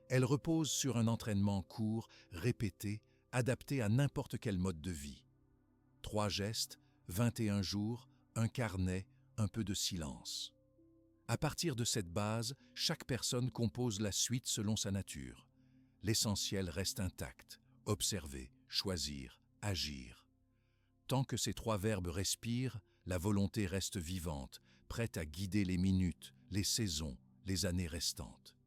Elle repose sur un entraînement court, répété, adapté à n'importe quel mode de vie. 3 gestes, 21 jours, un carnet, un peu de silence. À partir de cette base, chaque personne compose la suite selon sa nature. L'essentiel reste intact, observer, choisir, agir. Tant que ces 3 verbes respirent, la volonté reste vivante, prête à guider les minutes, les saisons, les années restantes.